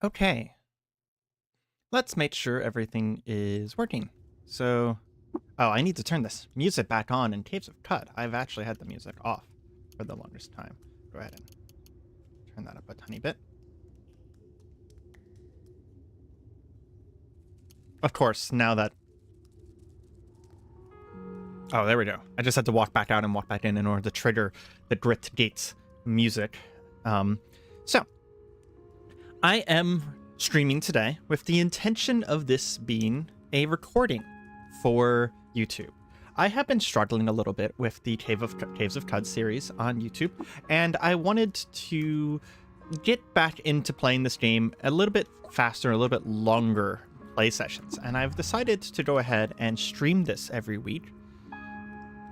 Okay, let's make sure everything is working. So, oh, I need to turn this music back on in Caves of Cut. I've actually had the music off for the longest time. Go ahead and turn that up a tiny bit. Of course, now that... Oh, there we go. I just had to walk back out and walk back in order to trigger the Grit Gates music. So, I am streaming today with the intention of this being a recording for YouTube. I have been struggling a little bit with the Caves of Cud series on YouTube, and I wanted to get back into playing this game a little bit faster, a little bit longer play sessions. And I've decided to go ahead and stream this every week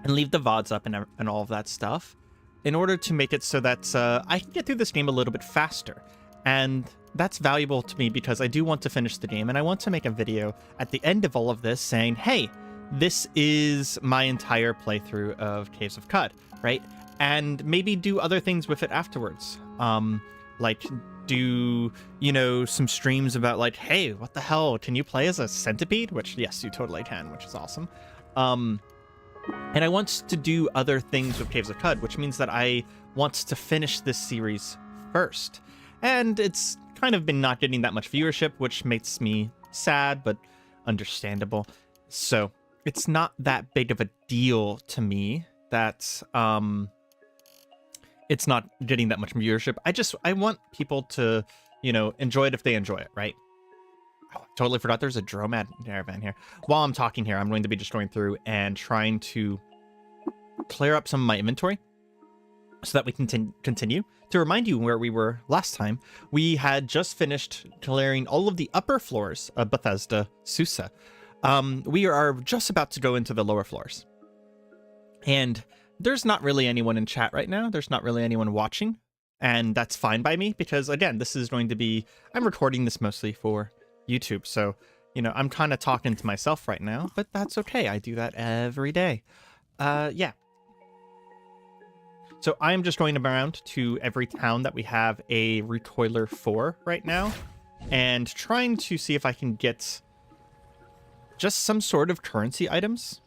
and leave the VODs up and all of that stuff in order to make it so that I can get through this game a little bit faster. And that's valuable to me because I do want to finish the game, and I want to make a video at the end of all of this saying, hey, this is my entire playthrough of Caves of Cud, right? And maybe do other things with it afterwards. Like do, you know, some streams about like, hey, what the hell? Can you play as a centipede? Which, yes, you totally can, which is awesome. And I want to do other things with Caves of Cud, which means that I want to finish this series first. And it's kind of been not getting that much viewership, which makes me sad, but understandable. So it's not that big of a deal to me that it's not getting that much viewership. I want people to, you know, enjoy it if they enjoy it, right? Oh, I totally forgot there's a drone caravan here. While I'm talking here, I'm going to be just going through and trying to clear up some of my inventory so that we can continue. To remind you where we were last time, we had just finished clearing all of the upper floors of Bethesda Susa. We are just about to go into the lower floors. And there's not really anyone in chat right now. There's not really anyone watching. And that's fine by me because, again, this is going to be... I'm recording this mostly for YouTube. So, you know, I'm kind of talking to myself right now, but that's okay. I do that every day. Yeah. So I'm just going around to every town that we have a recoiler for right now and trying to see if I can get just some sort of currency items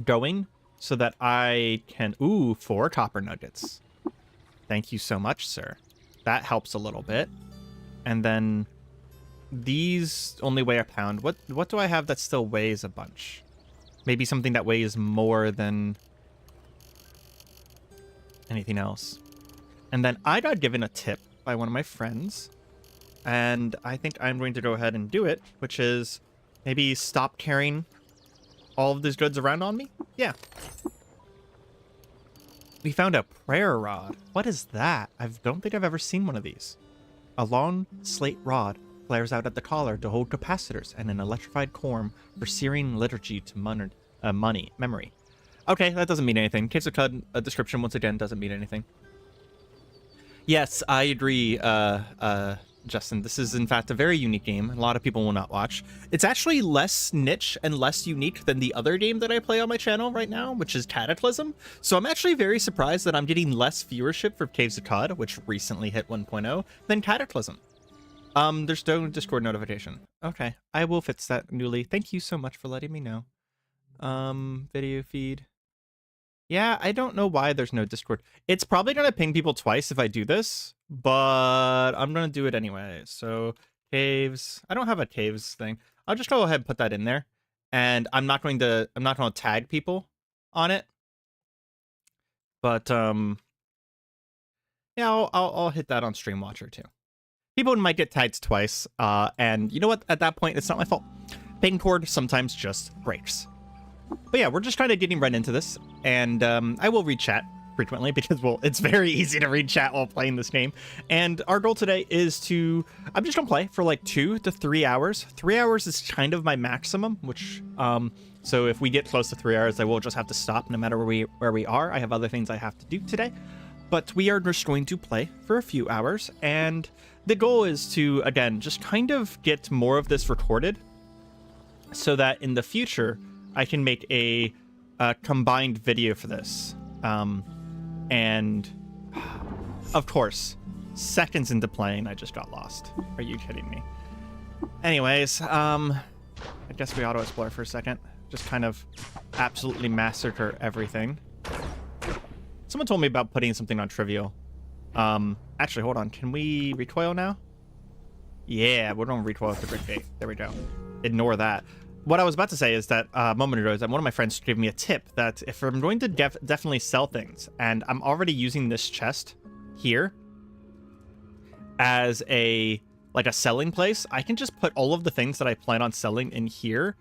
going so that I can... Ooh, 4 copper nuggets. Thank you so much, sir. That helps a little bit. And then these only weigh a pound. What do I have that still weighs a bunch? Maybe something that weighs more than anything else. And then I got given a tip by one of my friends, and I think I'm going to go ahead and do it, which is maybe stop carrying all of these goods around on me. Yeah. We found a prayer rod. What is that? I don't think I've ever seen one of these. A long slate rod flares out at the collar to hold capacitors and an electrified corm for searing liturgy to memory. Okay, that doesn't mean anything. Caves of Cud, a description, once again, doesn't mean anything. Yes, I agree, Justin. This is, in fact, a very unique game. A lot of people will not watch. It's actually less niche and less unique than the other game that I play on my channel right now, which is Cataclysm. So I'm actually very surprised that I'm getting less viewership for Caves of Cud, which recently hit 1.0, than Cataclysm. There's no Discord notification. Okay, I will fix that newly. Thank you so much for letting me know. Video feed. Yeah, I don't know why there's no Discord. It's probably going to ping people twice if I do this, but I'm going to do it anyway. So, caves. I don't have a caves thing. I'll just go ahead and put that in there. And I'm not going to tag people on it. But yeah, I'll hit that on Stream Watcher too. People might get tagged twice, and you know what? At that point, it's not my fault. Ping cord sometimes just breaks. But yeah, we're just kind of getting right into this, and I will read chat frequently because, well, it's very easy to read chat while playing this game. And our goal today is to... I'm just going to play for like 2 to 3 hours. 3 hours is kind of my maximum, which... so if we get close to 3 hours, I will just have to stop no matter where we are. I have other things I have to do today. But we are just going to play for a few hours, and the goal is to, again, just kind of get more of this recorded so that in the future... I can make a combined video for this. And, of course, seconds into playing, I just got lost. Are you kidding me? Anyways, I guess we auto-explore for a second. Just kind of absolutely massacre everything. Someone told me about putting something on trivial. Actually, hold on. Can we recoil now? Yeah, we're going to recoil with the brick gate. There we go. Ignore that. What I was about to say is that a moment ago is that one of my friends gave me a tip that if I'm going to definitely sell things, and I'm already using this chest here as a selling place, I can just put all of the things that I plan on selling in here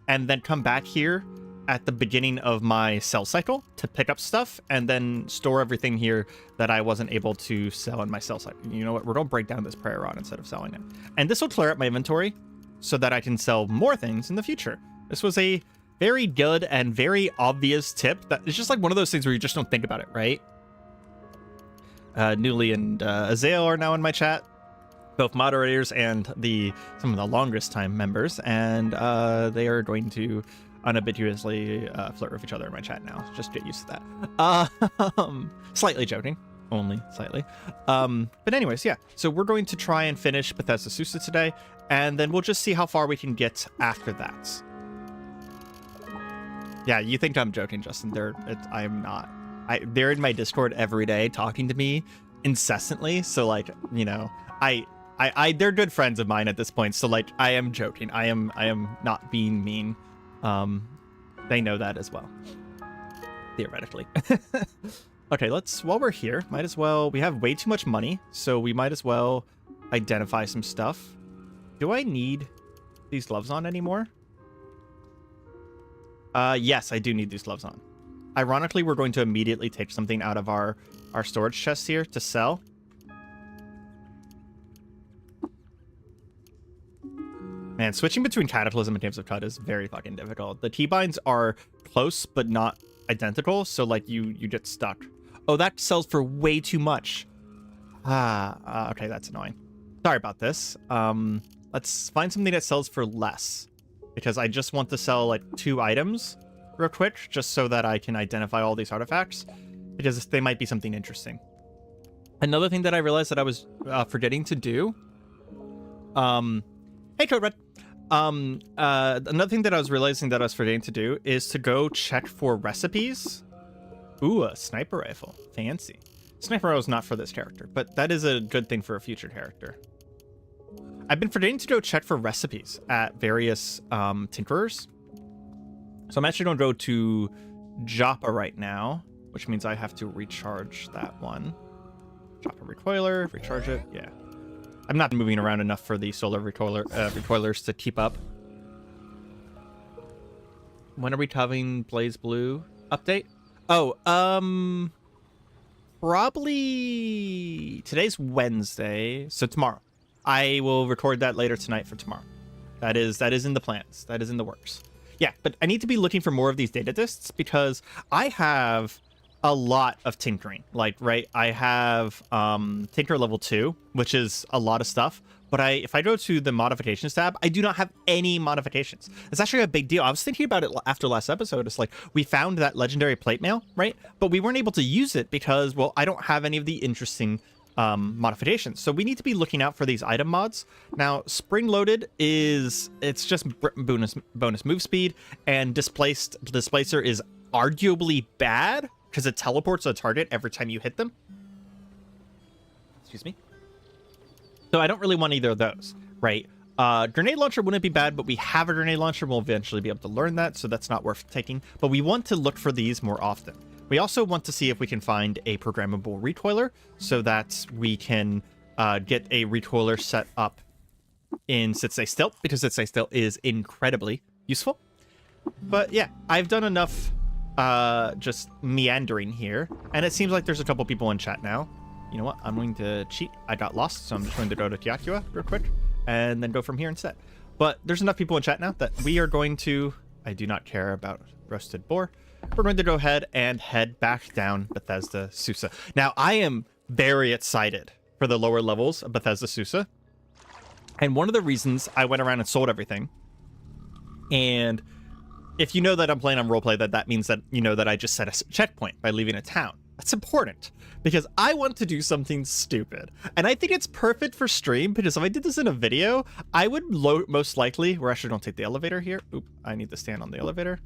and then come back here at the beginning of my sell cycle to pick up stuff and then store everything here that I wasn't able to sell in my sell cycle. You know what? We're going to break down this prayer rod instead of selling it. And this will clear up my inventory so that I can sell more things in the future. This was a very good and very obvious tip that it's just like one of those things where you just don't think about it, right? Newly and Azael are now in my chat, both moderators and some of the longest time members, and they are going to unambiguously flirt with each other in my chat now. Just get used to that. Slightly joking, only slightly. But anyways, yeah. So we're going to try and finish Bethesda Susa today, and then we'll just see how far we can get after that. Yeah, you think I'm joking, Justin? I'm not. They're in my Discord every day talking to me incessantly. So like, you know, they're good friends of mine at this point. So like, I am joking. I am not being mean. They know that as well, theoretically. Okay, while we're here, might as well, we have way too much money, so we might as well identify some stuff. Do I need these gloves on anymore? Yes, I do need these gloves on. Ironically, we're going to immediately take something out of our storage chest here to sell. Man, switching between Cataclysm and Games of Cut is very fucking difficult. The keybinds are close, but not identical, so like you get stuck. Oh, that sells for way too much. Okay, that's annoying. Sorry about this. Let's find something that sells for less, because I just want to sell like 2 items real quick, just so that I can identify all these artifacts, because they might be something interesting. Another thing that I realized that I was forgetting to do. Hey, Code Red. Another thing that I was realizing that I was forgetting to do is to go check for recipes. Ooh, a sniper rifle. Fancy. Sniper rifle is not for this character, but that is a good thing for a future character. I've been forgetting to go check for recipes at various tinkerers. So I'm actually going to go to Joppa right now, which means I have to recharge that one. Joppa recoiler, recharge it. Yeah. I'm not moving around enough for the solar recoilers to keep up. When are we having Blaze Blue update? Oh, probably today's Wednesday, so tomorrow. I will record that later tonight for tomorrow. That is in the plans. That is in the works. Yeah, but I need to be looking for more of these data discs because I have a lot of tinkering. Like, right, I have Tinker level 2, which is a lot of stuff. But if I go to the modifications tab, I do not have any modifications. It's actually a big deal. I was thinking about it after last episode. It's like, we found that legendary plate mail, right? But we weren't able to use it because, well, I don't have any of the interesting modifications. So we need to be looking out for these item mods. Now, spring loaded it's just bonus move speed, and displacer is arguably bad because it teleports a target every time you hit them. Excuse me. So I don't really want either of those, right? Grenade launcher wouldn't be bad, but we have a grenade launcher. We'll eventually be able to learn that, so that's not worth taking. But we want to look for these more often. We also want to see if we can find a programmable recoiler so that we can get a recoiler set up in Sit Stay Still, because Sit Stay Still is incredibly useful. But yeah, I've done enough just meandering here, and it seems like there's a couple people in chat now. You know what? I'm going to cheat. I got lost, so I'm just going to go to Kyakua real quick and then go from here instead. But there's enough people in chat now that we are going to... I do not care about roasted boar. We're going to go ahead and head back down Bethesda Susa. Now, I am very excited for the lower levels of Bethesda Susa. And one of the reasons I went around and sold everything, and if you know that I'm playing on roleplay, that means that you know that I just set a checkpoint by leaving a town. That's important because I want to do something stupid. And I think it's perfect for stream because if I did this in a video, I would most likely, we actually don't take the elevator here. Oop, I need to stand on the elevator.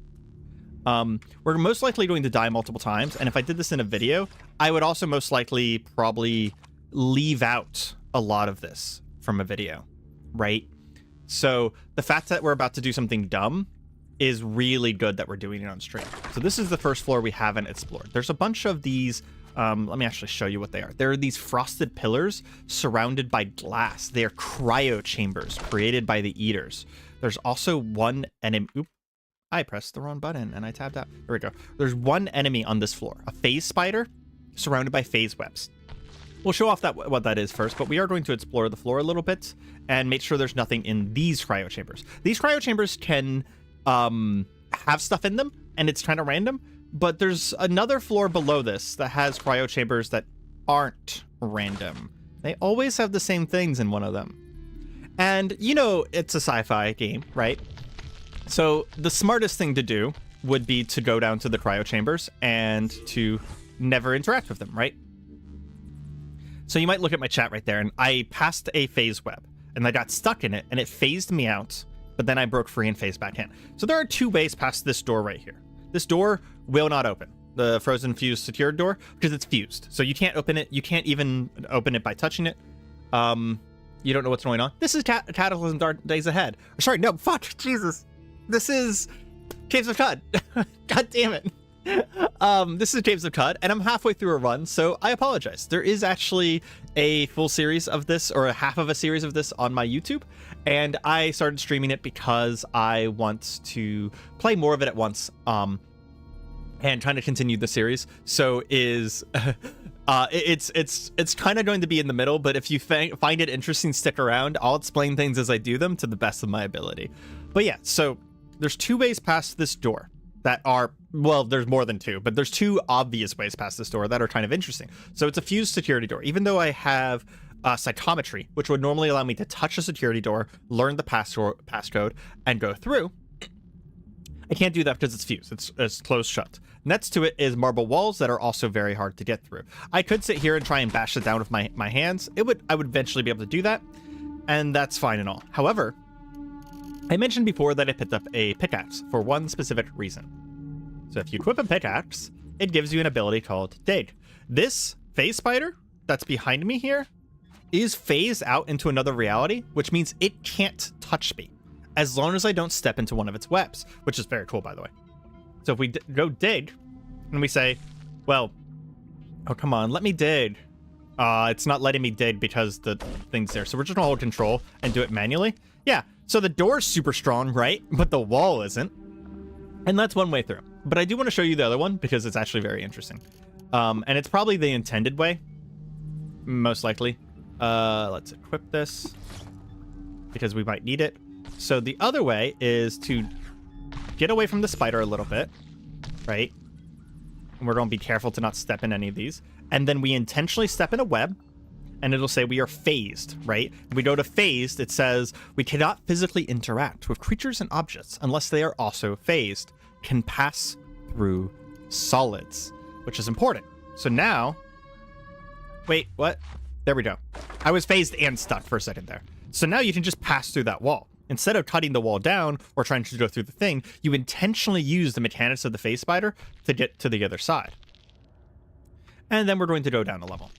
We're most likely going to die multiple times. And if I did this in a video, I would also most likely probably leave out a lot of this from a video, right? So the fact that we're about to do something dumb is really good that we're doing it on stream. So this is the first floor we haven't explored. There's a bunch of these, let me actually show you what they are. There are these frosted pillars surrounded by glass. They are cryo chambers created by the eaters. There's also one enemy. Oop, I pressed the wrong button and I tabbed out. There we go. There's one enemy on this floor, a phase spider surrounded by phase webs. We'll show off what that is first, but we are going to explore the floor a little bit and make sure there's nothing in these cryo chambers. These cryo chambers can have stuff in them, and it's kind of random, but there's another floor below this that has cryo chambers that aren't random. They always have the same things in one of them. And, you know, it's a sci-fi game, right? So the smartest thing to do would be to go down to the cryo chambers and to never interact with them, right? So you might look at my chat right there, and I passed a phase web, and I got stuck in it, and it phased me out, but then I broke free and phased back in. So there are two ways past this door right here. This door will not open, the frozen fused secured door, because it's fused. So you can't open it. You can't even open it by touching it. You don't know what's going on. This is Cataclysm Dark Days Ahead. Or, sorry, no, fuck, Jesus. This is Caves of Cud. God damn it. This is Caves of Cud, and I'm halfway through a run, so I apologize. There is actually a full series of this, or a half of a series of this on my YouTube, and I started streaming it because I want to play more of it at once, and trying to continue the series. So it's kind of going to be in the middle, but if you find it interesting, stick around. I'll explain things as I do them to the best of my ability. But yeah, so there's two ways past this door that are, well, there's more than two, but there's two obvious ways past this door that are kind of interesting. So it's a fused security door. Even though I have psychometry, which would normally allow me to touch a security door, learn the passcode, and go through, I can't do that because it's fused. It's closed shut. Next to it is marble walls that are also very hard to get through. I could sit here and try and bash it down with my hands. I would eventually be able to do that, and that's fine and all. However, I mentioned before that I picked up a pickaxe for one specific reason. So if you equip a pickaxe, it gives you an ability called Dig. This phase spider that's behind me here is phased out into another reality, which means it can't touch me as long as I don't step into one of its webs, which is very cool, by the way. So if we go dig and we say, well, oh, come on, let me dig. It's not letting me dig because the thing's there. So we're just gonna hold control and do it manually. Yeah, so the door's super strong, right? But the wall isn't. And that's one way through. But I do want to show you the other one because it's actually very interesting. And it's probably the intended way, most likely. Let's equip this because we might need it. So the other way is to get away from the spider a little bit, right? And we're going to be careful to not step in any of these. And then we intentionally step in a web, and it'll say we are phased, right? When we go to phased, it says we cannot physically interact with creatures and objects unless they are also phased, can pass through solids, which is important. So now, wait, what? There we go. I was phased and stuck for a second there. So now you can just pass through that wall. Instead of cutting the wall down or trying to go through the thing, you intentionally use the mechanics of the phase spider to get to the other side. And then we're going to go down a level.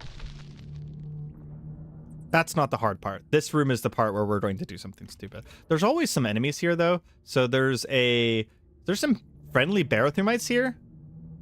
That's not the hard part. This room is the part where we're going to do something stupid. There's always some enemies here, though. So there's some friendly barothermites here.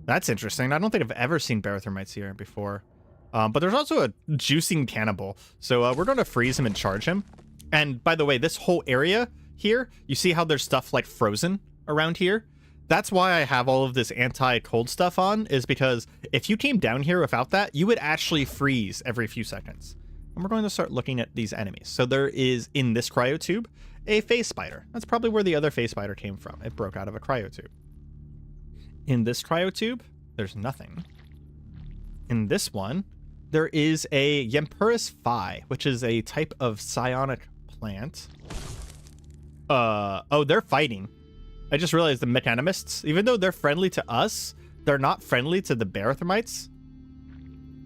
That's interesting. I don't think I've ever seen barothermites here before. But there's also a juicing cannibal. So we're going to freeze him and charge him. And by the way, this whole area here, you see how there's stuff like frozen around here? That's why I have all of this anti-cold stuff on, is because if you came down here without that, you would actually freeze every few seconds. And we're going to start looking at these enemies. So there is, in this cryotube, a phase spider. That's probably where the other phase spider came from. It broke out of a cryotube. In this cryotube, there's nothing. In this one, there is a Yempurus phi, which is a type of psionic plant. Oh, they're fighting. I just realized the mechanimists, even though they're friendly to us, they're not friendly to the barothermites.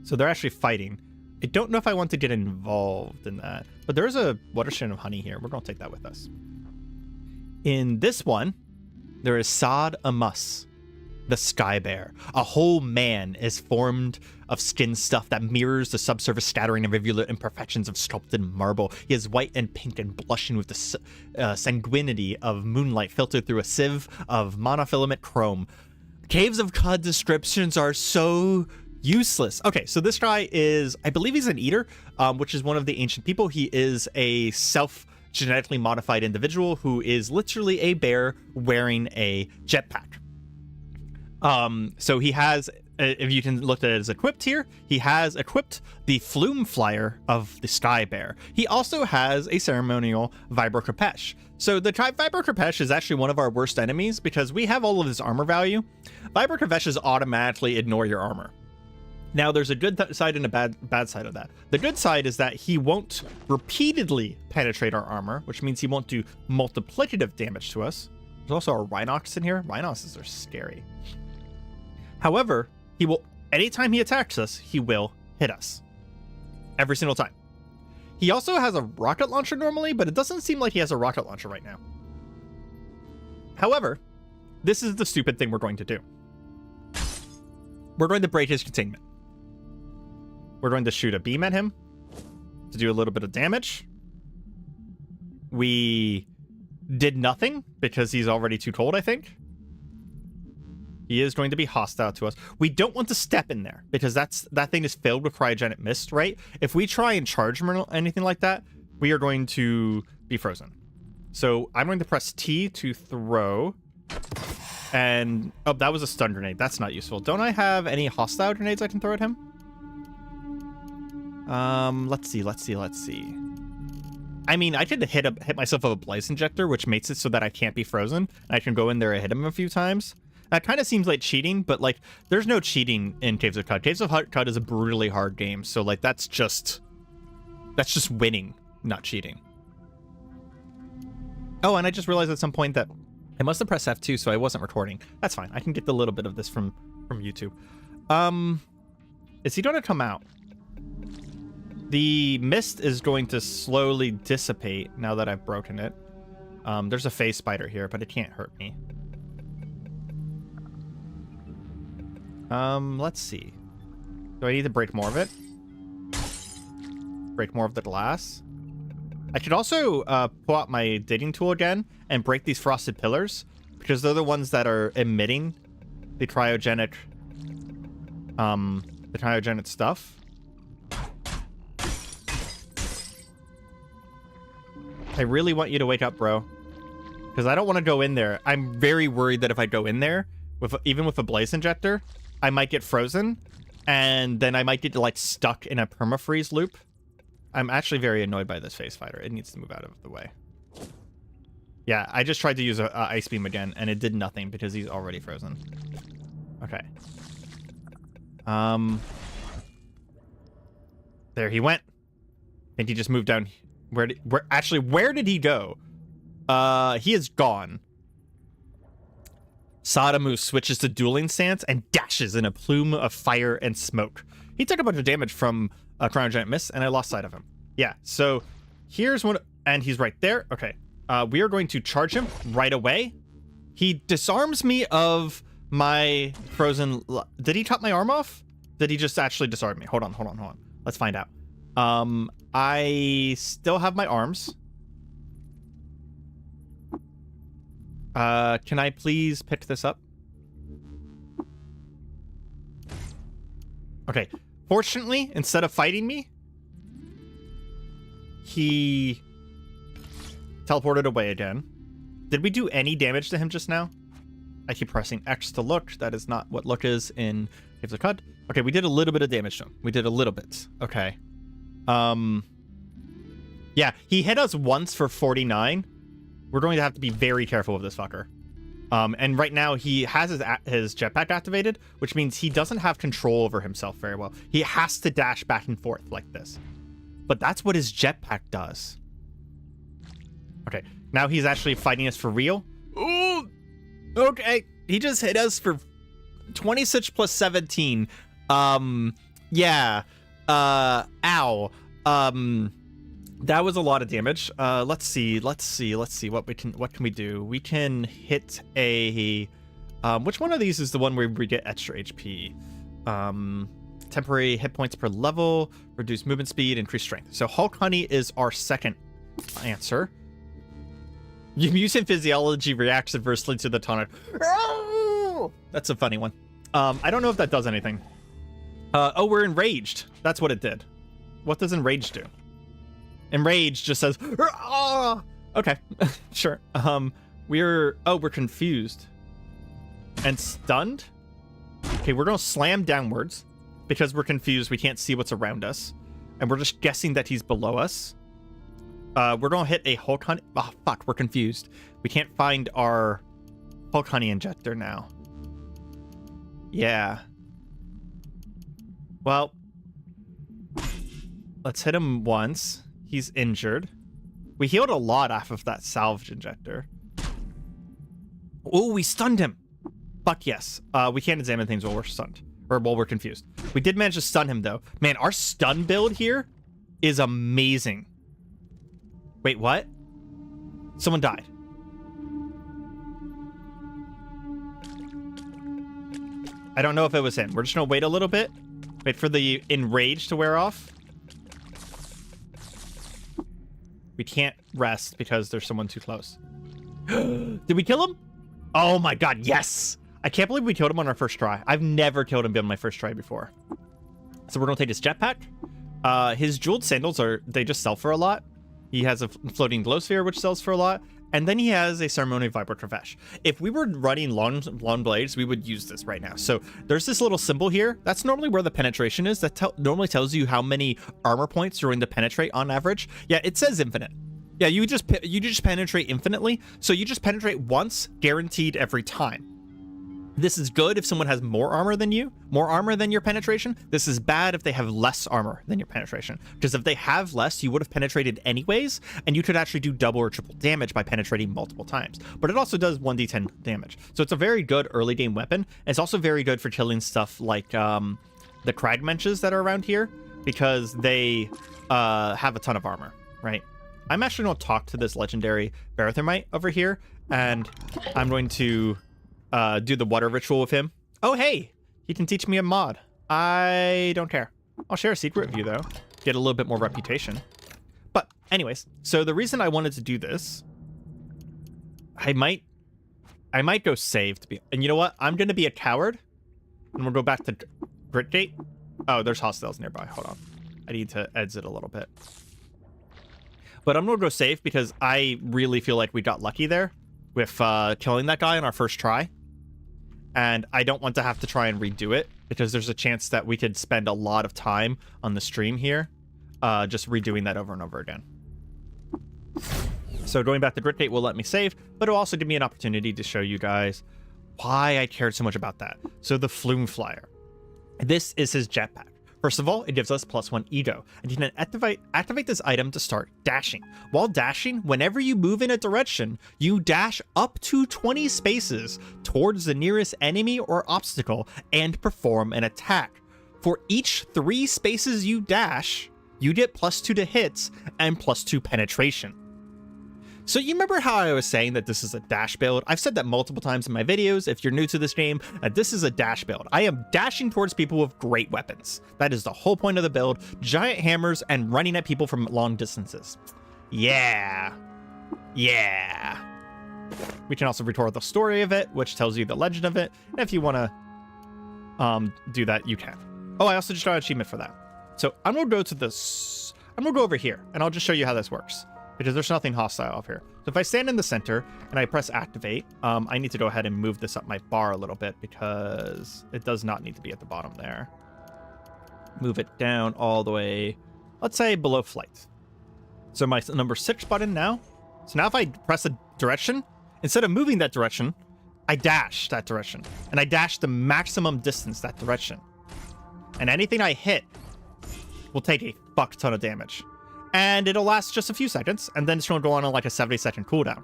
So they're actually fighting. I don't know if I want to get involved in that, but there is a watershed of honey here. We're going to take that with us. In this one, there is Sad Amus, the Sky Bear. A whole man is formed of skin stuff that mirrors the subsurface scattering of rivulet imperfections of sculpted marble. He is white and pink and blushing with the sanguinity of moonlight filtered through a sieve of monofilament chrome. Caves of Cud descriptions are so useless. Okay, so this guy is, I believe he's an eater, which is one of the ancient people. He is a genetically modified individual who is literally a bear wearing a jetpack. So he has, if you can look at it as equipped here, he has equipped the flume flyer of the Sky Bear. He also has a ceremonial Vibro Krepesh. So the Vibro Krepesh is actually one of our worst enemies because we have all of his armor value. Vibro Krepeshes automatically ignore your armor. Now, there's a good side and a bad side of that. The good side is that he won't repeatedly penetrate our armor, which means he won't do multiplicative damage to us. There's also a Rhinox in here. Rhinoxes are scary. However, he will, anytime he attacks us, he will hit us. Every single time. He also has a rocket launcher normally, but it doesn't seem like he has a rocket launcher right now. However, this is the stupid thing we're going to do. We're going to break his containment. We're going to shoot a beam at him to do a little bit of damage. We did nothing because he's already too cold, I think. He is going to be hostile to us. We don't want to step in there because that thing is filled with cryogenic mist, right? If we try and charge him or anything like that, we are going to be frozen. So I'm going to press T to throw. And, oh, that was a stun grenade. That's not useful. Don't I have any hostile grenades I can throw at him? Let's see. I mean, I could hit myself with a blaze injector, which makes it so that I can't be frozen. I can go in there and hit him a few times. That kind of seems like cheating, but like, there's no cheating in Caves of Cud. Caves of Cud is a brutally hard game, so like, that's just winning, not cheating. Oh, and I just realized at some point that I must have pressed F2, so I wasn't recording. That's fine. I can get a little bit of this from YouTube. Is he going to come out? The mist is going to slowly dissipate now that I've broken it. There's a phase spider here, but it can't hurt me. Let's see. Do I need to break more of it? Break more of the glass? I could also pull out my digging tool again and break these frosted pillars because they're the ones that are emitting the cryogenic stuff. I really want you to wake up, bro, because I don't want to go in there. I'm very worried that if I go in there, even with a blaze injector, I might get frozen, and then I might get like stuck in a permafreeze loop. I'm actually very annoyed by this phase fighter. It needs to move out of the way. Yeah, I just tried to use a ice beam again, and it did nothing because he's already frozen. Okay. There he went. I think he just moved down. Where did he go? He is gone. Sadamu switches to dueling stance and dashes in a plume of fire and smoke. He took a bunch of damage from a cryogenic mist, and I lost sight of him. Yeah, so here's one, and he's right there. Okay, we are going to charge him right away. He disarms me of my frozen... Did he cut my arm off? Did he just actually disarm me? Hold on. Let's find out. I still have my arms. Can I please pick this up? Okay. Fortunately, instead of fighting me, he teleported away again. Did we do any damage to him just now? I keep pressing X to look. That is not what look is in Caves of Cud. Okay, we did a little bit of damage to him. We did a little bit. Okay. Yeah, he hit us once for 49. We're going to have to be very careful with this fucker. And right now he has his jetpack activated, which means he doesn't have control over himself very well. He has to dash back and forth like this. But that's what his jetpack does. Okay, now he's actually fighting us for real. Ooh, okay, he just hit us for 26 plus 17. Yeah. Ow. That was a lot of damage. Let's see what can we do? We can hit a which one of these is the one where we get extra HP? Temporary hit points per level, reduce movement speed, increase strength. So Hulk Honey is our second answer. Mutant physiology reacts adversely to the tonic. That's a funny one. I don't know if that does anything. Oh, we're enraged. That's what it did. What does enraged do? Enraged just says, okay, sure. We're confused and stunned. Okay, we're gonna slam downwards because we're confused. We can't see what's around us, and we're just guessing that he's below us. We're gonna hit a Hulk Honey. Oh, fuck, we're confused. We can't find our Hulk Honey injector now. Yeah. Well, let's hit him once. He's injured. We healed a lot off of that salvage injector. Oh, we stunned him. Fuck yes. We can't examine things while we're stunned. Or while we're confused. We did manage to stun him, though. Man, our stun build here is amazing. Wait, what? Someone died. I don't know if it was him. We're just gonna wait a little bit. Wait for the enrage to wear off. We can't rest because there's someone too close. Did we kill him? Oh my god, yes! I can't believe we killed him on our first try. I've never killed him on my first try before. So we're gonna take his jetpack. His jeweled sandals they just sell for a lot. He has a floating glow sphere, which sells for a lot. And then he has a ceremonial vibro travesh. If we were running long blades, we would use this right now. So there's this little symbol here. That's normally where the penetration is. That normally tells you how many armor points you're going to penetrate on average. Yeah, it says infinite. Yeah, you just penetrate infinitely. So you just penetrate once, guaranteed every time. This is good if someone has more armor than you, more armor than your penetration. This is bad if they have less armor than your penetration. Because if they have less, you would have penetrated anyways, and you could actually do double or triple damage by penetrating multiple times. But it also does 1d10 damage. So it's a very good early game weapon. It's also very good for killing stuff like the Kragmenches that are around here, because they have a ton of armor, right? I'm actually going to talk to this legendary Barathermite over here, and I'm going to do the water ritual with him. Oh, hey, he can teach me a mod. I don't care. I'll share a secret with you, though. Get a little bit more reputation. But anyways, so the reason I wanted to do this, I might go save to be, and you know what? I'm going to be a coward, and we'll go back to Grit Gate. Oh, there's hostiles nearby. Hold on. I need to exit a little bit. But I'm going to go save because I really feel like we got lucky there with killing that guy on our first try. And I don't want to have to try and redo it because there's a chance that we could spend a lot of time on the stream here just redoing that over and over again. So going back to Grit Gate will let me save, but it'll also give me an opportunity to show you guys why I cared so much about that. So the Flume Flyer. This is his jetpack. First of all, it gives us +1 ego, and you can activate this item to start dashing. While dashing, whenever you move in a direction, you dash up to 20 spaces towards the nearest enemy or obstacle and perform an attack. For each 3 spaces you dash, you get +2 to hits and +2 penetration. So you remember how I was saying that this is a dash build? I've said that multiple times in my videos, if you're new to this game, that this is a dash build. I am dashing towards people with great weapons. That is the whole point of the build. Giant hammers and running at people from long distances. Yeah. Yeah. We can also retort the story of it, which tells you the legend of it. And if you want to do that, you can. Oh, I also just got an achievement for that. So I'm going to go to this. I'm going to go over here, and I'll just show you how this works, because there's nothing hostile up here. So if I stand in the center and I press activate, I need to go ahead and move this up my bar a little bit because it does not need to be at the bottom there. Move it down all the way, let's say below flight. So my number 6 button now. So now if I press a direction, instead of moving that direction, I dash that direction. And I dash the maximum distance that direction. And anything I hit will take a fuck ton of damage. And it'll last just a few seconds, and then it's going to go on like a 70-second cooldown,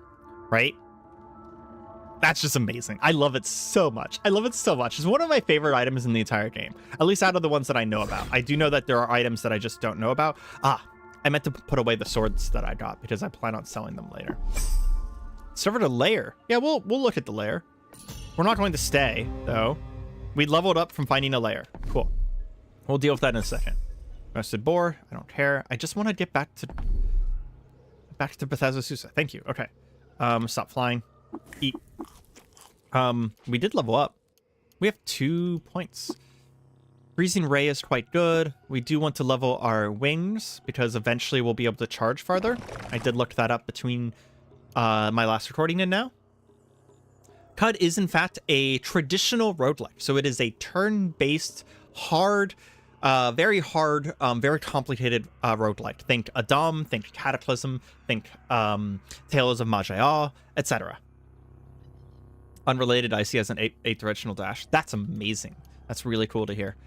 right? That's just amazing. I love it so much. I love it so much. It's one of my favorite items in the entire game, at least out of the ones that I know about. I do know that there are items that I just don't know about. I meant to put away the swords that I got because I plan on selling them later. Discovered a lair. Yeah, we'll look at the lair. We're not going to stay, though. We leveled up from finding a lair. Cool. We'll deal with that in a second. Roasted boar. I don't care. I just want to get back to Bethesda Susa. Thank you. Okay. Stop flying. Eat. We did level up. We have 2 points. Freezing Ray is quite good. We do want to level our wings because eventually we'll be able to charge farther. I did look that up between my last recording and now. CUD is in fact a traditional roguelike. So it is a turn-based, hard, very hard, very complicated roguelike. Think Adam, think Cataclysm, think Tales of Majaya, etc. Unrelated, I see as an 8th directional dash. That's amazing. That's really cool to hear.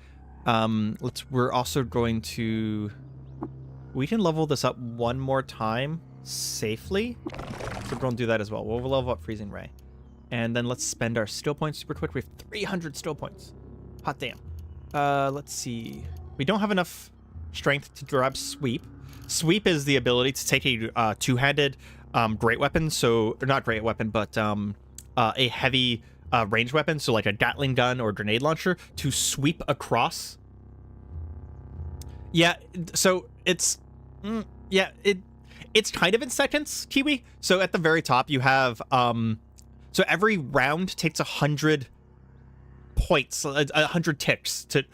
We're also going to... We can level this up one more time safely. So we're going to do that as well. We'll level up Freezing Ray. And then let's spend our skill points super quick. We have 300 skill points. Hot damn. Let's see. We don't have enough strength to grab Sweep. Sweep is the ability to take a two-handed great weapon. So, not great weapon, but a heavy ranged weapon. So like a Gatling gun or grenade launcher to sweep across. Yeah, so it's... yeah, it's kind of in seconds, Kiwi. So at the very top you have... so every round takes 100 points, 100 ticks to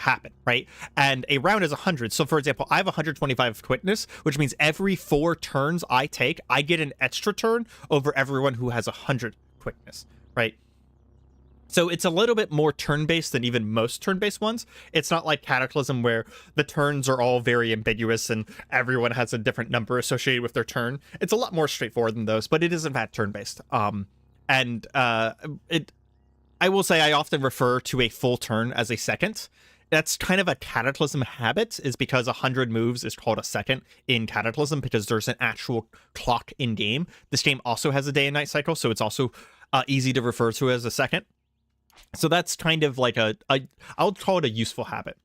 happen, right? And a round is 100. So for example, I have 125 quickness, which means every 4 turns I take, I get an extra turn over everyone who has 100 quickness, right? So it's a little bit more turn-based than even most turn-based ones. It's not like Cataclysm where the turns are all very ambiguous and everyone has a different number associated with their turn. It's a lot more straightforward than those, but it is in fact turn-based. I will say I often refer to a full turn as a second. That's kind of a Cataclysm habit, is because 100 moves is called a second in Cataclysm because there's an actual clock in game. This game also has a day and night cycle, so it's also easy to refer to as a second. So that's kind of like I'll call it a useful habit.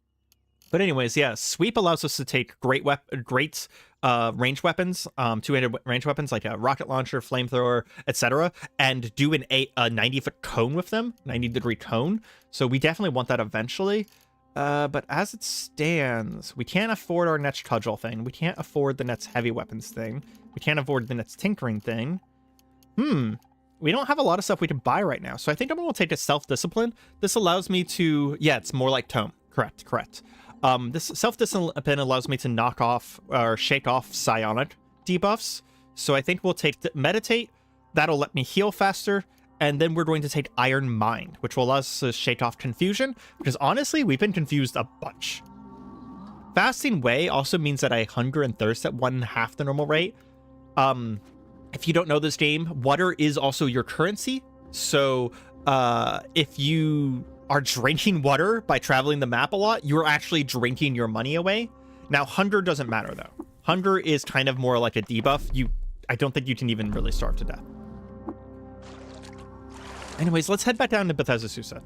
But anyways, yeah, Sweep allows us to take great range weapons, two-handed range weapons like a rocket launcher, flamethrower, etc., and do a 90-foot cone with them, 90-degree cone. So we definitely want that eventually. But as it stands, we can't afford our next cudgel thing. We can't afford the next heavy weapons thing. We can't afford the next tinkering thing. We don't have a lot of stuff we can buy right now. So I think I'm going to take a self-discipline. This allows me to... Yeah, it's more like tome. Correct. This self-discipline allows me to knock off or shake off psionic debuffs. So I think we'll take meditate. That'll let me heal faster. And then we're going to take Iron Mind, which will allow us to shake off confusion. Because honestly, we've been confused a bunch. Fasting Way also means that I hunger and thirst at 1/2 the normal rate. If you don't know this game, water is also your currency. So if you are drinking water by traveling the map a lot, you're actually drinking your money away. Now, hunger doesn't matter, though. Hunger is kind of more like a debuff. I don't think you can even really starve to death. Anyways, let's head back down to Bethesda Susa.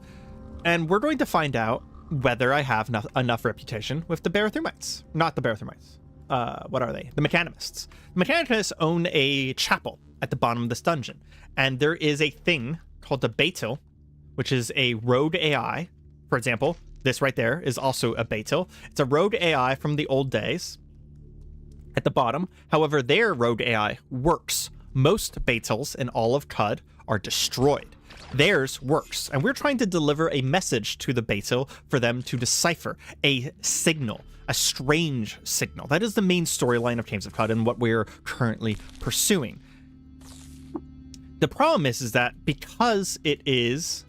And we're going to find out whether I have enough reputation with the Barathrumites. Not the Barathrumites. What are they? The Mechanimists. The Mechanimists own a chapel at the bottom of this dungeon. And there is a thing called the Baitil, which is a rogue AI. For example, this right there is also a Baitil. It's a rogue AI from the old days at the bottom. However, their rogue AI works. Most Baitils in all of CUD are destroyed. Theirs works. And we're trying to deliver a message to the Baitil for them to decipher a signal. A strange signal. That is the main storyline of Caves of CUD and what we're currently pursuing. The problem is that because it is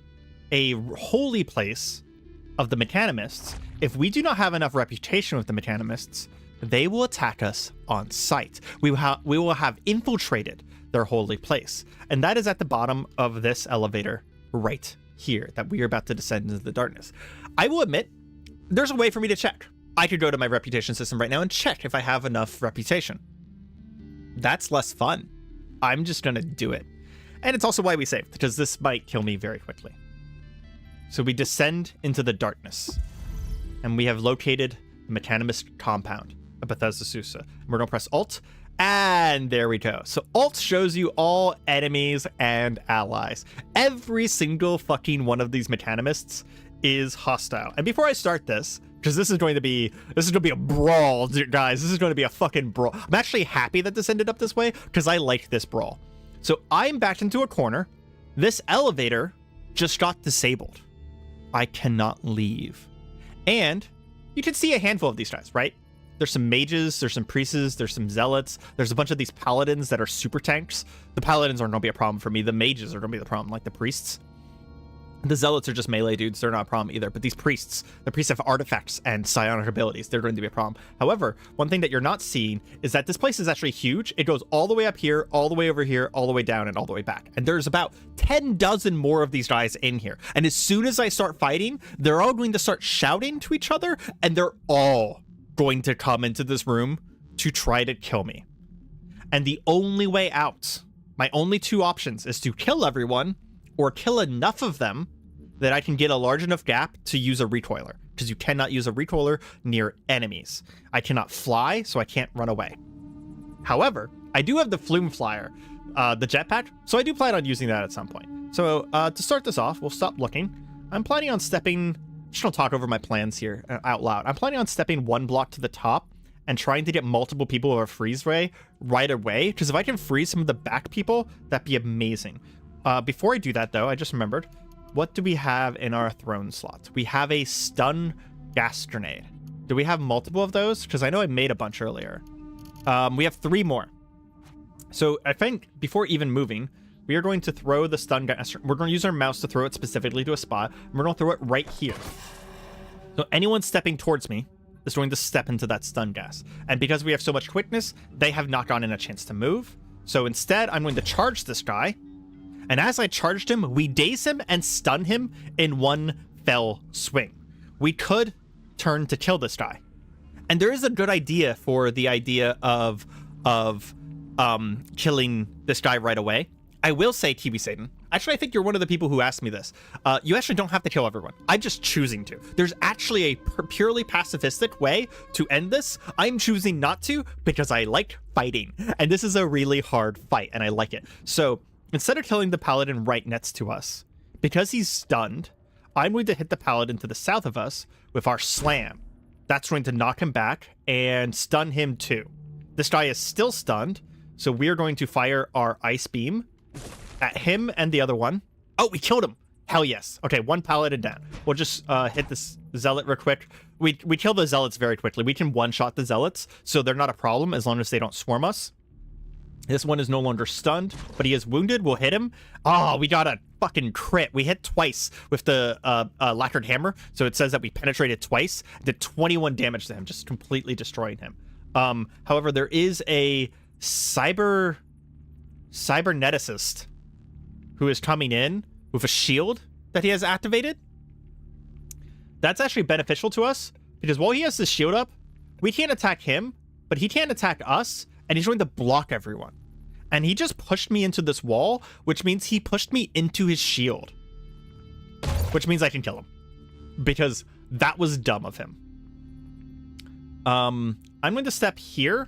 a holy place of the Mechanimists, if we do not have enough reputation with the Mechanimists, they will attack us on sight. We will have infiltrated their holy place. And that is at the bottom of this elevator right here that we are about to descend into the darkness. I will admit, there's a way for me to check. I could go to my reputation system right now and check if I have enough reputation. That's less fun. I'm just gonna do it. And it's also why we saved, because this might kill me very quickly. So we descend into the darkness. And we have located the Mecanimist compound of Bethesda Susa. We're going to press Alt. And there we go. So Alt shows you all enemies and allies. Every single fucking one of these Mechanimists is hostile. And before I start this, because this is going to be a brawl, guys. This is going to be a fucking brawl. I'm actually happy that this ended up this way because I like this brawl. So I'm backed into a corner. This elevator just got disabled. I cannot leave. And you can see a handful of these guys, right? There's some mages, there's some priests, there's some zealots, there's a bunch of these paladins that are super tanks. The paladins aren't going to be a problem for me. The mages are going to be the problem, like the priests. The zealots are just melee dudes. They're not a problem either. But these priests, the priests have artifacts and psionic abilities. They're going to be a problem. However, one thing that you're not seeing is that this place is actually huge. It goes all the way up here, all the way over here, all the way down, and all the way back. And there's about 10 dozen more of these guys in here. And as soon as I start fighting, they're all going to start shouting to each other, and they're all going to come into this room to try to kill me. And the only way out, my only two options, is to kill everyone or kill enough of them that I can get a large enough gap to use a recoiler, because you cannot use a recoiler near enemies. I cannot fly, so I can't run away. However, I do have the Flume Flyer, the jetpack, so I do plan on using that at some point. So to start this off, we'll stop looking. I'm planning on stepping, just gonna talk over my plans here out loud. I'm planning on stepping one block to the top and trying to get multiple people of a freeze ray right away, because if I can freeze some of the back people, that'd be amazing. Before I do that, though, I just remembered, what do we have in our throne slots? We have a stun gas grenade. Do we have multiple of those? Because I know I made a bunch earlier. We have 3 more. So I think before even moving, we are going to throw the stun gas. We're going to use our mouse to throw it specifically to a spot. And we're going to throw it right here. So anyone stepping towards me is going to step into that stun gas. And because we have so much quickness, they have not gotten a chance to move. So instead, I'm going to charge this guy. And as I charged him, we daze him and stun him in one fell swing. We could turn to kill this guy. And there is a good idea for the idea of killing this guy right away. I will say, Kiwi Satan, actually, I think you're one of the people who asked me this. You actually don't have to kill everyone. I'm just choosing to. There's actually a purely pacifistic way to end this. I'm choosing not to because I like fighting. And this is a really hard fight, and I like it. So instead of killing the paladin right next to us, because he's stunned, I'm going to hit the paladin to the south of us with our slam. That's going to knock him back and stun him too. This guy is still stunned, so we're going to fire our ice beam at him and the other one. Oh, we killed him. Hell yes. Okay, one paladin down. We'll just hit this zealot real quick. We kill the zealots very quickly. We can one-shot the zealots, so they're not a problem as long as they don't swarm us. This one is no longer stunned, but he is wounded. We'll hit him. Oh, we got a fucking crit. We hit twice with the lacquered hammer. So it says that we penetrated twice. Did 21 damage to him, just completely destroying him. However, there is a cyberneticist who is coming in with a shield that he has activated. That's actually beneficial to us because while he has this shield up, we can't attack him, but he can't attack us. And he's going to block everyone. And he just pushed me into this wall, which means he pushed me into his shield. Which means I can kill him. Because that was dumb of him. I'm going to step here.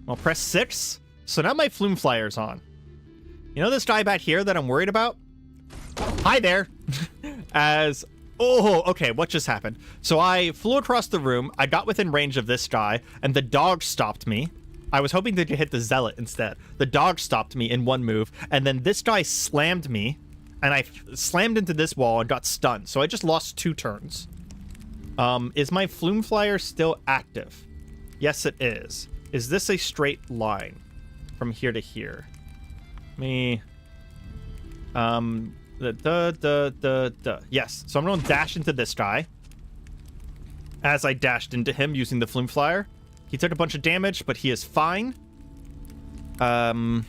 I'll press 6. So now my Flume Flyer's on. You know this guy back here that I'm worried about? Hi there. Oh, okay, what just happened? So I flew across the room. I got within range of this guy. And the dog stopped me. I was hoping to hit the zealot instead. The dog stopped me in one move, and then this guy slammed me, and I slammed into this wall and got stunned. So I just lost 2 turns. Is my Flume Flyer still active? Yes, it is. Is this a straight line from here to here? Yes. So I'm going to dash into this guy. As I dashed into him using the Flume Flyer. He took a bunch of damage, but he is fine. Jetpack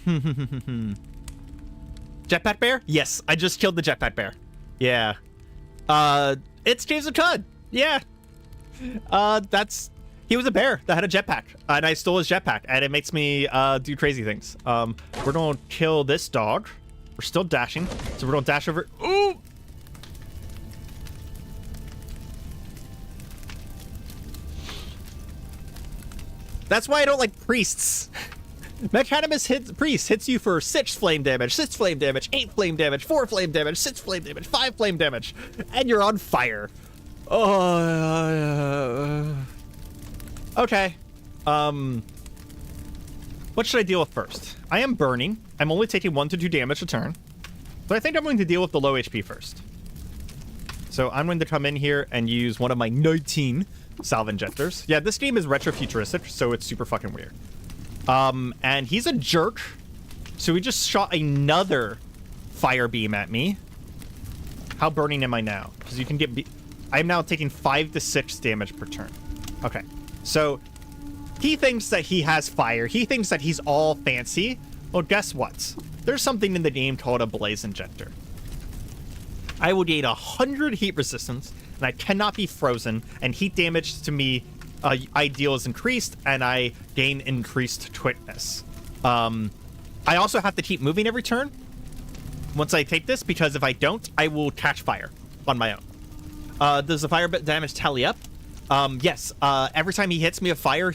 Bear? Yes, I just killed the Jetpack Bear. Yeah. It's James Cud. Yeah. He was a bear that had a jetpack, and I stole his jetpack, and it makes me do crazy things. We're gonna kill this dog We're still dashing, so we're gonna dash over. Ooh! That's why I don't like priests. Mechanimous priest hits you for 6 flame damage, 6 flame damage, 8 flame damage, 4 flame damage, 6 flame damage, 5 flame damage, and you're on fire. Oh, okay. What should I deal with first? I am burning. I'm only taking 1 to 2 damage a turn. So I think I'm going to deal with the low HP first. So I'm going to come in here and use one of my 19 salve injectors. Yeah, this game is retro-futuristic, so it's super fucking weird. And he's a jerk. So he just shot another fire beam at me. How burning am I now? Because you can get... I'm now taking 5 to 6 damage per turn. Okay. So he thinks that he has fire. He thinks that he's all fancy. Well, guess what? There's something in the game called a blaze injector. I will gain 100 heat resistance, and I cannot be frozen, and heat damage to me ideal is increased, and I gain increased quickness. I also have to keep moving every turn once I take this, because if I don't, I will catch fire on my own. Does the fire damage tally up? Yes. Every time he hits me with fire,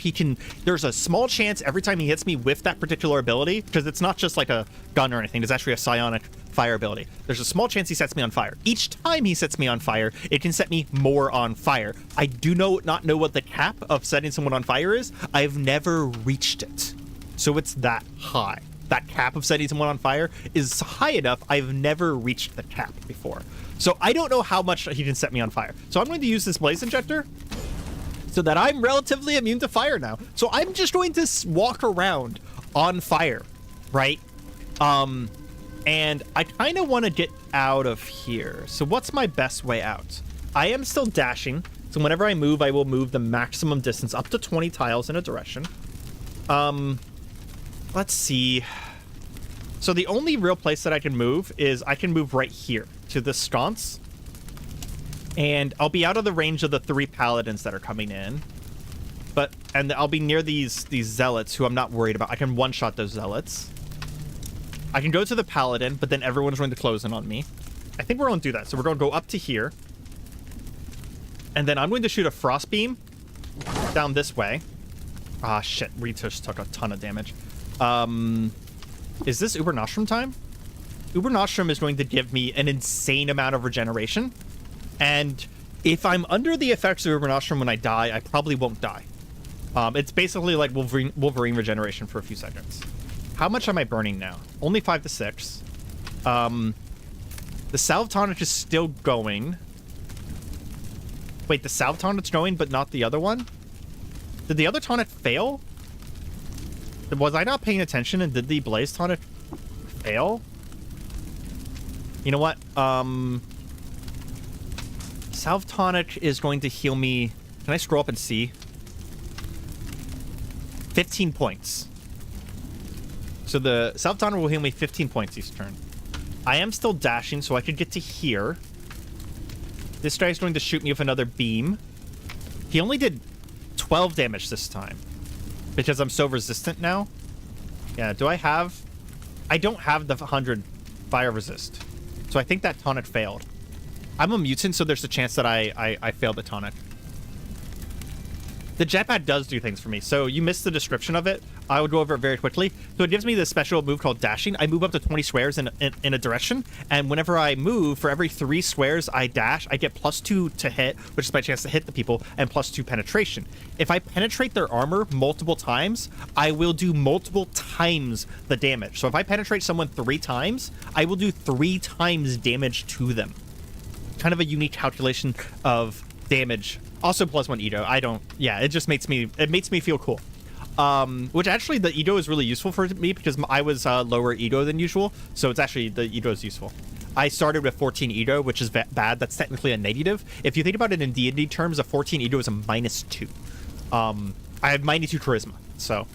there's a small chance every time he hits me with that particular ability, because it's not just like a gun or anything, it's actually a psionic fire ability. There's a small chance he sets me on fire. Each time he sets me on fire, it can set me more on fire. I do not know what the cap of setting someone on fire is. I've never reached it. So it's that high. That cap of setting someone on fire is high enough. I've never reached the cap before. So I don't know how much he can set me on fire. So I'm going to use this blaze injector so that I'm relatively immune to fire now. So I'm just going to walk around on fire, right? And I kind of want to get out of here. So what's my best way out? I am still dashing. So whenever I move, I will move the maximum distance up to 20 tiles in a direction. Let's see. So the only real place that I can move is I can move right here to the sconce. And I'll be out of the range of the 3 paladins that are coming in. And I'll be near these zealots who I'm not worried about. I can one-shot those zealots. I can go to the paladin, but then everyone's going to close in on me. I think we're going to do that. So we're going to go up to here. And then I'm going to shoot a frost beam down this way. Ah, shit. We just took a ton of damage. Is this Uber Nostrum time? Uber Nostrum is going to give me an insane amount of regeneration. And if I'm under the effects of Uber Nostrum when I die, I probably won't die. It's basically like Wolverine regeneration for a few seconds. How much am I burning now? Only 5 to 6. The salve tonic is still going. Wait, the salve tonic's going, but not the other one? Did the other tonic fail? Was I not paying attention, and did the blaze tonic fail? You know what? Salve tonic is going to heal me. Can I scroll up and see? 15 points. So the salve tonic will heal me 15 points each turn. I am still dashing, so I could get to here. This guy's going to shoot me with another beam. He only did 12 damage this time because I'm so resistant now. Yeah, do I have... I don't have the 100 fire resist. So I think that tonic failed. I'm a mutant, so there's a chance that I failed the tonic. The jetpack does do things for me. So you missed the description of it. I would go over it very quickly. So it gives me this special move called dashing. I move up to 20 squares in a direction. And whenever I move, for every 3 squares I dash, I get +2 to hit, which is my chance to hit the people, and +2 penetration. If I penetrate their armor multiple times, I will do multiple times the damage. So if I penetrate someone 3 times, I will do 3 times damage to them. Kind of a unique calculation of damage. Also +1 Edo. It just makes me feel cool. Which actually the Edo is really useful for me because I was lower Edo than usual. So it's actually, the Edo is useful. I started with 14 Edo, which is bad. That's technically a negative. If you think about it in D&D terms, a 14 Edo is a -2. I have -2 charisma. So,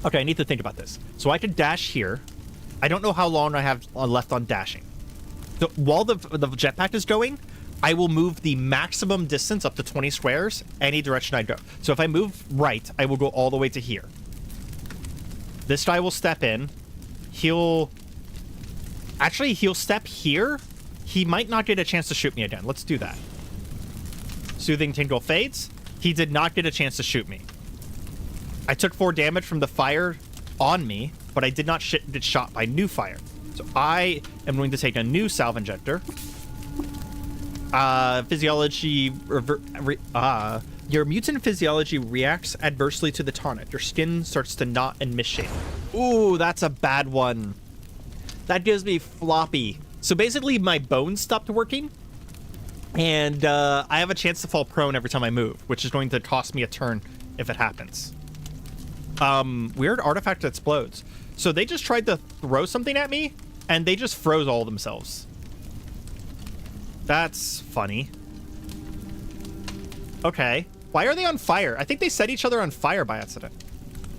okay, I need to think about this. So I can dash here. I don't know how long I have left on dashing. So while the jetpack is going, I will move the maximum distance up to 20 squares any direction I go. So if I move right, I will go all the way to here. This guy will step in. He'll Actually, he'll step here. He might not get a chance to shoot me again. Let's do that. Soothing Tingle fades. He did not get a chance to shoot me. I took 4 damage from the fire on me, but I did not get shot by new fire. So I am going to take a new salve injector. Physiology... your mutant physiology reacts adversely to the tonic. Your skin starts to knot and misshape. Ooh, that's a bad one. That gives me floppy. So basically, my bones stopped working. And I have a chance to fall prone every time I move, which is going to cost me a turn if it happens. Weird artifact that explodes. So they just tried to throw something at me, and they just froze all themselves. That's funny. Okay. Why are they on fire? I think they set each other on fire by accident.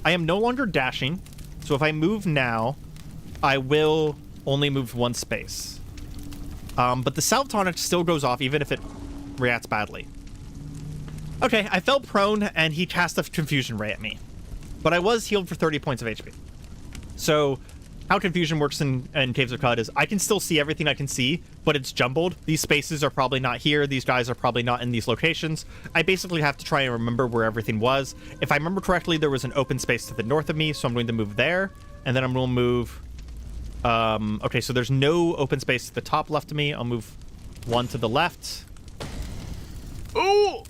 I am no longer dashing, so if I move now, I will only move 1 space. But the salve tonic still goes off even if it reacts badly. Okay, I fell prone and he cast a confusion ray at me. But I was healed for 30 points of HP. So how confusion works in Caves of Qud is I can still see everything I can see, but it's jumbled. These spaces are probably not here. These guys are probably not in these locations. I basically have to try and remember where everything was. If I remember correctly, there was an open space to the north of me, so I'm going to move there. And then I'm going to move... okay, so there's no open space to the top left of me. I'll move 1 to the left. Ooh!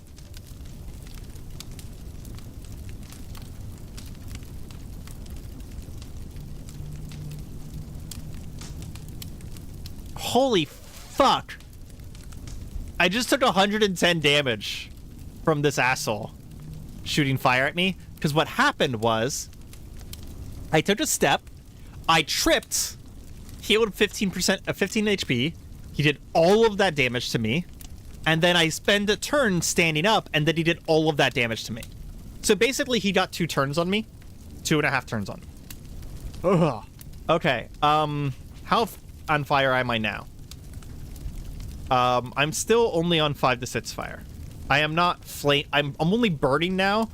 Holy fuck. I just took 110 damage from this asshole shooting fire at me. Because what happened was I took a step, I tripped, healed 15% of 15 HP. He did all of that damage to me. And then I spend a turn standing up, and then he did all of that damage to me. So basically, he got 2 turns on me. 2.5 turns on me. Ugh. Okay. How on fire am I now? I'm still only on 5 to 6 fire. I am not flame. I'm only burning now.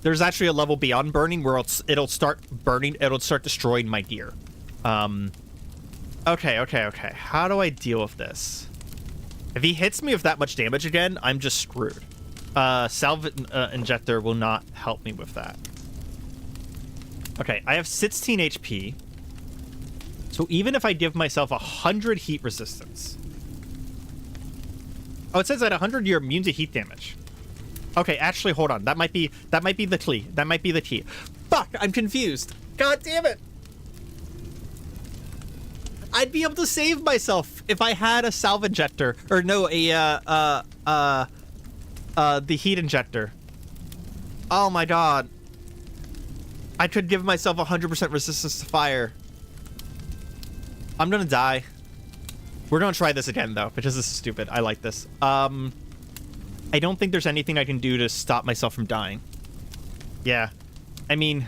There's actually a level beyond burning where it'll start burning. It'll start destroying my gear. Okay. How do I deal with this? If he hits me with that much damage again, I'm just screwed. Salve injector will not help me with that. Okay, I have 16 HP. So even if I give myself 100 heat resistance... Oh, it says at 100 you're immune to heat damage. Okay, actually, hold on. That might be the key. That might be the key. Fuck, I'm confused. God damn it. I'd be able to save myself if I had a salve injector. Or no, the heat injector. Oh my god. I could give myself 100% resistance to fire. I'm gonna die. We're gonna try this again, though, because this is stupid. I like this. I don't think there's anything I can do to stop myself from dying. Yeah. I mean,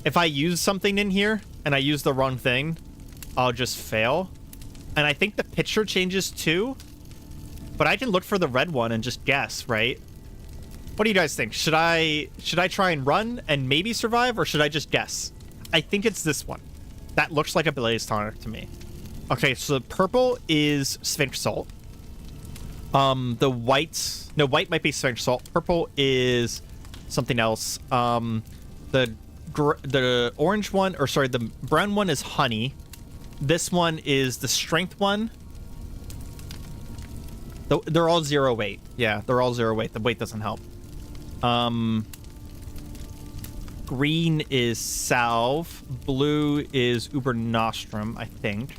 if I use something in here, and I use the wrong thing, I'll just fail. And I think the picture changes, too. But I can look for the red one and just guess, right? What do you guys think? Should I try and run and maybe survive, or should I just guess? I think it's this one. That looks like a blaze tonic to me. Okay, so the purple is Sphinx Salt. The white... No, white might be Sphinx Salt. Purple is something else. The orange one... Or, sorry, the brown one is honey. This one is the strength one. They're all 0 weight. Yeah, they're all 0 weight. The weight doesn't help. Green is salve. Blue is Ubernostrum, I think.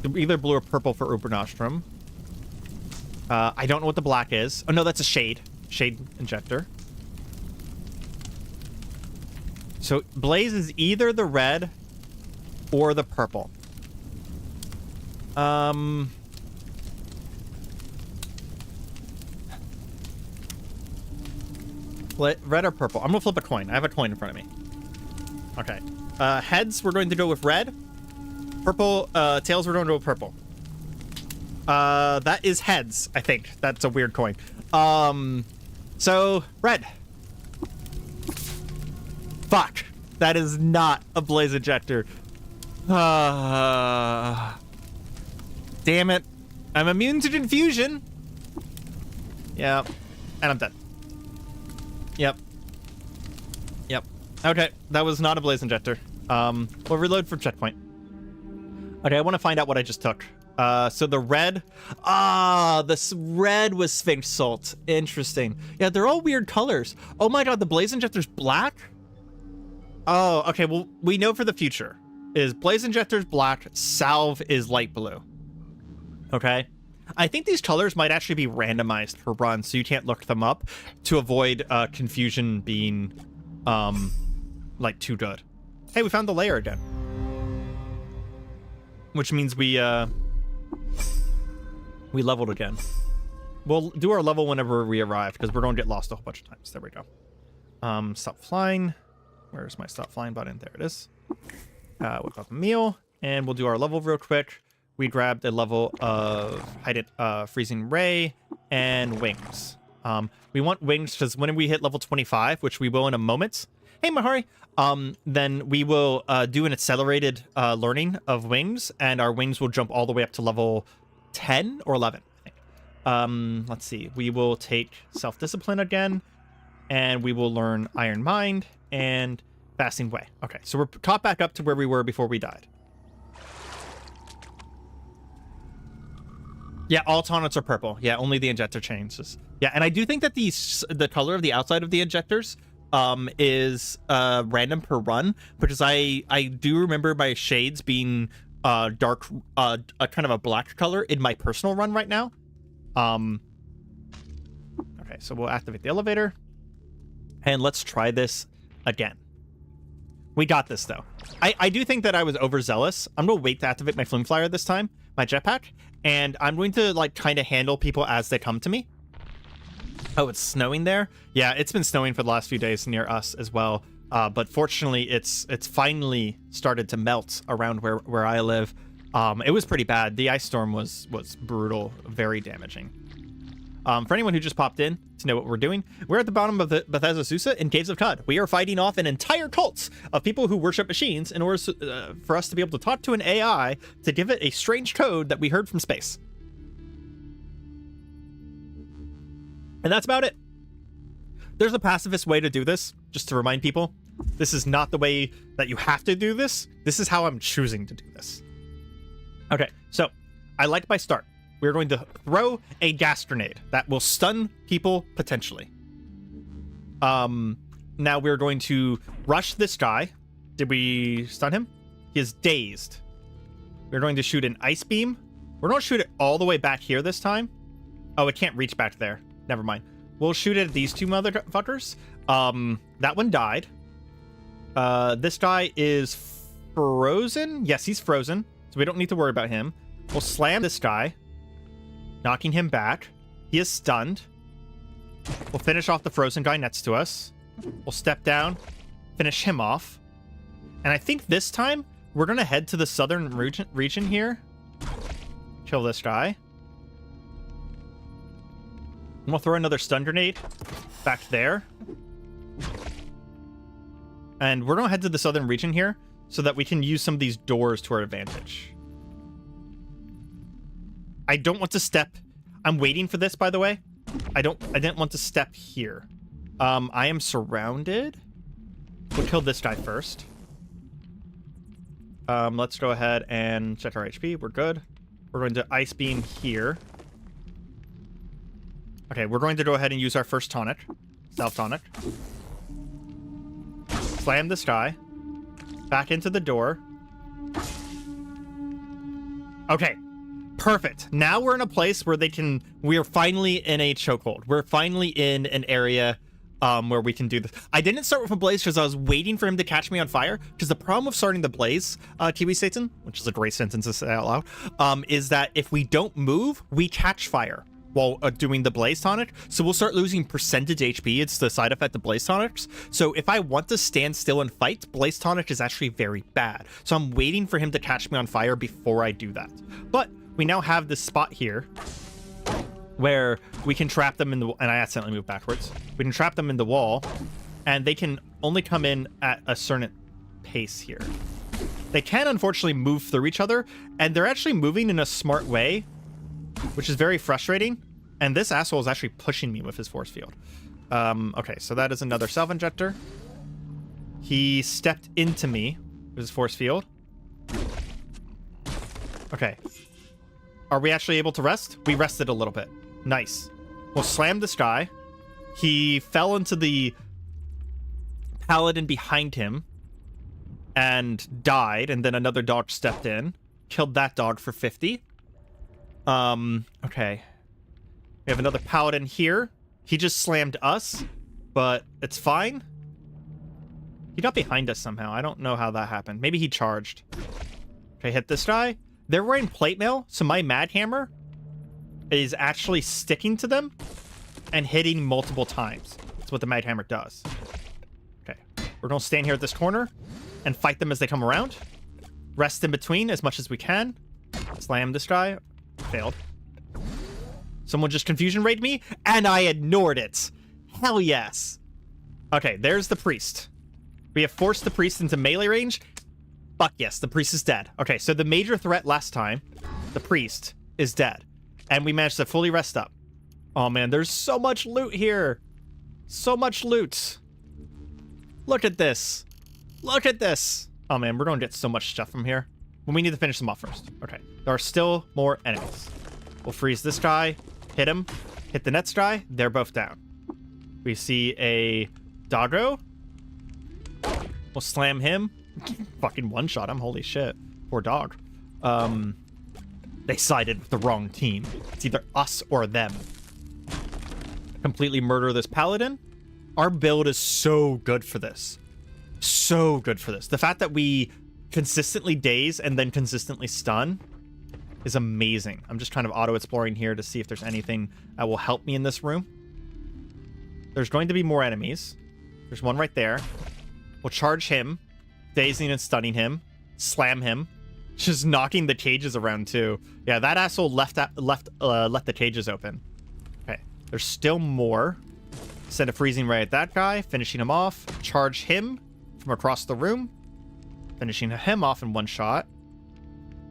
Either blue or purple for Ubernostrum. I don't know what the black is. Oh, no, that's a shade. Shade injector. So, blaze is either the red or the purple. Red or purple? I'm gonna flip a coin. I have a coin in front of me. Okay. Heads, we're going to go with red. Purple, tails, we're going to go with purple. That is heads, I think. That's a weird coin. So, red. Fuck. That is not a blaze injector. Damn it. I'm immune to confusion. Yeah. And I'm dead. Yep. Yep. Okay, that was not a blaze injector. We'll reload for checkpoint. Okay, I want to find out what I just took. So the red... this red was Sphinx Salt. Interesting. Yeah, they're all weird colors. Oh my god, the blaze injector's black? Oh, okay, well, we know for the future. Is blaze injector's black, salve is light blue. Okay? I think these colors might actually be randomized per run, so you can't look them up to avoid confusion being, like, too good. Hey, we found the layer again. Which means we leveled again. We'll do our level whenever we arrive, because we're going to get lost a whole bunch of times. There we go. Stop flying. Where's my stop flying button? There it is. Whip up a meal, and we'll do our level real quick. We grabbed a level of Freezing Ray and Wings. We want Wings because when we hit level 25, which we will in a moment. Hey, Mahari. Then we will do an accelerated learning of Wings, and our Wings will jump all the way up to level 10 or 11, I think. Let's see. We will take Self-Discipline again, and we will learn Iron Mind and Fasting Way. Okay, so we're caught back up to where we were before we died. Yeah, all tonics are purple. Yeah, only the injector changes. Yeah, and I do think that the color of the outside of the injectors is random per run, because I do remember my shades being dark, a kind of a black color in my personal run right now. Okay, so we'll activate the elevator, and let's try this again. We got this though. I do think that I was overzealous. I'm gonna wait to activate my flume flyer this time, my jetpack, and I'm going to like kind of handle people as they come to me. Oh, it's snowing there? Yeah, it's been snowing for the last few days near us as well. But fortunately, it's finally started to melt around where I live. It was pretty bad. The ice storm was brutal, very damaging. For anyone who just popped in to know what we're doing, we're at the bottom of the Bethesda Susa in Caves of Cud. We are fighting off an entire cult of people who worship machines in order for us to be able to talk to an AI to give it a strange code that we heard from space. And that's about it. There's a pacifist way to do this, just to remind people. This is not the way that you have to do this. This is how I'm choosing to do this. Okay, so I like my start. We're going to throw a gas grenade that will stun people potentially. Now we're going to rush this guy. Did we stun him? He is dazed. We're going to shoot an ice beam. We're going to shoot it all the way back here this time. Oh, it can't reach back there. Never mind. We'll shoot at these two motherfuckers. That one died. This guy is frozen. Yes, he's frozen, so we don't need to worry about him. We'll slam this guy, knocking him back. He is stunned. We'll finish off the frozen guy next to us. We'll step down, finish him off. And I think this time, we're going to head to the southern region here. Kill this guy. And we'll throw another stun grenade back there. And we're going to head to the southern region here so that we can use some of these doors to our advantage. I don't want to step... I'm waiting for this, by the way. I didn't want to step here. I am surrounded. We'll kill this guy first. Let's go ahead and check our HP. We're good. We're going to ice beam here. Okay, we're going to go ahead and use our first tonic. Self tonic. Slam this guy. Back into the door. Okay. Perfect. Now we're in a place where we are finally in a chokehold. We're finally in an area where we can do this. I didn't start with a blaze because I was waiting for him to catch me on fire. Because the problem with starting the blaze, Kiwi Satan, which is a great sentence to say out loud, is that if we don't move, we catch fire while doing the blaze tonic. So we'll start losing percentage HP. It's the side effect of blaze tonics. So if I want to stand still and fight, blaze tonic is actually very bad. So I'm waiting for him to catch me on fire before I do that. But we now have this spot here where we can trap them in the... And I accidentally moved backwards. We can trap them in the wall, and they can only come in at a certain pace here. They can unfortunately move through each other, and they're actually moving in a smart way, which is very frustrating. And this asshole is actually pushing me with his force field. Okay, so that is another self-injector. He stepped into me with his force field. Okay. Are we actually able to rest? We rested a little bit. Nice. We'll slam this guy. He fell into the paladin behind him and died, and then another dog stepped in, killed that dog for 50. Okay. We have another paladin here. He just slammed us, but it's fine. He got behind us somehow. I don't know how that happened. Maybe he charged. Okay, hit this guy. They're wearing plate mail, so my mad hammer is actually sticking to them and hitting multiple times. That's what the mad hammer does. Okay, we're gonna stand here at this corner and fight them as they come around. Rest in between as much as we can. Slam this guy. Failed. Someone just confusion raided me, and I ignored it. Hell yes. Okay, there's the priest. We have forced the priest into melee range. Fuck yes, the priest is dead. Okay, so the major threat last time, the priest, is dead. And we managed to fully rest up. Oh man, there's so much loot here. So much loot. Look at this. Look at this. Oh man, we're going to get so much stuff from here. Well, we need to finish them off first. Okay, there are still more enemies. We'll freeze this guy. Hit him. Hit the next guy. They're both down. We see a doggo. We'll slam him. Fucking one-shot him. Holy shit. Poor dog. They sided with the wrong team. It's either us or them. Completely murder this paladin. Our build is so good for this. So good for this. The fact that we consistently daze and then consistently stun is amazing. I'm just kind of auto-exploring here to see if there's anything that will help me in this room. There's going to be more enemies. There's one right there. We'll charge him, dazing and stunning him, slam him, just knocking the cages around too. Yeah, that asshole let the cages open. Okay, there's still more. Send a freezing ray at that guy, finishing him off. Charge him from across the room, finishing him off in one shot.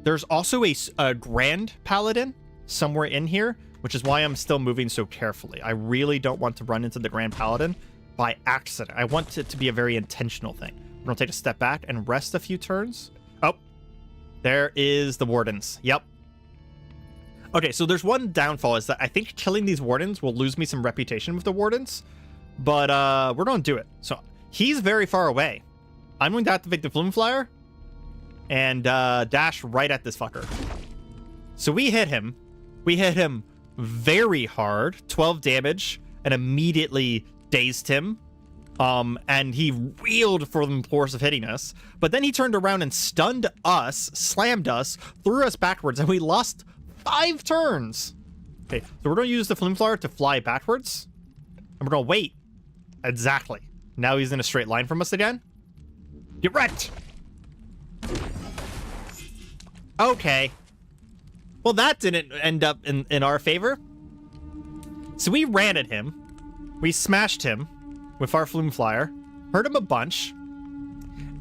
There's also a Grand Paladin somewhere in here, which is why I'm still moving so carefully. I really don't want to run into the Grand Paladin by accident. I want it to be a very intentional thing. We're going to take a step back and rest a few turns. Oh, there is the Wardens. Yep. Okay, so there's one downfall is that I think killing these Wardens will lose me some reputation with the Wardens, but we're going to do it. So he's very far away. I'm going to activate the Flume Flyer and dash right at this fucker. So we hit him. We hit him very hard, 12 damage, and immediately dazed him. And he reeled for the force of hitting us. But then he turned around and stunned us, slammed us, threw us backwards, and we lost 5 turns. Okay, so we're going to use the Flume Flyer to fly backwards. And we're going to wait. Exactly. Now he's in a straight line from us again. Get wrecked! Okay. Well, that didn't end up in our favor. So we ran at him. We smashed him with our Flume Flyer. Hurt him a bunch.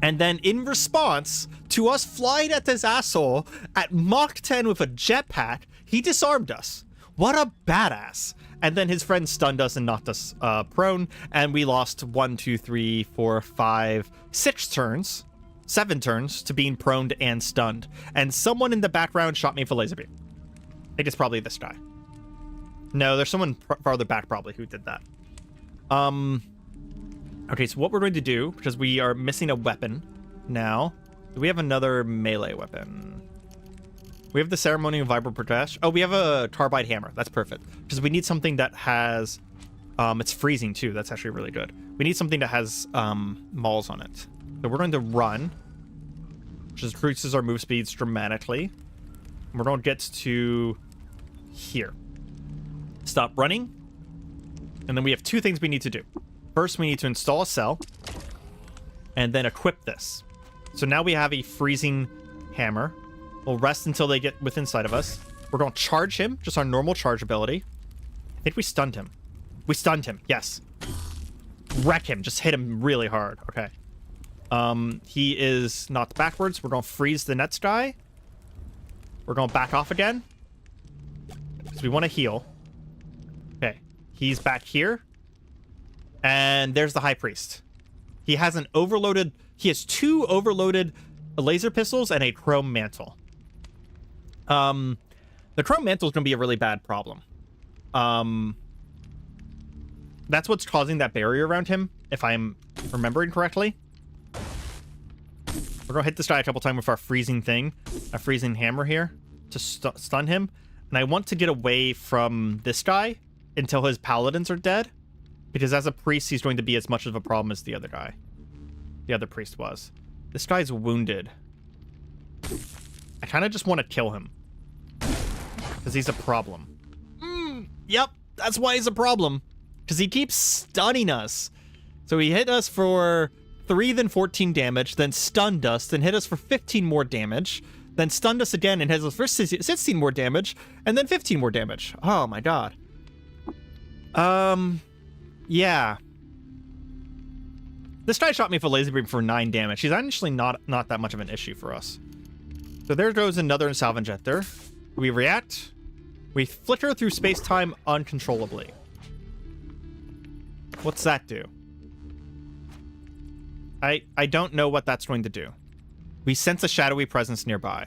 And then in response to us flying at this asshole at Mach 10 with a jetpack, he disarmed us. What a badass. And then his friend stunned us and knocked us prone. And we lost 1, 2, 3, 4, 5, 6 turns. 7 turns to being proned and stunned. And someone in the background shot me with a laser beam. I think it's probably this guy. No, there's someone farther back probably who did that. Okay, so what we're going to do, because we are missing a weapon now. Do we have another melee weapon? We have the Ceremonial Vibro Protest. Oh, we have a Carbide Hammer. That's perfect. Because we need something that has... it's freezing too. That's actually really good. We need something that has mauls on it. So we're going to run, which increases our move speeds dramatically. And we're going to get to here. Stop running. And then we have 2 things we need to do. First, we need to install a cell. And then equip this. So now we have a freezing hammer. We'll rest until they get within sight of us. We're going to charge him, just our normal charge ability. I think we stunned him. We stunned him, yes. Wreck him, just hit him really hard. Okay. He is knocked backwards. We're going to freeze the next guy. We're going to back off again. So we want to heal. Okay. He's back here. And there's the High Priest. He has an overloaded... He has 2 overloaded laser pistols and a chrome mantle. The chrome mantle is going to be a really bad problem. That's what's causing that barrier around him, if I'm remembering correctly. We're going to hit this guy a couple times with our freezing thing. A freezing hammer here to stun him. And I want to get away from this guy until his paladins are dead. Because as a priest, he's going to be as much of a problem as the other guy. The other priest was. This guy's wounded. I kind of just want to kill him. Because he's a problem. Yep, that's why he's a problem. Because he keeps stunning us. So he hit us for 3, then 14 damage, then stunned us, then hit us for 15 more damage, then stunned us again and hit us for 16 more damage, and then 15 more damage. Oh my god. Yeah. This guy shot me with a laser beam for 9 damage. He's actually not that much of an issue for us. So there goes another salve injector. We react. We flicker through space-time uncontrollably. What's that do? I don't know what that's going to do. We sense a shadowy presence nearby.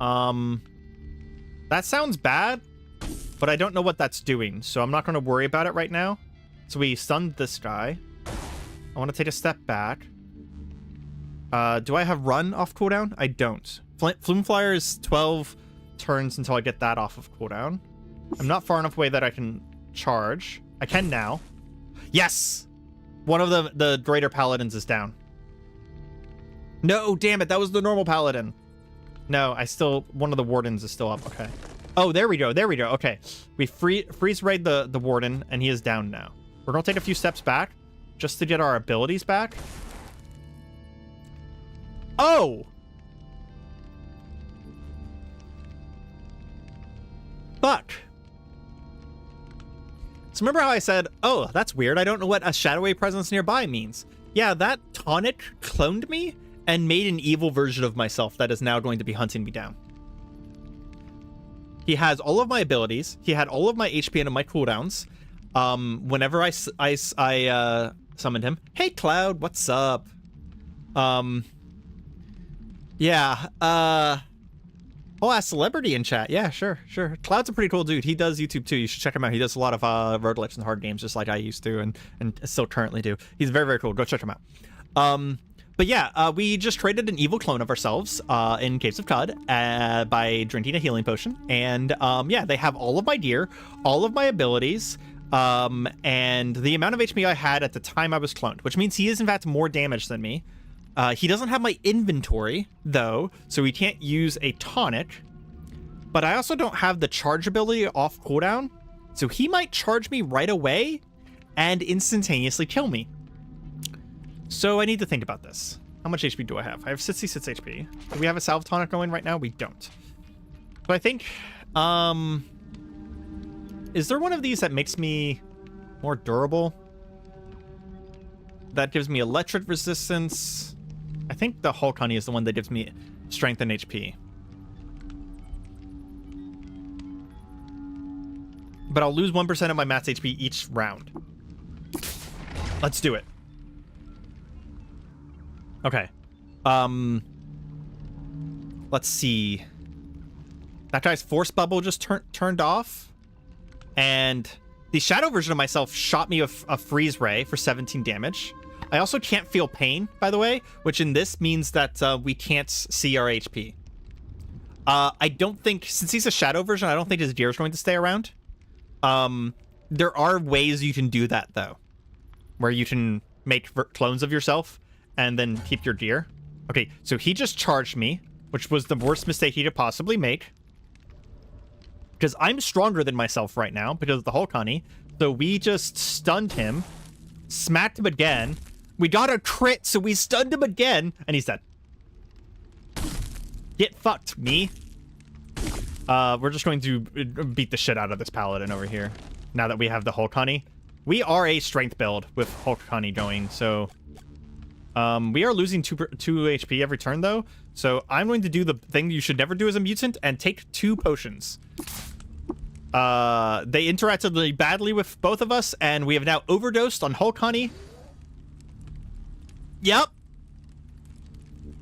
That sounds bad, but I don't know what that's doing, so I'm not going to worry about it right now. So we stunned this guy. I want to take a step back. Do I have run off cooldown? I don't. Flume Flyer is 12 turns until I get that off of cooldown. I'm not far enough away that I can charge. I can now. Yes! One of the greater paladins is down. No, damn it, that was the normal paladin. No, one of the wardens is still up. Okay. Oh, there we go. There we go. Okay. We freeze raid the warden, and he is down now. We're going to take a few steps back just to get our abilities back. Oh! Fuck. So remember how I said, oh, that's weird. I don't know what a shadowy presence nearby means. Yeah, that tonic cloned me and made an evil version of myself that is now going to be hunting me down. He has all of my abilities. He had all of my HP and my cooldowns. Whenever I summoned him. Hey, Cloud, what's up? Yeah, oh, a celebrity in chat. Yeah, sure. Cloud's a pretty cool dude. He does YouTube too. You should check him out. He does a lot of roguelikes and hard games just like I used to and still currently do. He's very, very cool. Go check him out. But yeah, we just created an evil clone of ourselves in Caves of Cud by drinking a healing potion. And yeah, they have all of my gear, all of my abilities, and the amount of HP I had at the time I was cloned, which means he is in fact more damage than me. He doesn't have my inventory, though, so we can't use a tonic. But I also don't have the charge ability off cooldown, so he might charge me right away and instantaneously kill me. So I need to think about this. How much HP do I have? I have 66 HP. Do we have a salve tonic going right now? We don't. But I think, is there one of these that makes me more durable? That gives me electric resistance. I think the Hulk Honey is the one that gives me strength and HP. But I'll lose 1% of my max HP each round. Let's do it. Okay. Let's see. That guy's force bubble just turned off. And the shadow version of myself shot me with a freeze ray for 17 damage. I also can't feel pain, by the way, which in this means that we can't see our HP. I don't think, since he's a shadow version, I don't think his gear is going to stay around. There are ways you can do that, though, where you can make clones of yourself and then keep your gear. Okay, so he just charged me, which was the worst mistake he could possibly make. Because I'm stronger than myself right now because of the Hulk Honey. So we just stunned him, smacked him again. We got a crit, so we stunned him again, and he's dead. Get fucked, me. We're just going to beat the shit out of this paladin over here, now that we have the Hulk Honey. We are a strength build with Hulk Honey going, so... We are losing 2 HP every turn, though. So I'm going to do the thing you should never do as a mutant and take 2 potions. They interacted really badly with both of us, and we have now overdosed on Hulk Honey. Yep.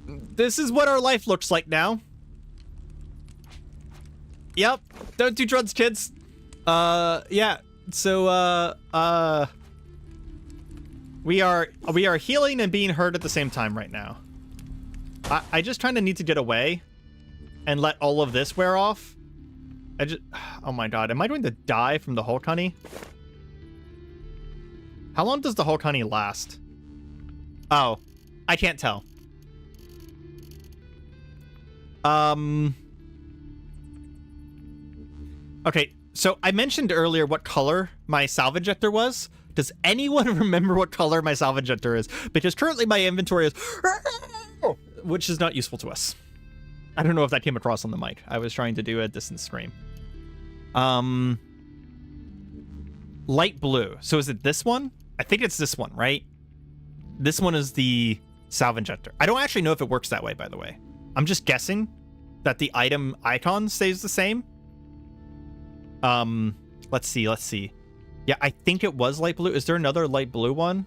This is what our life looks like now. Yep. Don't do drugs, kids. Yeah. So, we are healing and being hurt at the same time right now. I just kind of need to get away and let all of this wear off. Oh my god, am I going to die from the Hulk Honey? How long does the Hulk Honey last? Oh, I can't tell. Okay, so I mentioned earlier what color my salvage ejector was. Does anyone remember what color my salvage ejector is? Because currently my inventory is... which is not useful to us. I don't know if that came across on the mic. I was trying to do a distance scream. Light blue. So is it this one? I think it's this one, right? This one is the salve injector. I don't actually know if it works that way, by the way. I'm just guessing that the item icon stays the same. Let's see. Yeah, I think it was light blue. Is there another light blue one?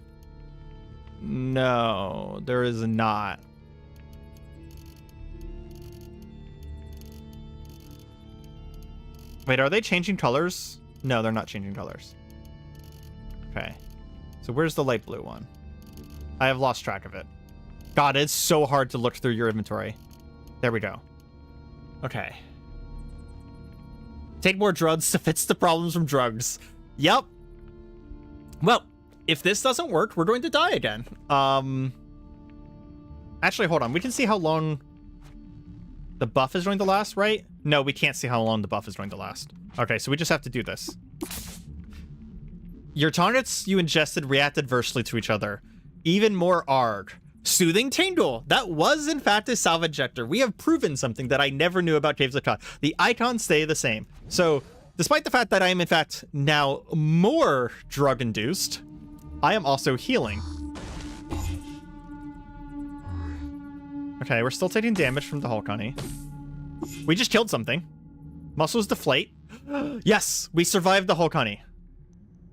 No, there is not. Wait, are they changing colors? No, they're not changing colors. Okay. So where's the light blue one? I have lost track of it. God, it's so hard to look through your inventory. There we go. Okay. Take more drugs to fix the problems from drugs. Yep. Well, if this doesn't work, we're going to die again. Actually, hold on. We can see how long the buff is going to last, right? No, we can't see how long the buff is going to last. Okay, so we just have to do this. Your targets you ingested react adversely to each other. Even more Arg. Soothing Tingle. That was, in fact, a salve ejector. We have proven something that I never knew about Caves of Cod. The icons stay the same. So, despite the fact that I am, in fact, now more drug-induced, I am also healing. Okay, we're still taking damage from the Hulk Honey. We just killed something. Muscles deflate. Yes, we survived the Hulk Honey.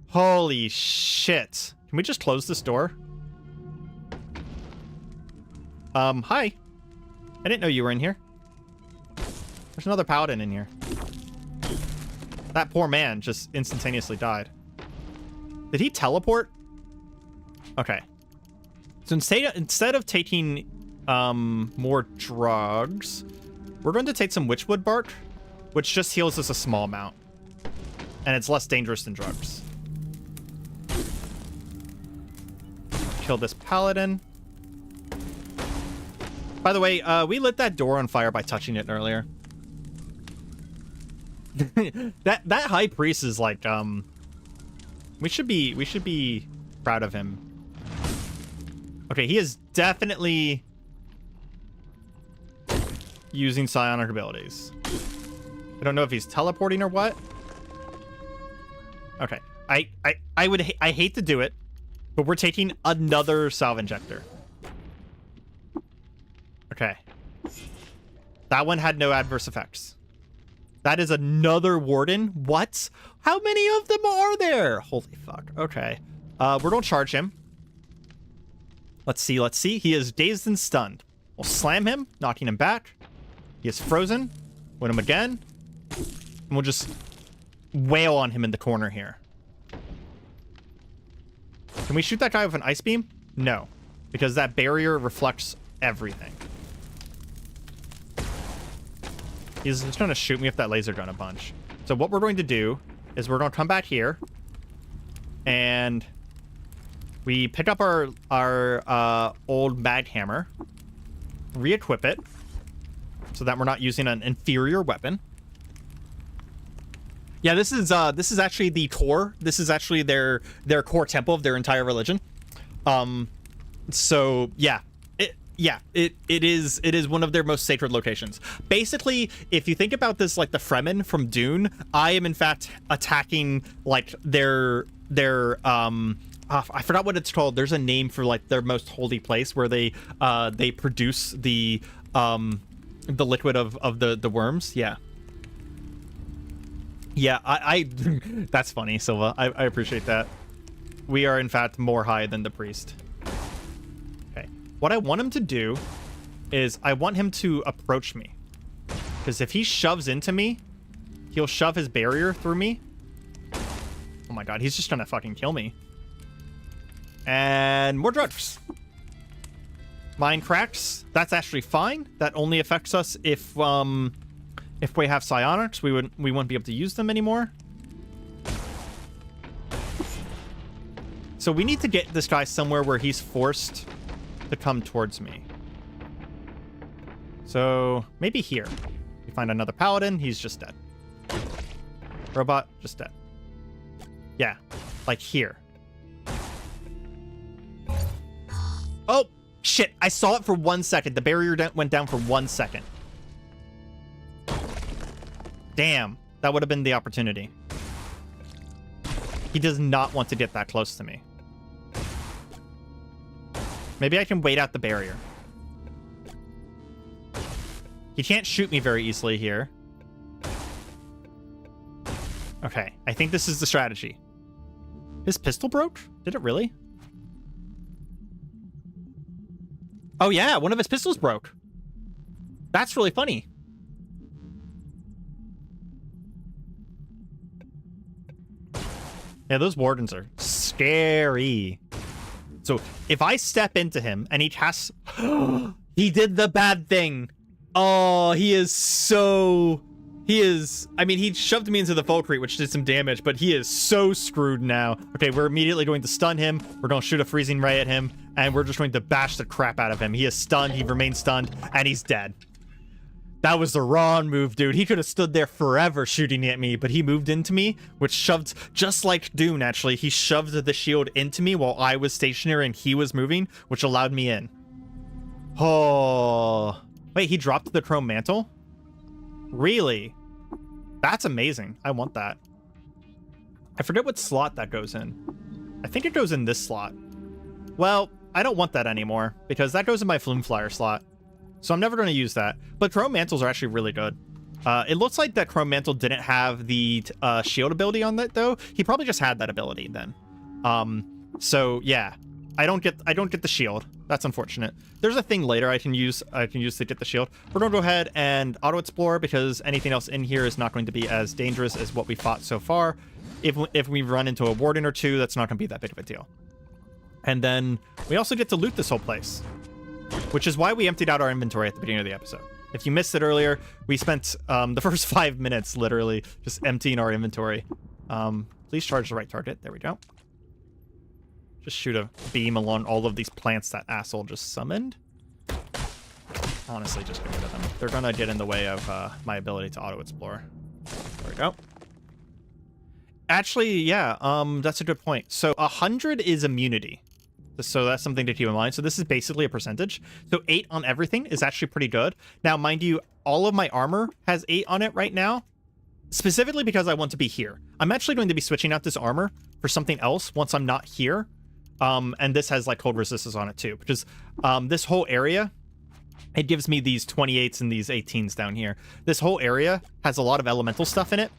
Holy shit. Can we just close this door? Hi. I didn't know you were in here. There's another paladin in here. That poor man just instantaneously died. Did he teleport? Okay. So instead of taking more drugs, we're going to take some witchwood bark, which just heals us a small amount. And it's less dangerous than drugs. Kill this paladin. By the way, we lit that door on fire by touching it earlier. that high priest is like, we should be proud of him. Okay, he is definitely using psionic abilities. I don't know if he's teleporting or what. Okay, I hate to do it, but we're taking another salve injector. Okay. That one had no adverse effects. That is another warden. What? How many of them are there? Holy fuck. Okay. We're gonna charge him. Let's see. He is dazed and stunned. We'll slam him, knocking him back. He is frozen. Win him again. And we'll just wail on him in the corner here. Can we shoot that guy with an ice beam? No. Because that barrier reflects everything. He's just going to shoot me with that laser gun a bunch. So what we're going to do is we're going to come back here. And we pick up our old mag hammer. Re-equip it. So that we're not using an inferior weapon. Yeah, this is actually the core. This is actually their core temple of their entire religion. So yeah. It is one of their most sacred locations. Basically, if you think about this like the Fremen from Dune, I am in fact attacking like their I forgot what it's called. There's a name for like their most holy place where they produce the liquid of the worms. Yeah. Yeah, I that's funny, Silva. I appreciate that. We are in fact more high than the priest. Okay. What I want him to do is I want him to approach me. Because if he shoves into me, he'll shove his barrier through me. Oh my god, he's just trying to fucking kill me. And more drugs. Mine cracks. That's actually fine. That only affects us if we have psionics. We wouldn't be able to use them anymore. So we need to get this guy somewhere where he's forced to come towards me. So maybe here. We find another paladin. He's just dead. Robot, just dead. Yeah, like here. Oh, shit. I saw it for 1 second. The barrier went down for 1 second. Damn, that would have been the opportunity. He does not want to get that close to me. Maybe I can wait out the barrier. He can't shoot me very easily here. Okay, I think this is the strategy. His pistol broke? Did it really? Oh yeah, one of his pistols broke. That's really funny. Yeah, those wardens are scary. So if I step into him and he casts... He did the bad thing. Oh, he is so... He is... I mean, he shoved me into the Valkyrie, which did some damage, but he is so screwed now. Okay, we're immediately going to stun him. We're going to shoot a freezing ray at him, and we're just going to bash the crap out of him. He is stunned. He remains stunned, and he's dead. That was the wrong move, dude. He could have stood there forever shooting at me, but he moved into me, which shoved, just like Dune, actually, he shoved the shield into me while I was stationary and he was moving, which allowed me in. Oh. Wait, he dropped the chrome mantle? Really? That's amazing. I want that. I forget what slot that goes in. I think it goes in this slot. Well, I don't want that anymore, because that goes in my Flume Flyer slot. So I'm never going to use that. But Chrome Mantles are actually really good. It looks like that Chrome Mantle didn't have the shield ability on that, though. He probably just had that ability then. So yeah, I don't get the shield. That's unfortunate. There's a thing later I can use to get the shield. We're going to go ahead and auto explore because anything else in here is not going to be as dangerous as what we fought so far. If we run into a warden or two, that's not going to be that big of a deal. And then we also get to loot this whole place, which is why we emptied out our inventory at the beginning of the episode. If you missed it earlier, we spent the first 5 minutes literally just emptying our inventory. Please charge the right target. There we go. Just shoot a beam along all of these plants that asshole just summoned. Honestly, just get rid of them. They're gonna get in the way of my ability to auto-explore. There we go. Actually, yeah, that's a good point. So 100 is immunity. So that's something to keep in mind. So this is basically a percentage. So 8 on everything is actually pretty good. Now, mind you, all of my armor has 8 on it right now, specifically because I want to be here. I'm actually going to be switching out this armor for something else once I'm not here. And this has like cold resistance on it too, because this whole area, it gives me these 28s and these 18s down here. This whole area has a lot of elemental stuff in it.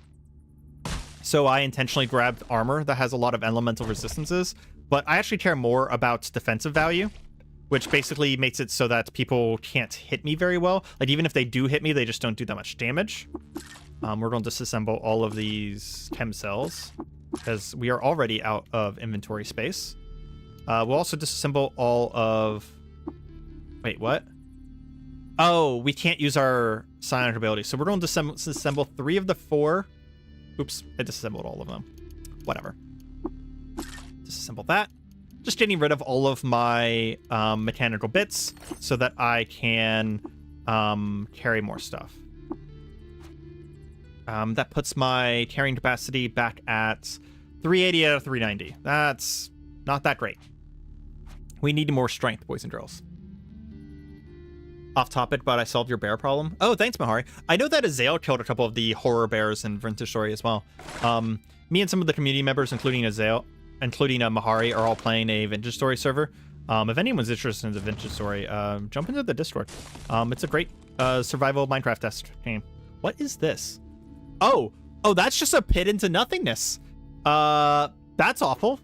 So I intentionally grabbed armor that has a lot of elemental resistances, but I actually care more about defensive value, which basically makes it so that people can't hit me very well. Like even if they do hit me, they just don't do that much damage. We're going to disassemble all of these chem cells because we are already out of inventory space. We'll also disassemble all of... Wait, what? Oh, we can't use our psionic ability. So we're going to disassemble 3 of the 4. Oops, I disassembled all of them. Whatever. Disassemble that. Just getting rid of all of my mechanical bits so that I can carry more stuff. That puts my carrying capacity back at 380 out of 390. That's not that great. We need more strength, boys and girls. Off topic, but I solved your bear problem. Oh, thanks, Mahari. I know that Azael killed a couple of the horror bears in Vintage Story as well. Me and some of the community members, including Azael, including Mahari, are all playing a Vintage Story server. If anyone's interested in the Vintage Story, jump into the Discord. It's a great survival Minecraft desk game. What is this? Oh, that's just a pit into nothingness. That's awful.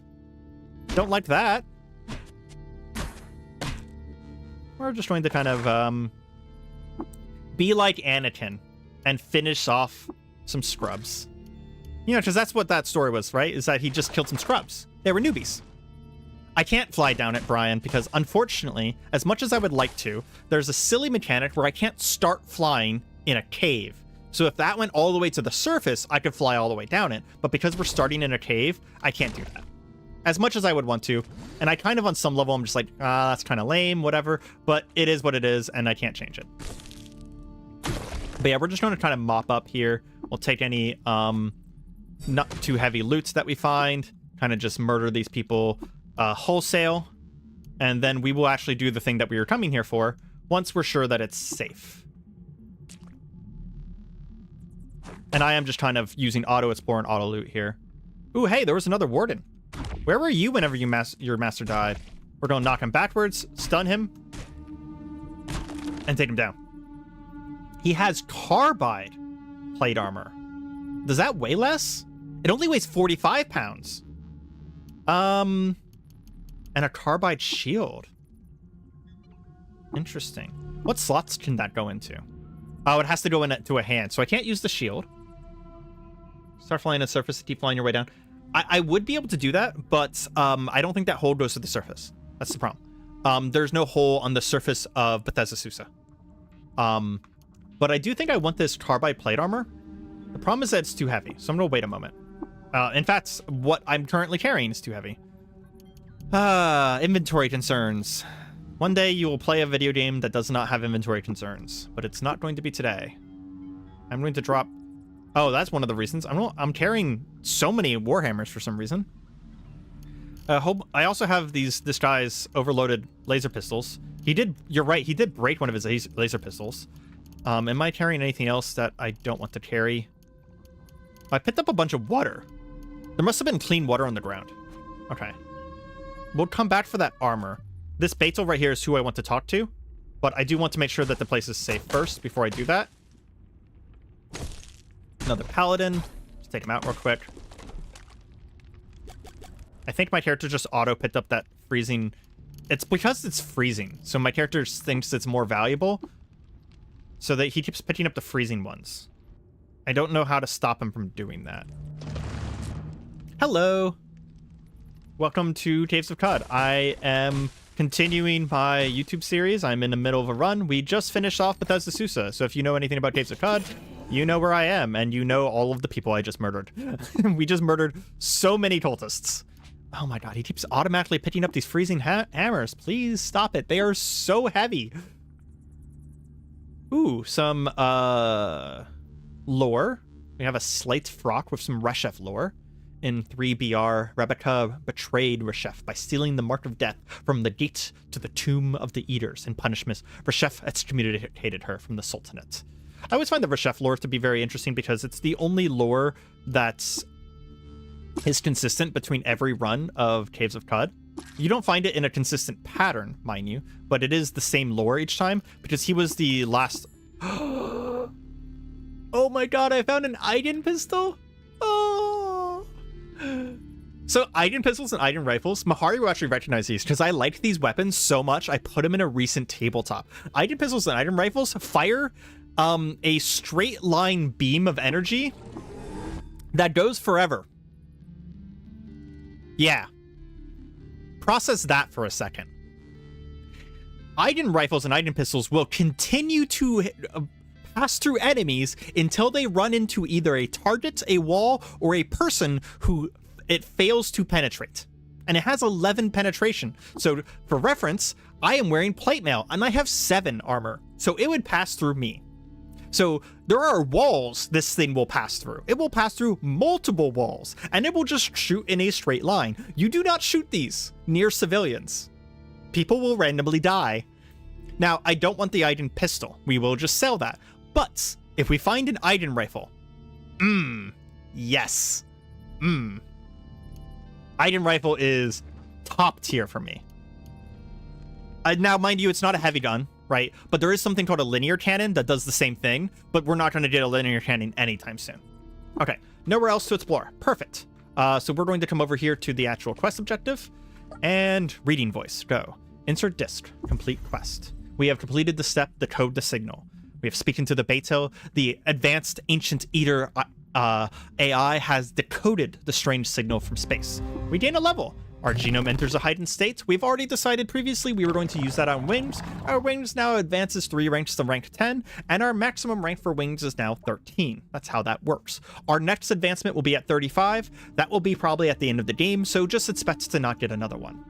Don't like that. We're just going to kind of be like Anakin and finish off some scrubs. You know, because that's what that story was, right? Is that he just killed some scrubs. They were newbies. I can't fly down it, Brian, because unfortunately, as much as I would like to, there's a silly mechanic where I can't start flying in a cave. So if that went all the way to the surface, I could fly all the way down it. But because we're starting in a cave, I can't do that. As much as I would want to. And I kind of, on some level, I'm just like, that's kind of lame, whatever. But it is what it is, and I can't change it. But yeah, we're just going to kind of mop up here. We'll take any not too heavy loots that we find. Kind of just murder these people wholesale. And then we will actually do the thing that we were coming here for once we're sure that it's safe. And I am just kind of using auto explore and auto loot here. Ooh, hey, there was another warden. Where were you whenever your master died? We're going to knock him backwards, stun him, and take him down. He has carbide plate armor. Does that weigh less? It only weighs 45 pounds. And a carbide shield. Interesting. What slots can that go into? Oh, it has to go into a hand, so I can't use the shield. Start flying on the surface, keep flying your way down. I would be able to do that, but I don't think that hole goes to the surface. That's the problem. There's no hole on the surface of Bethesda Susa. But I do think I want this carbide plate armor. The problem is that it's too heavy, so I'm gonna wait a moment. In fact, what I'm currently carrying is too heavy. Inventory concerns. One day you will play a video game that does not have inventory concerns, but it's not going to be today. I'm going to drop... Oh, that's one of the reasons. I'm carrying so many Warhammers for some reason. I also have this guy's overloaded laser pistols. You're right, he did break one of his laser pistols. Am I carrying anything else that I don't want to carry? I picked up a bunch of water. There must have been clean water on the ground. Okay. We'll come back for that armor. This Betel right here is who I want to talk to, but I do want to make sure that the place is safe first before I do that. Another paladin. Just take him out real quick. I think my character just auto-picked up that freezing... It's because it's freezing, so my character thinks it's more valuable, so that he keeps picking up the freezing ones. I don't know how to stop him from doing that. Hello! Welcome to Caves of Cod. I am continuing my YouTube series. I'm in the middle of a run. We just finished off Bethesda Susa, so if you know anything about Caves of Cod, you know where I am, and you know all of the people I just murdered. We just murdered so many cultists. Oh my god, he keeps automatically picking up these freezing hammers. Please stop it. They are so heavy. Ooh, some lore. We have a slate frock with some Reshef lore. In 3BR, Rebecca betrayed Reshef by stealing the Mark of Death from the gate to the Tomb of the Eaters. In punishment, Reshef excommunicated her from the Sultanate. I always find the Reshef lore to be very interesting because it's the only lore that is consistent between every run of Caves of Cod. You don't find it in a consistent pattern, mind you, but it is the same lore each time because he was the last... Oh my god, I found an Argon pistol? Oh... So Argon pistols and Argon rifles, Mahari will actually recognize these because I like these weapons so much I put them in a recent tabletop. Argon pistols and Argon rifles fire a straight line beam of energy that goes forever. Yeah. Process that for a second. Argon rifles and Argon pistols will continue to pass through enemies until they run into either a target, a wall, or a person who it fails to penetrate. And it has 11 penetration. So for reference, I am wearing plate mail and I have 7 armor. So it would pass through me. So there are walls this thing will pass through. It will pass through multiple walls and it will just shoot in a straight line. You do not shoot these near civilians. People will randomly die. Now, I don't want the Argon pistol. We will just sell that. But if we find an Argon rifle, yes. Iden rifle is top tier for me. Now, mind you, it's not a heavy gun, right? But there is something called a linear cannon that does the same thing, but we're not going to get a linear cannon anytime soon. Okay, nowhere else to explore. Perfect. So we're going to come over here to the actual quest objective, and reading voice, go. Insert disk, complete quest. We have completed the step, decode the signal. We have spoken to the Beto. The advanced ancient eater AI has decoded the strange signal from space. We gain a level. Our genome enters a heightened state. We've already decided previously we were going to use that on wings. Our wings now advances 3 ranks to rank 10, and our maximum rank for wings is now 13. That's how that works. Our next advancement will be at 35. That will be probably at the end of the game, so just expect to not get another one.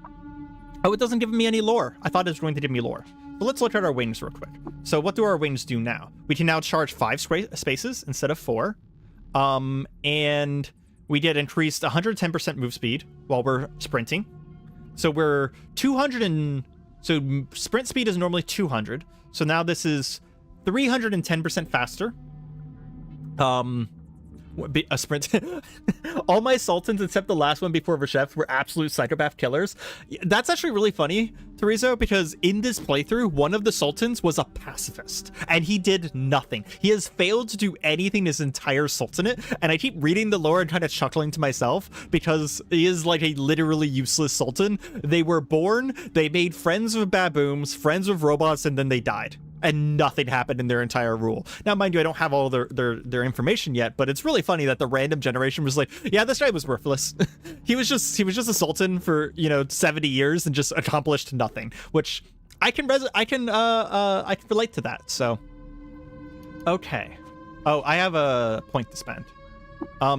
Oh, it doesn't give me any lore. I thought it was going to give me lore. But let's look at our wings real quick. So what do our wings do now? We can now charge 5 spaces instead of 4. And we get increased 110% move speed while we're sprinting. So we're 200 and... So sprint speed is normally 200. So now this is 310% faster. A sprint. All my sultans except the last one before Reshef were absolute psychopath killers. That's actually really funny, Teresa, because in this playthrough, one of the sultans was a pacifist and he did nothing. He has failed to do anything his entire sultanate, and I keep reading the lore and kind of chuckling to myself because he is like a literally useless sultan. They were born, they made friends with baboons, friends with robots, and then they died. And nothing happened in their entire rule. Now, mind you, I don't have all their information yet, but it's really funny that the random generation was like, yeah, this guy was worthless. he was just a sultan for, 70 years and just accomplished nothing, which I can relate to that. So, okay. Oh, I have a point to spend.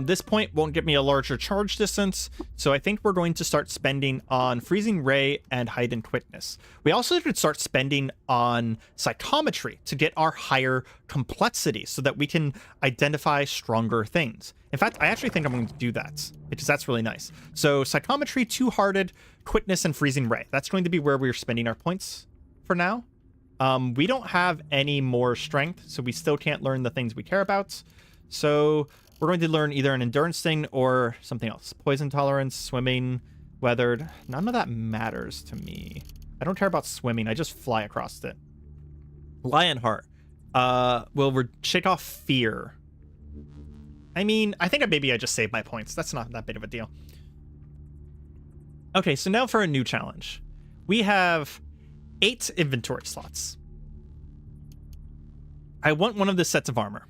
This point won't give me a larger charge distance, so I think we're going to start spending on Freezing Ray and Hide and Quickness. We also could start spending on Psychometry to get our higher complexity so that we can identify stronger things. In fact, I actually think I'm going to do that because that's really nice. So Psychometry, Two-Hearted, Quickness, and Freezing Ray. That's going to be where we're spending our points for now. We don't have any more strength, so we still can't learn the things we care about. So we're going to learn either an endurance thing or something else. Poison tolerance, swimming, weathered. None of that matters to me. I don't care about swimming. I just fly across it. Lionheart. Will shake off fear. I mean, I think maybe I just saved my points. That's not that big of a deal. Okay, so now for a new challenge. We have 8 inventory slots. I want one of the sets of armor.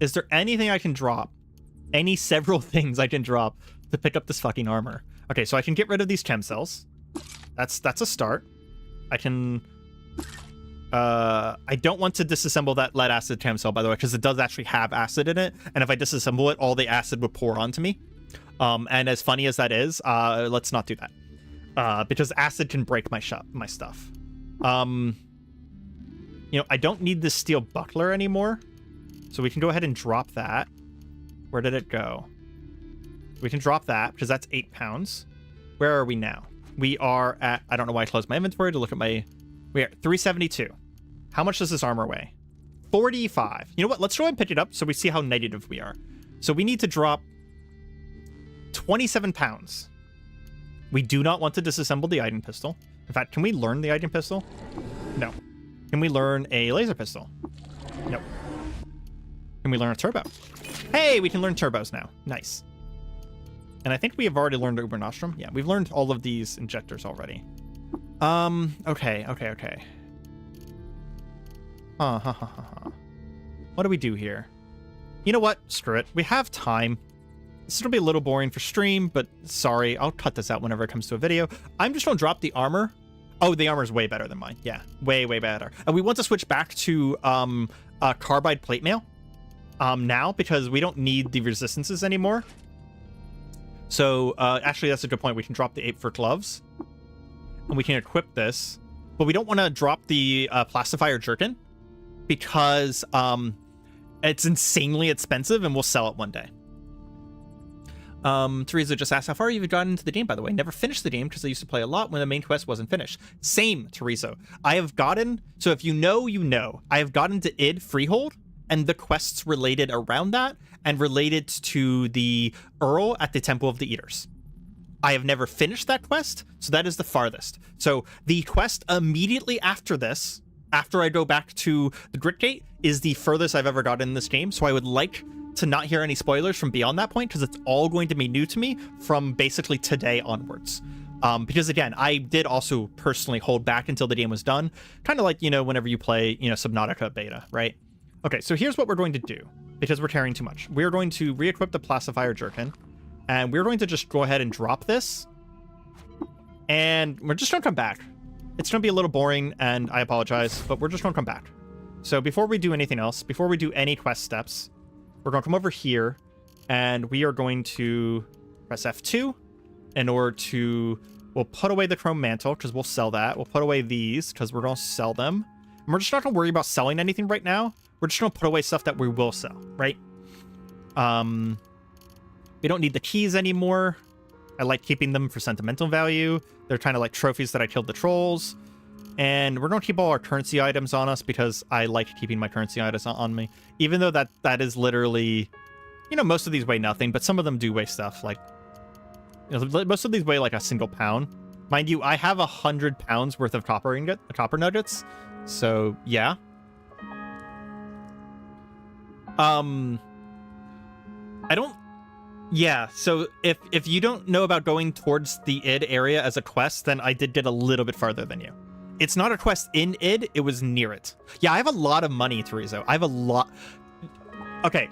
Is there anything I can drop? Several things I can drop to pick up this fucking armor? Okay, so I can get rid of these chem cells. That's a start. I can... I don't want to disassemble that lead acid chem cell, by the way, because it does actually have acid in it. And if I disassemble it, all the acid would pour onto me. And as funny as that is, let's not do that. Because acid can break my stuff. I don't need this steel buckler anymore. So we can go ahead and drop that. Where did it go? We can drop that because that's 8 pounds. Where are we now? We are at, I don't know why I closed my inventory to look at we are at 372. How much does this armor weigh? 45. You know what? Let's go ahead and pick it up so we see how negative we are. So we need to drop 27 pounds. We do not want to disassemble the Iden pistol. In fact, can we learn the Iden pistol? No. Can we learn a laser pistol? No. Can we learn a turbo? Hey, we can learn turbos now. Nice. And I think we have already learned Uber Nostrum. Yeah, we've learned all of these injectors already. Okay. What do we do here? You know what? Screw it. We have time. This is going to be a little boring for stream, but sorry. I'll cut this out whenever it comes to a video. I'm just going to drop the armor. Oh, the armor is way better than mine. Yeah, way better. And we want to switch back to carbide plate mail. Now, because we don't need the resistances anymore. So, actually, that's a good point. We can drop the 8 for gloves. And we can equip this. But we don't want to drop the plastifier jerkin. Because it's insanely expensive and we'll sell it one day. Teresa just asked, how far have you gotten into the game, by the way? Never finished the game because I used to play a lot when the main quest wasn't finished. Same, Teresa. I have gotten... So if you know, you know. I have gotten to id Freehold and the quests related around that, and relate it to the Earl at the Temple of the Eaters. I have never finished that quest, so that is the farthest. So the quest immediately after this, after I go back to the Grit Gate, is the furthest I've ever gotten in this game. So I would like to not hear any spoilers from beyond that point, because it's all going to be new to me from basically today onwards. Because again, I did also personally hold back until the game was done, kind of like, whenever you play, Subnautica beta, right? Okay, so here's what we're going to do, because we're carrying too much. We're going to re-equip the Placifier Jerkin, and we're going to just go ahead and drop this, and we're just going to come back. It's going to be a little boring, and I apologize, but we're just going to come back. So before we do anything else, before we do any quest steps, we're going to come over here, and we are going to press F2 in order to... We'll put away the Chrome Mantle, because we'll sell that. We'll put away these, because we're going to sell them. And we're just not going to worry about selling anything right now. We're just going to put away stuff that we will sell, right? We don't need the keys anymore. I like keeping them for sentimental value. They're kind of like trophies that I killed the trolls. And we're going to keep all our currency items on us, because I like keeping my currency items on me. Even though that is literally... most of these weigh nothing, but some of them do weigh stuff, like... most of these weigh like a single pound. Mind you, I have 100 pounds worth of copper nuggets. So, yeah. I don't... Yeah, so if you don't know about going towards the id area as a quest, then I did get a little bit farther than you. It's not a quest in id, it was near it. Yeah, I have a lot of money, Terizo. I have a lot... Okay.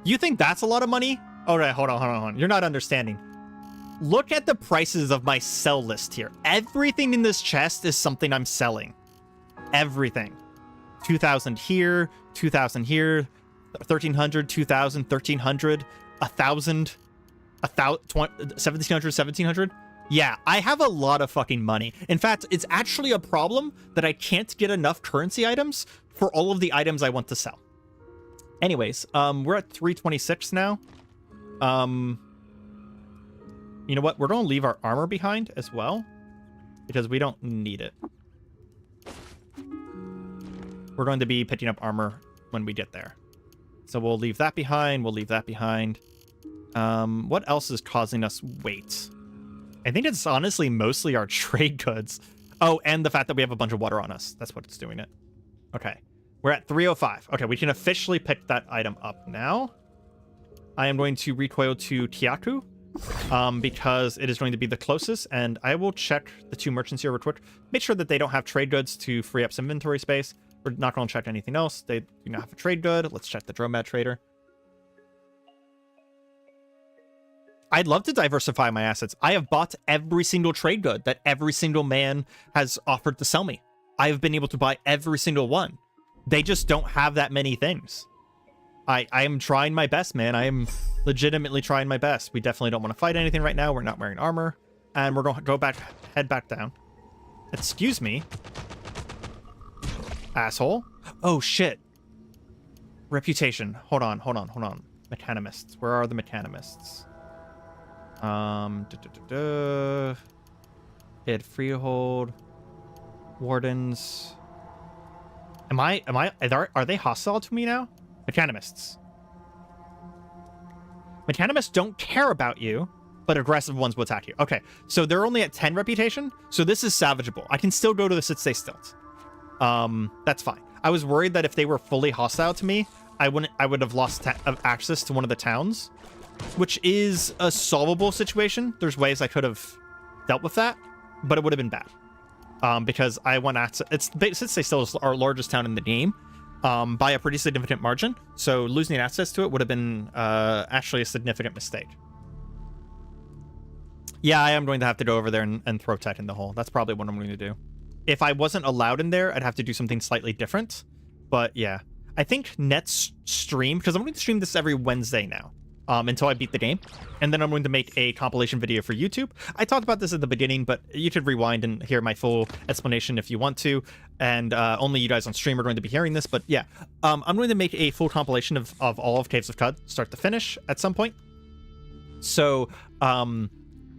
You think that's a lot of money? Alright, hold on. You're not understanding. Look at the prices of my sell list here. Everything in this chest is something I'm selling. Everything. 2,000 here, 2,000 here, 1,300, 2,000, 1,300, 1,000, 1,700, 1,700. Yeah, I have a lot of fucking money. In fact, it's actually a problem that I can't get enough currency items for all of the items I want to sell. Anyways, we're at 326 now. You know what? We're going to leave our armor behind as well, because we don't need it. We're going to be picking up armor when we get there. So we'll leave that behind. We'll leave that behind. What else is causing us weight? I think it's honestly mostly our trade goods. Oh, and the fact that we have a bunch of water on us. That's what's doing it. Okay. We're at 305. Okay, we can officially pick that item up now. I am going to recoil to Tiaku, because it is going to be the closest, and I will check the two merchants here real quick. Make sure that they don't have trade goods to free up some inventory space. We're not going to check anything else. They do not have a trade good. Let's check the Dromad trader. I'd love to diversify my assets. I have bought every single trade good that every single man has offered to sell me. I have been able to buy every single one. They just don't have that many things. I am trying my best, man. I am legitimately trying my best. We definitely don't want to fight anything right now. We're not wearing armor. And we're going to head back down. Excuse me. Asshole. Oh, shit. Reputation. Hold on. Mechanimists. Where are the mechanimists? Hit freehold. Wardens. Are they hostile to me now? Mechanimists. Mechanimists don't care about you, but aggressive ones will attack you. Okay, so they're only at 10 reputation, so this is salvageable. I can still go to the Sit Stay Stilt. That's fine. I was worried that if they were fully hostile to me, I would have lost access to one of the towns, which is a solvable situation. There's ways I could have dealt with that, but it would have been bad. Because I want access. Sit Stay Stilt is our largest town in the game, by a pretty significant margin. So losing access to it would have been actually a significant mistake. Yeah, I am going to have to go over there and throw tech in the hole. That's probably what I'm going to do. If I wasn't allowed in there, I'd have to do something slightly different. But yeah, I think next stream, because I'm going to stream this every Wednesday now, until I beat the game. And then I'm going to make a compilation video for YouTube. I talked about this at the beginning, but you could rewind and hear my full explanation if you want to. And only you guys on stream are going to be hearing this. But yeah, I'm going to make a full compilation of all of Caves of Cud, start to finish at some point. So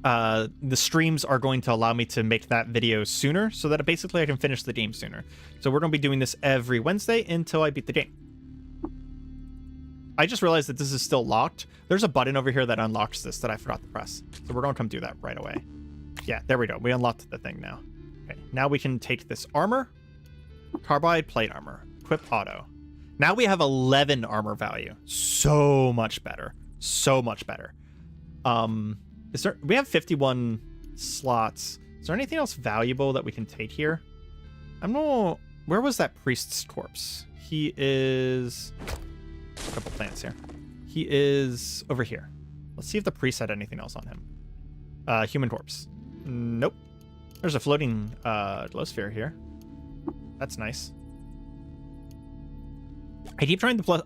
the streams are going to allow me to make that video sooner, so that basically I can finish the game sooner. So we're going to be doing this every Wednesday until I beat the game. I just realized that this is still locked. There's a button over here that unlocks this that I forgot to press. So we're going to come do that right away. Yeah, there we go. We unlocked the thing now. Okay, now we can take this armor. Carbide plate armor. Equip auto. Now we have 11 armor value. So much better. So much better. We have 51 slots. Is there anything else valuable that we can take here? Where was that priest's corpse? He is... A couple plants here. He is over here. Let's see if the priest had anything else on him. Human corpse. Nope. There's a floating glow sphere here. That's nice. I keep trying to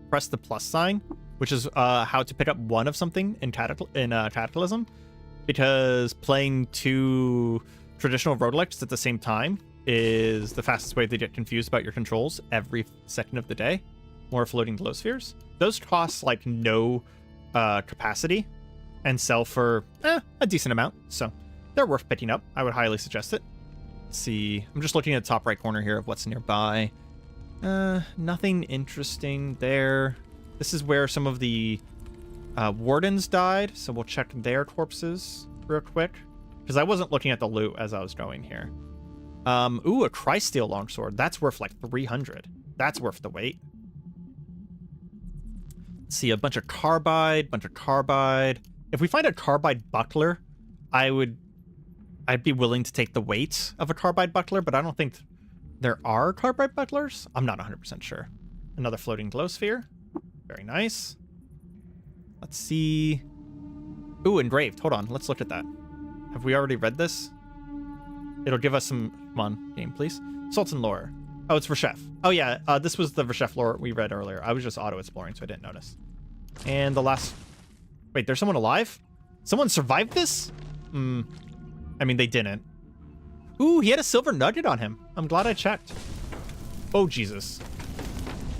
press the plus sign, which is how to pick up one of something in Cataclysm, because playing two traditional roguelikes at the same time is the fastest way to get confused about your controls every second of the day. More floating glow spheres. Those cost like no capacity and sell for a decent amount, so they're worth picking up. I would highly suggest it. Let's see. I'm just looking at the top right corner here of what's nearby. Nothing interesting there. This is where some of the wardens died, so we'll check their corpses real quick, because I wasn't looking at the loot as I was going here. Ooh, a Crysteel longsword. That's worth like 300. That's worth the wait. Let's see, a bunch of carbide. If we find a carbide buckler, I'd be willing to take the weight of a carbide buckler, but I don't think there are carbide bucklers. I'm not 100% sure. Another floating glow sphere. Very nice. Let's see. Ooh, engraved. Hold on. Let's look at that. Have we already read this? It'll give us some... Come on, game, please. Sultan lore. Oh, it's Reshef. Oh, yeah. This was the Reshef lore we read earlier. I was just auto-exploring, so I didn't notice. And the last... Wait, there's someone alive? Someone survived this? I mean, they didn't. Ooh, he had a silver nugget on him. I'm glad I checked. Oh, Jesus.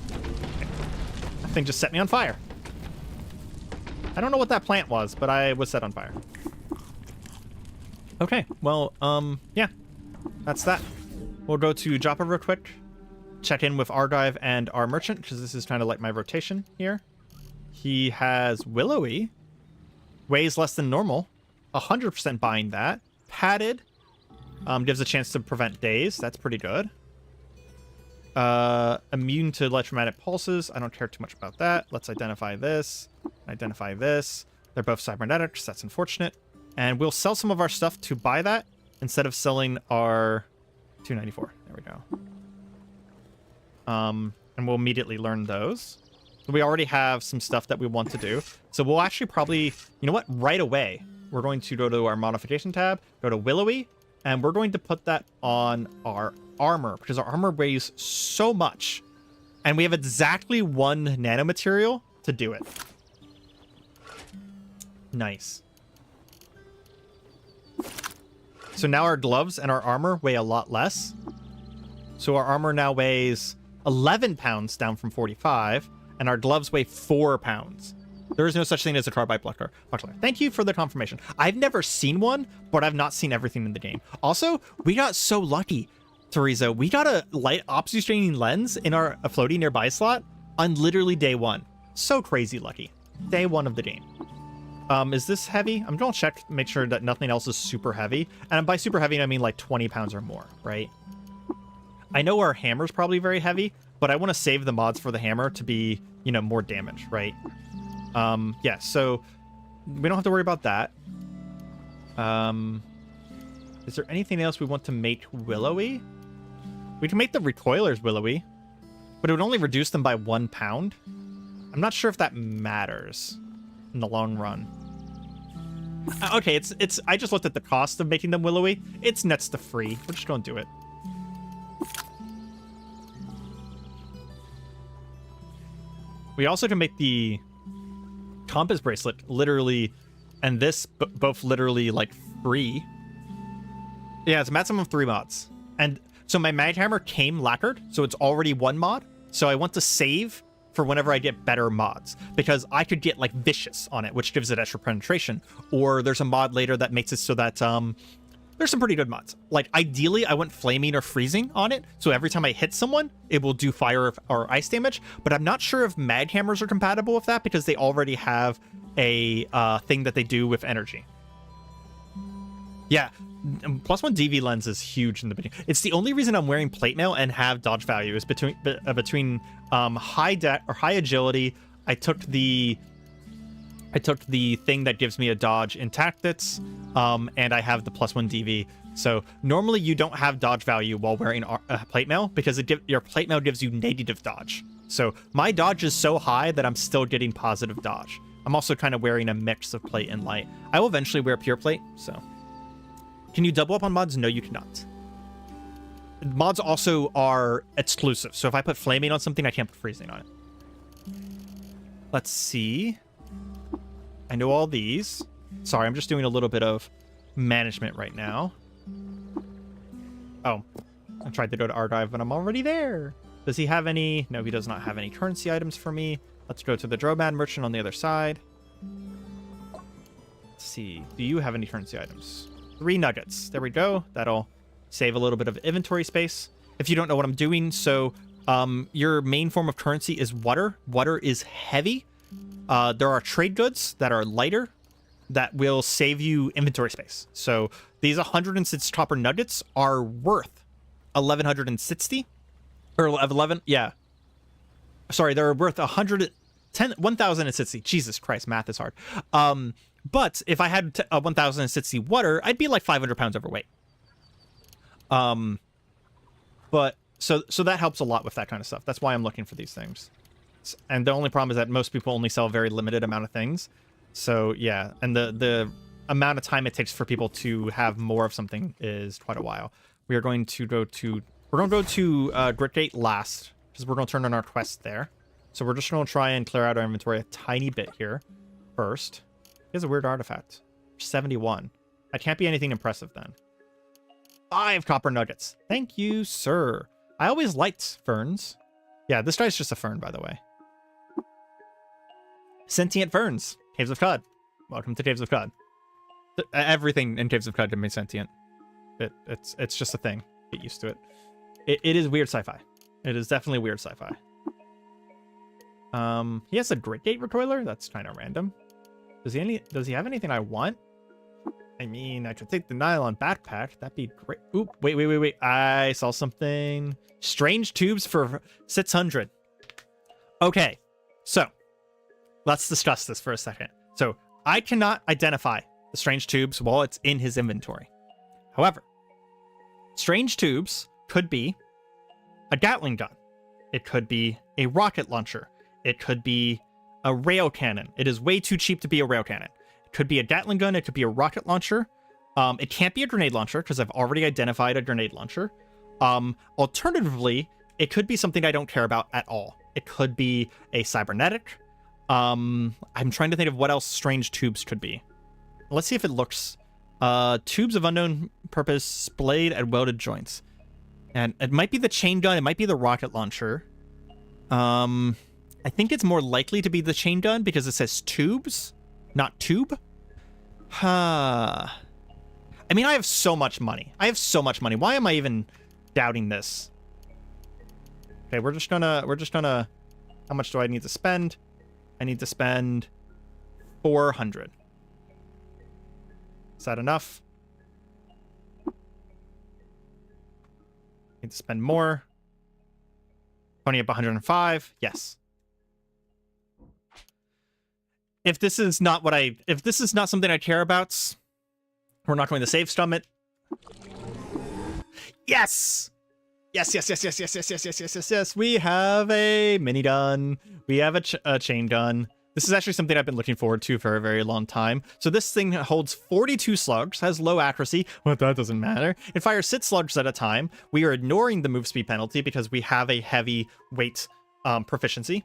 That thing just set me on fire. I don't know what that plant was, but I was set on fire. Okay, well, yeah. That's that. We'll go to Joppa real quick. Check in with Argive and our merchant, because this is kind of like my rotation here. He has Willowy. Weighs less than normal. 100% buying that. Padded. Gives a chance to prevent daze. That's pretty good. Immune to electromagnetic pulses. I don't care too much about that. Let's identify this. Identify this. They're both cybernetics. That's unfortunate. And we'll sell some of our stuff to buy that instead of selling our 294. There we go. And we'll immediately learn those. We already have some stuff that we want to do. So we'll actually probably, you know what? Right away, we're going to go to our modification tab, go to Willowy, and we're going to put that on our armor, because our armor weighs so much. And we have exactly one nanomaterial to do it. Nice. So now our gloves and our armor weigh a lot less. So our armor now weighs 11 pounds down from 45, and our gloves weigh 4 pounds. There is no such thing as a carbide buckler. Thank you for the confirmation. I've never seen one, but I've not seen everything in the game. Also, we got so lucky, Teresa. We got a light obfuscating lens in our floating nearby slot on literally day one. So crazy lucky. Day one of the game. Is this heavy? I'm going to check, make sure that nothing else is super heavy. And by super heavy, I mean like 20 pounds or more, right? I know our hammer's probably very heavy, but I want to save the mods for the hammer to be, you know, more damage, right? Yeah, so we don't have to worry about that. Is there anything else we want to make willowy? We can make the recoilers willowy, but it would only reduce them by 1 pound. I'm not sure if that matters in the long run. Okay, it's. I just looked at the cost of making them willowy. It's next to free. We're just going to do it. We also can make the compass bracelet literally, and this both literally like free. Yeah, it's a maximum of 3 mods. And so my mag hammer came lacquered, so it's already 1 mod. So I want to save for whenever I get better mods, because I could get like vicious on it, which gives it extra penetration, or there's a mod later that makes it so that there's some pretty good mods. Like, ideally, I want flaming or freezing on it, so every time I hit someone, it will do fire or ice damage, but I'm not sure if mag hammers are compatible with that because they already have a thing that they do with energy. Yeah, +1 DV lens is huge in the beginning. It's the only reason I'm wearing plate mail and have dodge value is between high agility. I took the thing that gives me a dodge in tactics, and I have the +1 DV. So normally you don't have dodge value while wearing plate mail because your plate mail gives you negative dodge. So my dodge is so high that I'm still getting positive dodge. I'm also kind of wearing a mix of plate and light. I will eventually wear pure plate, so. Can you double up on mods? No, you cannot. Mods also are exclusive. So if I put flaming on something, I can't put freezing on it. Let's see. I know all these. Sorry, I'm just doing a little bit of management right now. Oh, I tried to go to Archive, but I'm already there. Does he have any? No, he does not have any currency items for me. Let's go to the Dromad merchant on the other side. Let's see. Do you have any currency items? 3 nuggets. There we go. That'll save a little bit of inventory space. If you don't know what I'm doing, so your main form of currency is water. Water is heavy. There are trade goods that are lighter that will save you inventory space. So these 106 copper nuggets are worth 1,160 or 11. Yeah. Sorry, they're worth 1,060. Jesus Christ, math is hard. But if I had 1,060 water, I'd be like 500 pounds overweight. But so that helps a lot with that kind of stuff. That's why I'm looking for these things. And the only problem is that most people only sell a very limited amount of things. So yeah, and the amount of time it takes for people to have more of something is quite a while. We're going to go to Gritgate last because we're going to turn on our quest there. So we're just going to try and clear out our inventory a tiny bit here first. Here's a weird artifact. 71. That can't be anything impressive then. 5 copper nuggets. Thank you, sir. I always liked ferns. Yeah, this guy's just a fern, by the way. Sentient ferns. Caves of Cod. Welcome to Caves of Cod. Everything in Caves of Cod can be sentient. It's just a thing. Get used to it. It is weird sci-fi. It is definitely weird sci-fi. He has a Gritgate recoiler? That's kind of random. Does he have anything I want? I mean, I could take the nylon backpack. That'd be great. Oop, wait. I saw something. Strange tubes for 600. Okay, so let's discuss this for a second. So I cannot identify the strange tubes while it's in his inventory. However, strange tubes could be a Gatling gun. It could be a rocket launcher. It could be a rail cannon. It is way too cheap to be a rail cannon. It could be a Gatling gun. It could be a rocket launcher. It can't be a grenade launcher because I've already identified a grenade launcher. Alternatively, it could be something I don't care about at all. It could be a cybernetic. I'm trying to think of what else strange tubes could be. Let's see if it looks. Tubes of unknown purpose, splayed at welded joints. And it might be the chain gun. It might be the rocket launcher. I think it's more likely to be the chain gun because it says tubes, not tube. I mean, I have so much money. Why am I even doubting this? Okay, we're just gonna, how much do I need to spend? I need to spend 400. Is that enough? Need to spend more. Pony up 105. Yes. If this is not something I care about, we're not going to save scum it. Yes! Yes. We have a minigun. We have a chain gun. This is actually something I've been looking forward to for a very long time. So this thing holds 42 slugs, has low accuracy, but that doesn't matter. It fires 6 slugs at a time. We are ignoring the move speed penalty because we have a heavy weight proficiency.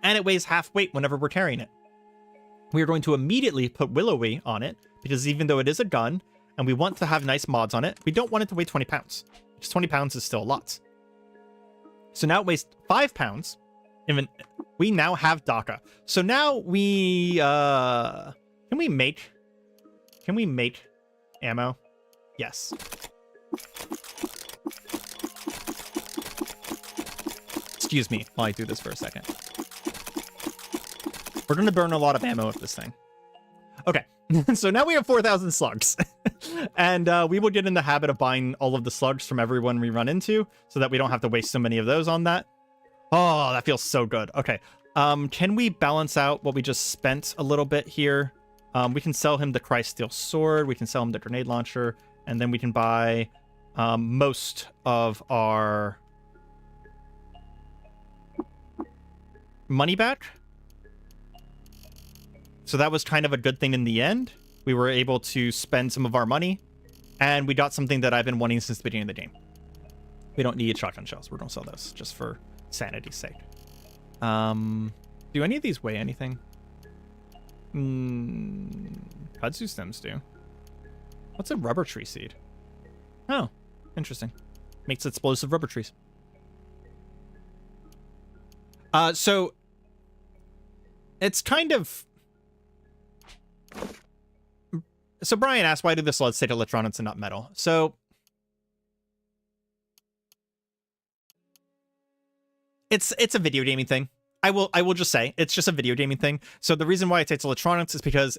And it weighs half weight whenever we're carrying it. We are going to immediately put Willowy on it because even though it is a gun and we want to have nice mods on it, we don't want it to weigh 20 pounds. Because 20 pounds is still a lot. So now it weighs 5 pounds. Even we now have DACA. So now we can we make ammo? Yes. Excuse me while I do this for a second. We're going to burn a lot of ammo with this thing. Okay, so now we have 4,000 slugs. And we will get in the habit of buying all of the slugs from everyone we run into so that we don't have to waste so many of those on that. Oh, that feels so good. Okay, can we balance out what we just spent a little bit here? We can sell him the Chrysteel sword. We can sell him the grenade launcher. And then we can buy most of our money back. So that was kind of a good thing in the end. We were able to spend some of our money, and we got something that I've been wanting since the beginning of the game. We don't need shotgun shells. We're going to sell those just for sanity's sake. Do any of these weigh anything? Kudzu stems do. What's a rubber tree seed? Oh, interesting. Makes explosive rubber trees. So it's kind of... So Brian asked, why do the slugs say electronics and not metal? So it's a video gaming thing. I will just say it's just a video gaming thing. So the reason why it takes electronics is because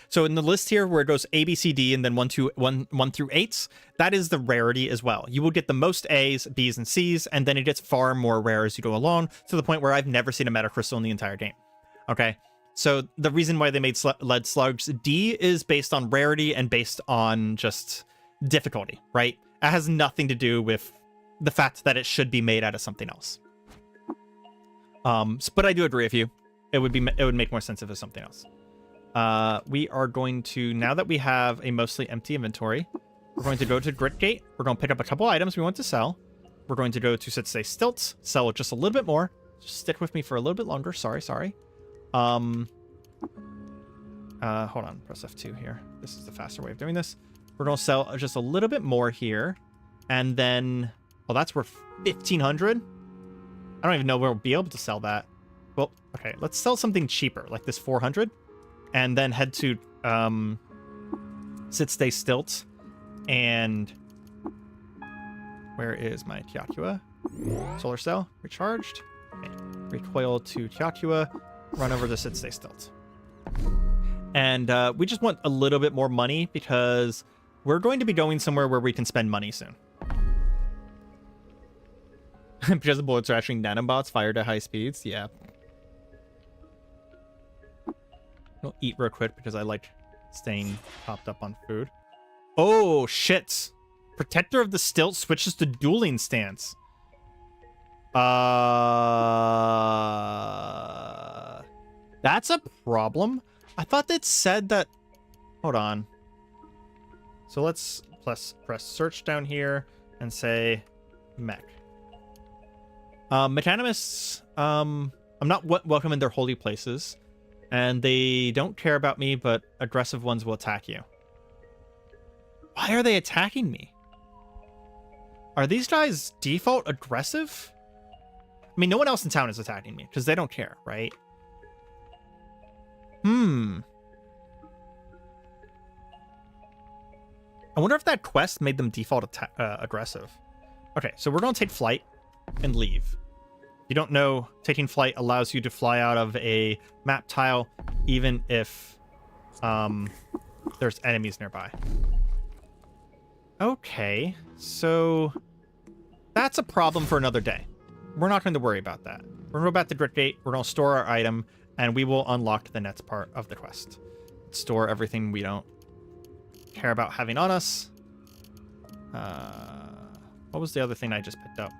so in the list here where it goes A, B, C, D, and then 1 through 8s, that is the rarity as well. You will get the most A's, B's, and C's, and then it gets far more rare as you go along, to the point where I've never seen a meta crystal in the entire game. Okay. So the reason why they made lead slugs D is based on rarity and based on just difficulty, right? It has nothing to do with the fact that it should be made out of something else. But I do agree with you. It would make more sense if it was something else. We are going to, now that we have a mostly empty inventory, we're going to go to Grit Gate. We're going to pick up a couple items we want to sell. We're going to go to Sit Stay Stilts, sell just a little bit more. Just stick with me for a little bit longer. Sorry. Hold on, press F2 here. This is the faster way of doing this. We're going to sell just a little bit more here. And then, well, that's worth 1,500. I don't even know where we'll be able to sell that. Well, okay, let's sell something cheaper, like this 400. And then head to Sit Stay Stilt. And where is my Tiakua? Solar cell, recharged. Okay. Recoil to Tiakua. Run over to Sit Stay Stilt. And we just want a little bit more money because we're going to be going somewhere where we can spend money soon. Because the bullets are actually nanobots fired at high speeds. Yeah. I'll eat real quick because I like staying topped up on food. Oh, shit. Protector of the Stilt switches to dueling stance. That's a problem. I thought that said that... Hold on. So let's press search down here and say mech. Mechanimists, I'm not welcome in their holy places. And they don't care about me, but aggressive ones will attack you. Why are they attacking me? Are these guys default aggressive? I mean, no one else in town is attacking me because they don't care, right? I wonder if that quest made them default aggressive. Okay, so we're going to take flight and leave. You don't know, taking flight allows you to fly out of a map tile even if there's enemies nearby. Okay, so that's a problem for another day. We're not going to worry about that. We're going to go back to Grit Gate, we're going to store our item, and we will unlock the next part of the quest. Store everything we don't care about having on us. What was the other thing I just picked up?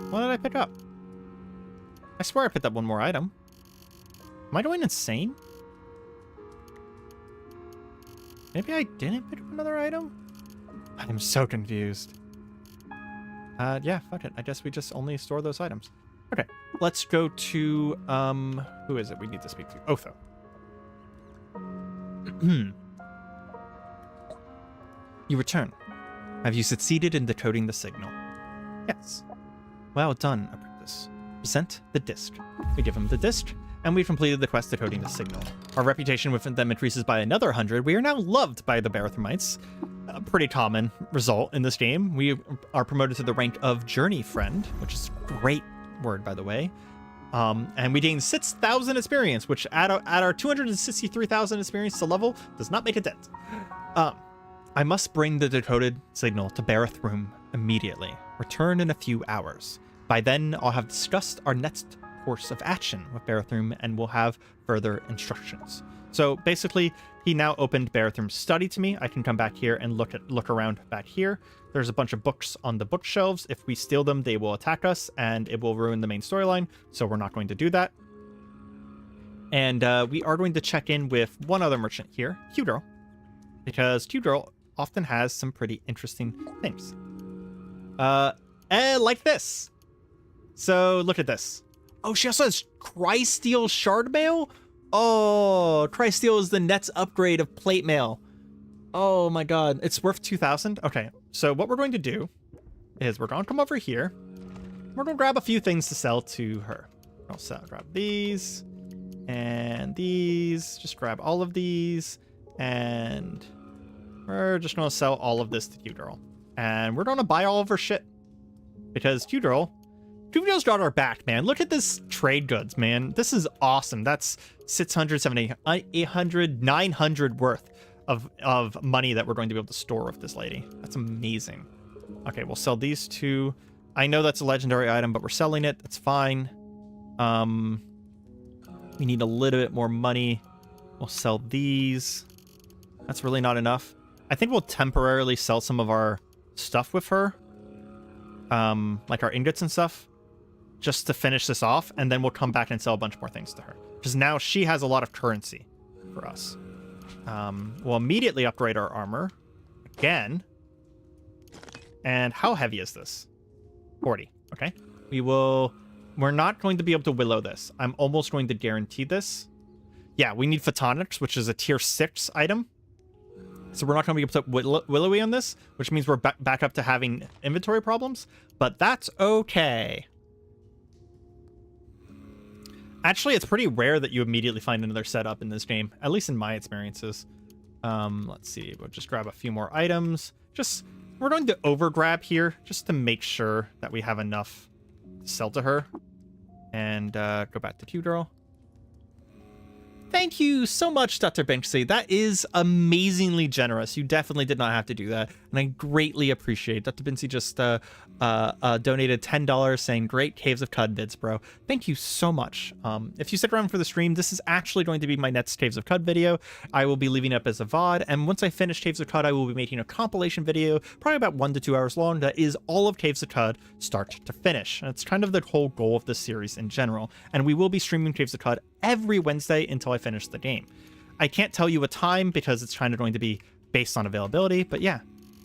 What did I pick up? I swear I picked up one more item. Am I going insane? Maybe I didn't pick up another item? I'm so confused. Yeah, fuck it. I guess we just only store those items. Okay, let's go to, who is it we need to speak to? Otho. You return. Have you succeeded in decoding the signal? Yes. Well done, apprentice. Present the disc. We give him the disc, And we've completed the quest decoding the signal. Our reputation with them increases by another 100. We are now loved by the Barathramites. A pretty common result in this game. We are promoted to the rank of Journey Friend, which is a great word, by the way. And we gain 6,000 experience, which at our 263,000 experience to level does not make a dent. I must bring the decoded signal to Barathrum immediately. Return in a few hours. By then, I'll have discussed our next course of action with Barathrum and we'll have further instructions. So basically, he now opened Barathrum's study to me. I can come back here and look around back here. There's a bunch of books on the bookshelves. If we steal them, they will attack us and it will ruin the main storyline. So we're not going to do that. And we are going to check in with one other merchant here, Q-Girl, because Q-Girl often has some pretty interesting things. Like this. So look at this. Oh, she also has Crysteel Shard Mail? Oh, Crysteel is the next upgrade of plate mail. Oh my god, it's worth 2,000? Okay, so what we're going to do is we're going to come over here. We're going to grab a few things to sell to her. I'll grab these and these. Just grab all of these and we're just going to sell all of this to Q-Girl. And we're going to buy all of her shit because Q-Girl's got our back, man. Look at this trade goods, man. This is awesome. That's 600, 700, 800, 900 worth of money that we're going to be able to store with this lady. That's amazing. Okay, we'll sell these two. I know that's a legendary item, but we're selling it. That's fine. We need a little bit more money. We'll sell these. That's really not enough. I think we'll temporarily sell some of our stuff with her. Like our ingots and stuff. Just to finish this off, and then we'll come back and sell a bunch more things to her. Because now she has a lot of currency for us. We'll immediately upgrade our armor. Again. And how heavy is this? 40. Okay. We're not going to be able to willow this. I'm almost going to guarantee this. Yeah, we need photonics, which is a tier 6 item. So we're not going to be able to willowy on this, which means we're back up to having inventory problems. But that's okay. Actually, it's pretty rare that you immediately find another setup in this game, at least in my experiences. Let's see. We'll just grab a few more items. We're going to overgrab here just to make sure that we have enough to sell to her. And go back to Q-Girl. Thank you so much, Dr. Banksy. That is amazingly generous. You definitely did not have to do that, and I greatly appreciate it. Dr. Banksy just donated $10 saying, great Caves of Cud vids, bro. Thank you so much. If you stick around for the stream, this is actually going to be my next Caves of Cud video. I will be leaving it up as a VOD, and once I finish Caves of Cud, I will be making a compilation video, probably about 1 to 2 hours long, that is all of Caves of Cud start to finish. And it's kind of the whole goal of this series in general, and we will be streaming Caves of Cud every Wednesday until I finish the game. I can't tell you a time because it's kind of going to be based on availability, but yeah,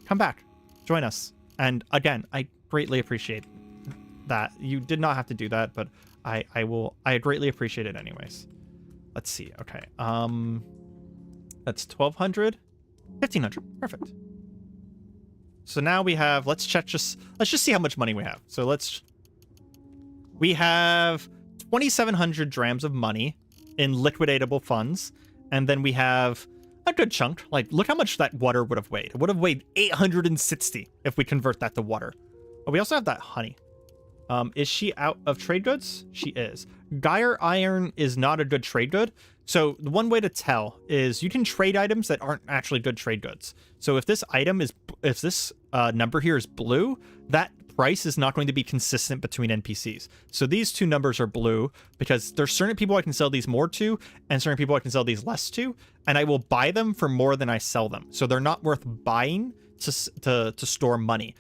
come back, join us. And again, I greatly appreciate that. You did not have to do that, but I greatly appreciate it anyways. Let's see. Okay. That's 1,200, 1,500. Perfect. So now we have, let's just see how much money we have. So we have 2,700 drams of money in liquidatable funds, and then we have a good chunk. Like, look how much that water would have weighed. It would have weighed 860 if we convert that to water. Oh, we also have that honey. Is she out of trade goods? She is. Gyre iron is not a good trade good. So the one way to tell is you can trade items that aren't actually good trade goods. So if this number here is blue, that price is not going to be consistent between NPCs. So these two numbers are blue because there's certain people I can sell these more to and certain people I can sell these less to, and I will buy them for more than I sell them. So they're not worth buying to store money.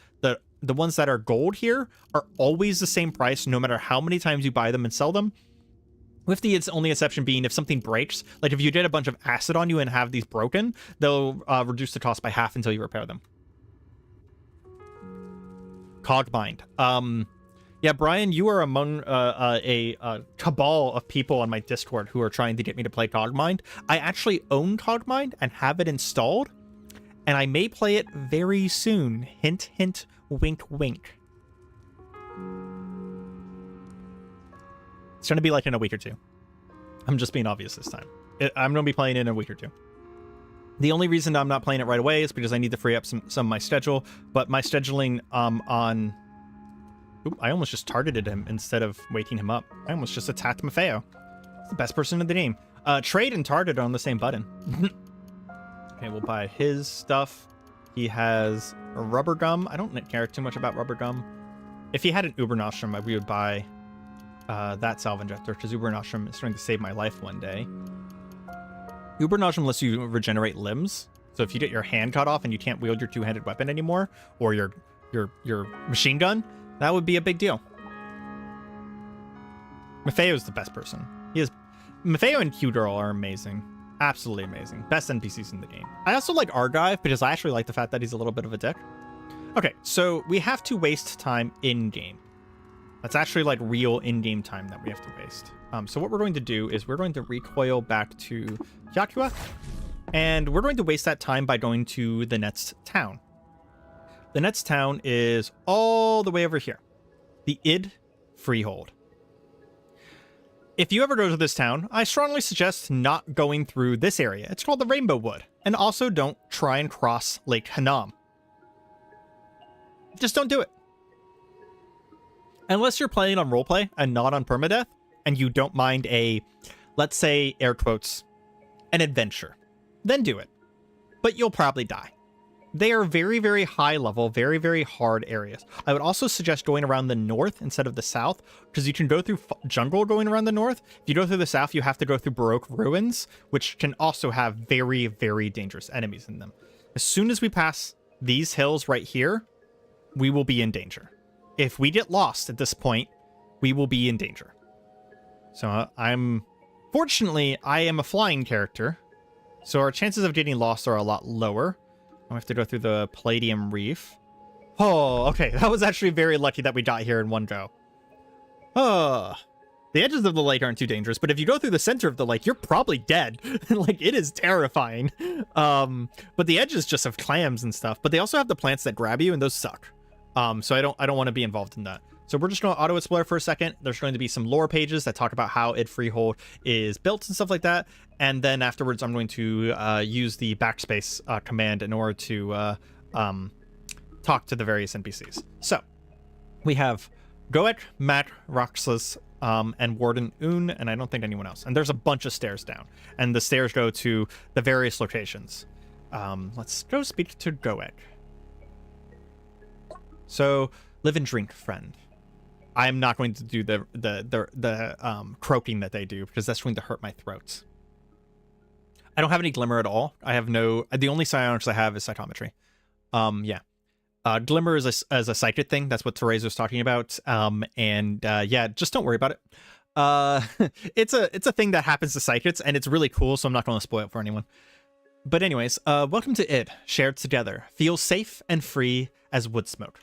The ones that are gold here are always the same price no matter how many times you buy them and sell them. With the only exception being if something breaks, like if you get a bunch of acid on you and have these broken, they'll reduce the cost by half until you repair them. Cogmind. Yeah, Brian, you are among a cabal of people on my Discord who are trying to get me to play Cogmind. I actually own Cogmind and have it installed, and I may play it very soon. Hint, hint, wink, wink. It's going to be like in a week or two. I'm just being obvious this time. I'm going to be playing it in a week or two. The only reason I'm not playing it right away is because I need to free up some of my schedule. But my scheduling on... Oop, I almost just targeted him instead of waking him up. I almost just attacked Maffeo. He's the best person in the game. Trade and target are on the same button. Okay, we'll buy his stuff. He has a rubber gum. I don't care too much about rubber gum. If he had an Uber Nostrum, we would buy that salve injector, because Uber Nostrum is trying to save my life one day. Uber Nostrum lets you regenerate limbs. So if you get your hand cut off and you can't wield your two-handed weapon anymore, or your machine gun, that would be a big deal. Maffeo's the best person. Maffeo and Q-Girl are amazing. Absolutely amazing. Best NPCs in the game. I also like Argive because I actually like the fact that he's a little bit of a dick. Okay, so we have to waste time in-game. That's actually like real in-game time that we have to waste. So what we're going to do is we're going to recoil back to Hyakua, and we're going to waste that time by going to the next town. The next town is all the way over here. The Id Freehold. If you ever go to this town, I strongly suggest not going through this area. It's called the Rainbow Wood. And also don't try and cross Lake Hanam. Just don't do it. Unless you're playing on roleplay and not on permadeath, and you don't mind a, let's say, air quotes, an adventure, then do it. But you'll probably die. They are very, very high level, very, very hard areas. I would also suggest going around the north instead of the south, because you can go through jungle going around the north. If you go through the south, you have to go through Baroque ruins, which can also have very, very dangerous enemies in them. As soon as we pass these hills right here, we will be in danger. If we get lost at this point, we will be in danger. So fortunately, I am a flying character, so our chances of getting lost are a lot lower. I have to go through the Palladium Reef. Oh, okay. That was actually very lucky that we got here in one go. Oh, the edges of the lake aren't too dangerous, but if you go through the center of the lake, you're probably dead. Like, it is terrifying. But the edges just have clams and stuff, but they also have the plants that grab you, and those suck. So I don't want to be involved in that. So we're just going to auto-explore for a second. There's going to be some lore pages that talk about how Id Freehold is built and stuff like that. And then afterwards, I'm going to use the backspace command in order to talk to the various NPCs. So we have Goek, Matt, Roxas, and Warden Un, and I don't think anyone else. And there's a bunch of stairs down. And the stairs go to the various locations. Let's go speak to Goek. So, live and drink, friend. I'm not going to do the croaking that they do, because that's going to hurt my throat. I don't have any glimmer at all. I have no... The only psionics I have is psychometry. Yeah. Glimmer is a psychic thing. That's what Therese was talking about. Yeah, just don't worry about it. It's a thing that happens to psychics, and it's really cool, so I'm not going to spoil it for anyone. But anyways, welcome to Id, shared together. Feel safe and free as wood smoke.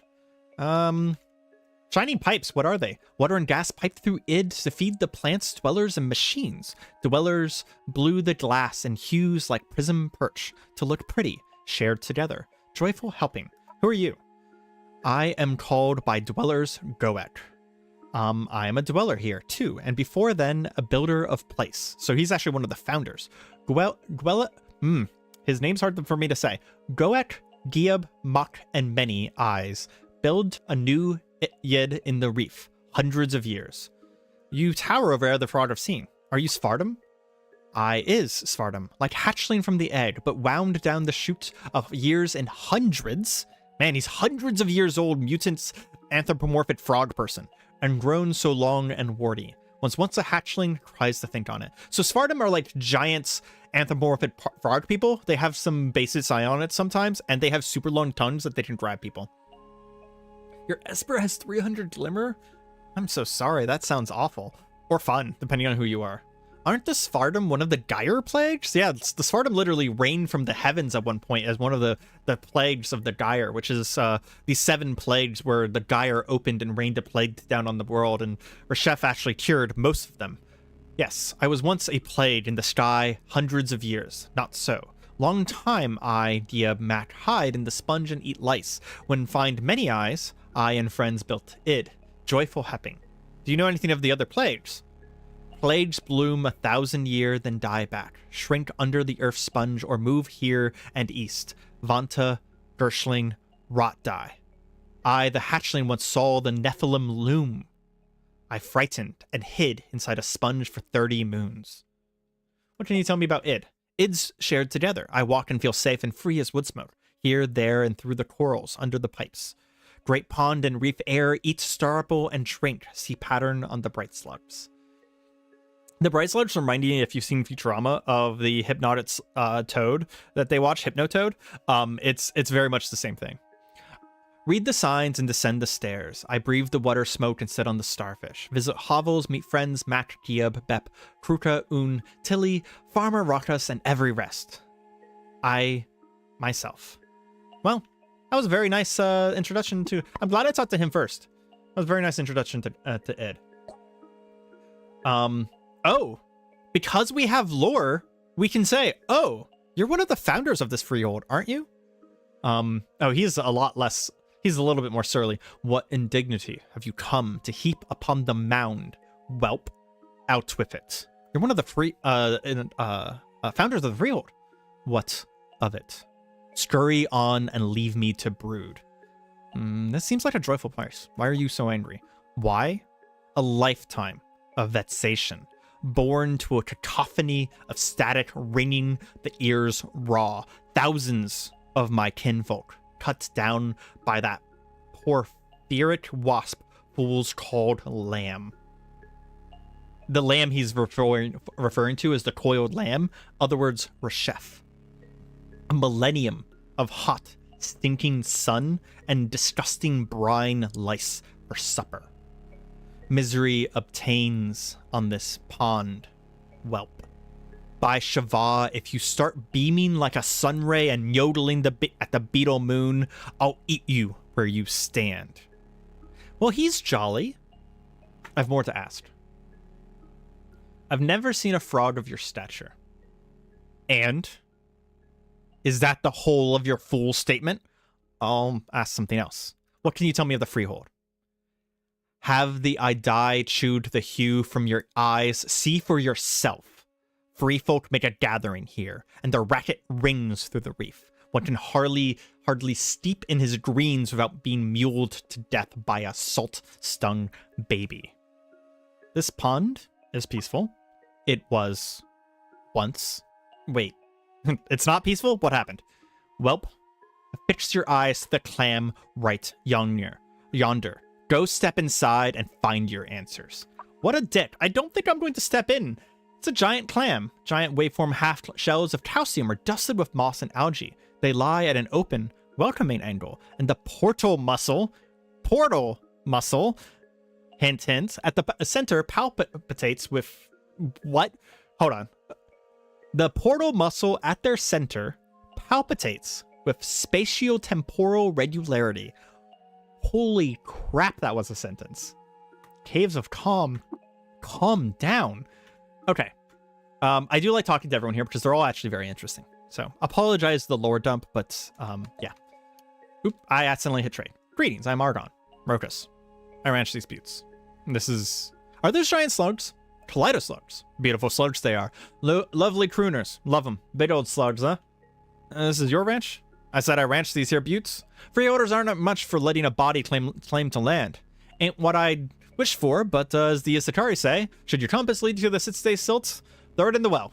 Shining pipes, what are they? Water and gas piped through Id to feed the plants, dwellers, and machines. Dwellers blew the glass in hues like prism perch to look pretty, shared together. Joyful helping. Who are you? I am called by dwellers Goek. I am a dweller here too, and before then, a builder of place. So he's actually one of the founders. His name's hard for me to say. Goek, Giab, Mok, and many eyes build a new Yid in the reef, hundreds of years. You tower over the Frog of Seeing. Are you Svartum? I is Svartum, like hatchling from the egg, but wound down the chute of years in hundreds. Man, he's hundreds of years old, mutant, anthropomorphic frog person, and grown so long and warty. Once a hatchling, cries to think on it. So Svartum are like giants, anthropomorphic frog people. They have some basic psionics sometimes, and they have super long tongues that they can grab people. Your Esper has 300 glimmer? I'm so sorry, that sounds awful. Or fun, depending on who you are. Aren't the Svartum one of the Gyre plagues? Yeah, the Svartum literally rained from the heavens at one point as one of the plagues of the Gyre, which is these 7 plagues where the Gyre opened and rained a plague down on the world, and Reshef actually cured most of them. Yes, I was once a plague in the sky, hundreds of years. Not so. Long time I, Dia Mac, hide in the sponge and eat lice. When find many eyes, I and friends built Id. Joyful hepping. Do you know anything of the other plagues? Plagues bloom 1,000 year, then die back. Shrink under the earth sponge, or move here and east. Vanta, Gershling, rot die. I, the hatchling, once saw the Nephilim loom. I frightened and hid inside a sponge for 30 moons. What can you tell me about Id? Id's shared together. I walk and feel safe and free as wood smoke. Here, there, and through the corals, under the pipes. Great pond and reef air, eat starple and drink. See pattern on the bright slugs. The bright slugs remind me, if you've seen Futurama, of the hypnotic toad that they watch, Hypnotoad. It's very much the same thing. Read the signs and descend the stairs. I breathe the water smoke and sit on the starfish. Visit hovels, meet friends, Mac, Giab, Bep, Kruka, Un, Tilly, Farmer Rakas, and every rest. I, myself. Well, that was a very nice introduction to... I'm glad I talked to him first. That was a very nice introduction to Ed. Oh, because we have lore, we can say, oh, you're one of the founders of this freehold, aren't you? Oh, he's a lot less... He's a little bit more surly. What indignity have you come to heap upon the mound? Whelp, out with it. You're one of the founders of the freehold. What of it? Scurry on and leave me to brood. This seems like a joyful place. Why are you so angry? Why? A lifetime of vexation, born to a cacophony of static ringing the ears raw. Thousands of my kinfolk cut down by that porphyric wasp fools called lamb. The lamb he's referring to is the coiled lamb, other words, Reshef. A millennium of hot, stinking sun and disgusting brine lice for supper. Misery obtains on this pond, whelp. By Shava, if you start beaming like a sunray and yodeling at the beetle moon, I'll eat you where you stand. Well, he's jolly. I've more to ask. I've never seen a frog of your stature. And? Is that the whole of your fool statement? I'll ask something else. What can you tell me of the freehold? Have the eye chewed the hue from your eyes? See for yourself. Free folk make a gathering here, and the racket rings through the reef. One can hardly steep in his greens without being muled to death by a salt-stung baby. This pond is peaceful. It was once. Wait, it's not peaceful? What happened? Welp, fix your eyes to the clam right yonder. Go step inside and find your answers. What a dick. I don't think I'm going to step in. It's a giant clam. Giant waveform half shells of calcium are dusted with moss and algae. They lie at an open, welcoming angle, and the portal muscle, hint, hint, at the center palpitates with what? Hold on. The portal muscle at their center palpitates with spatio-temporal regularity. Holy crap, that was a sentence. Caves of calm down. Okay. I do like talking to everyone here because they're all actually very interesting. So, apologize to the lore dump, but, yeah. Oop, I accidentally hit trade. Greetings, I'm Argon. Rokas. I ranch these buttes. This is... Are those giant slugs? Kaleido slugs. Beautiful slugs they are. Lovely crooners. Love them. Big old slugs, huh? This is your ranch? I said I ranch these here buttes. Freeholders aren't much for letting a body claim to land. Ain't what I'd wish for, but as the Isakari say, should your compass lead you to the sit-stay silts, throw it in the well.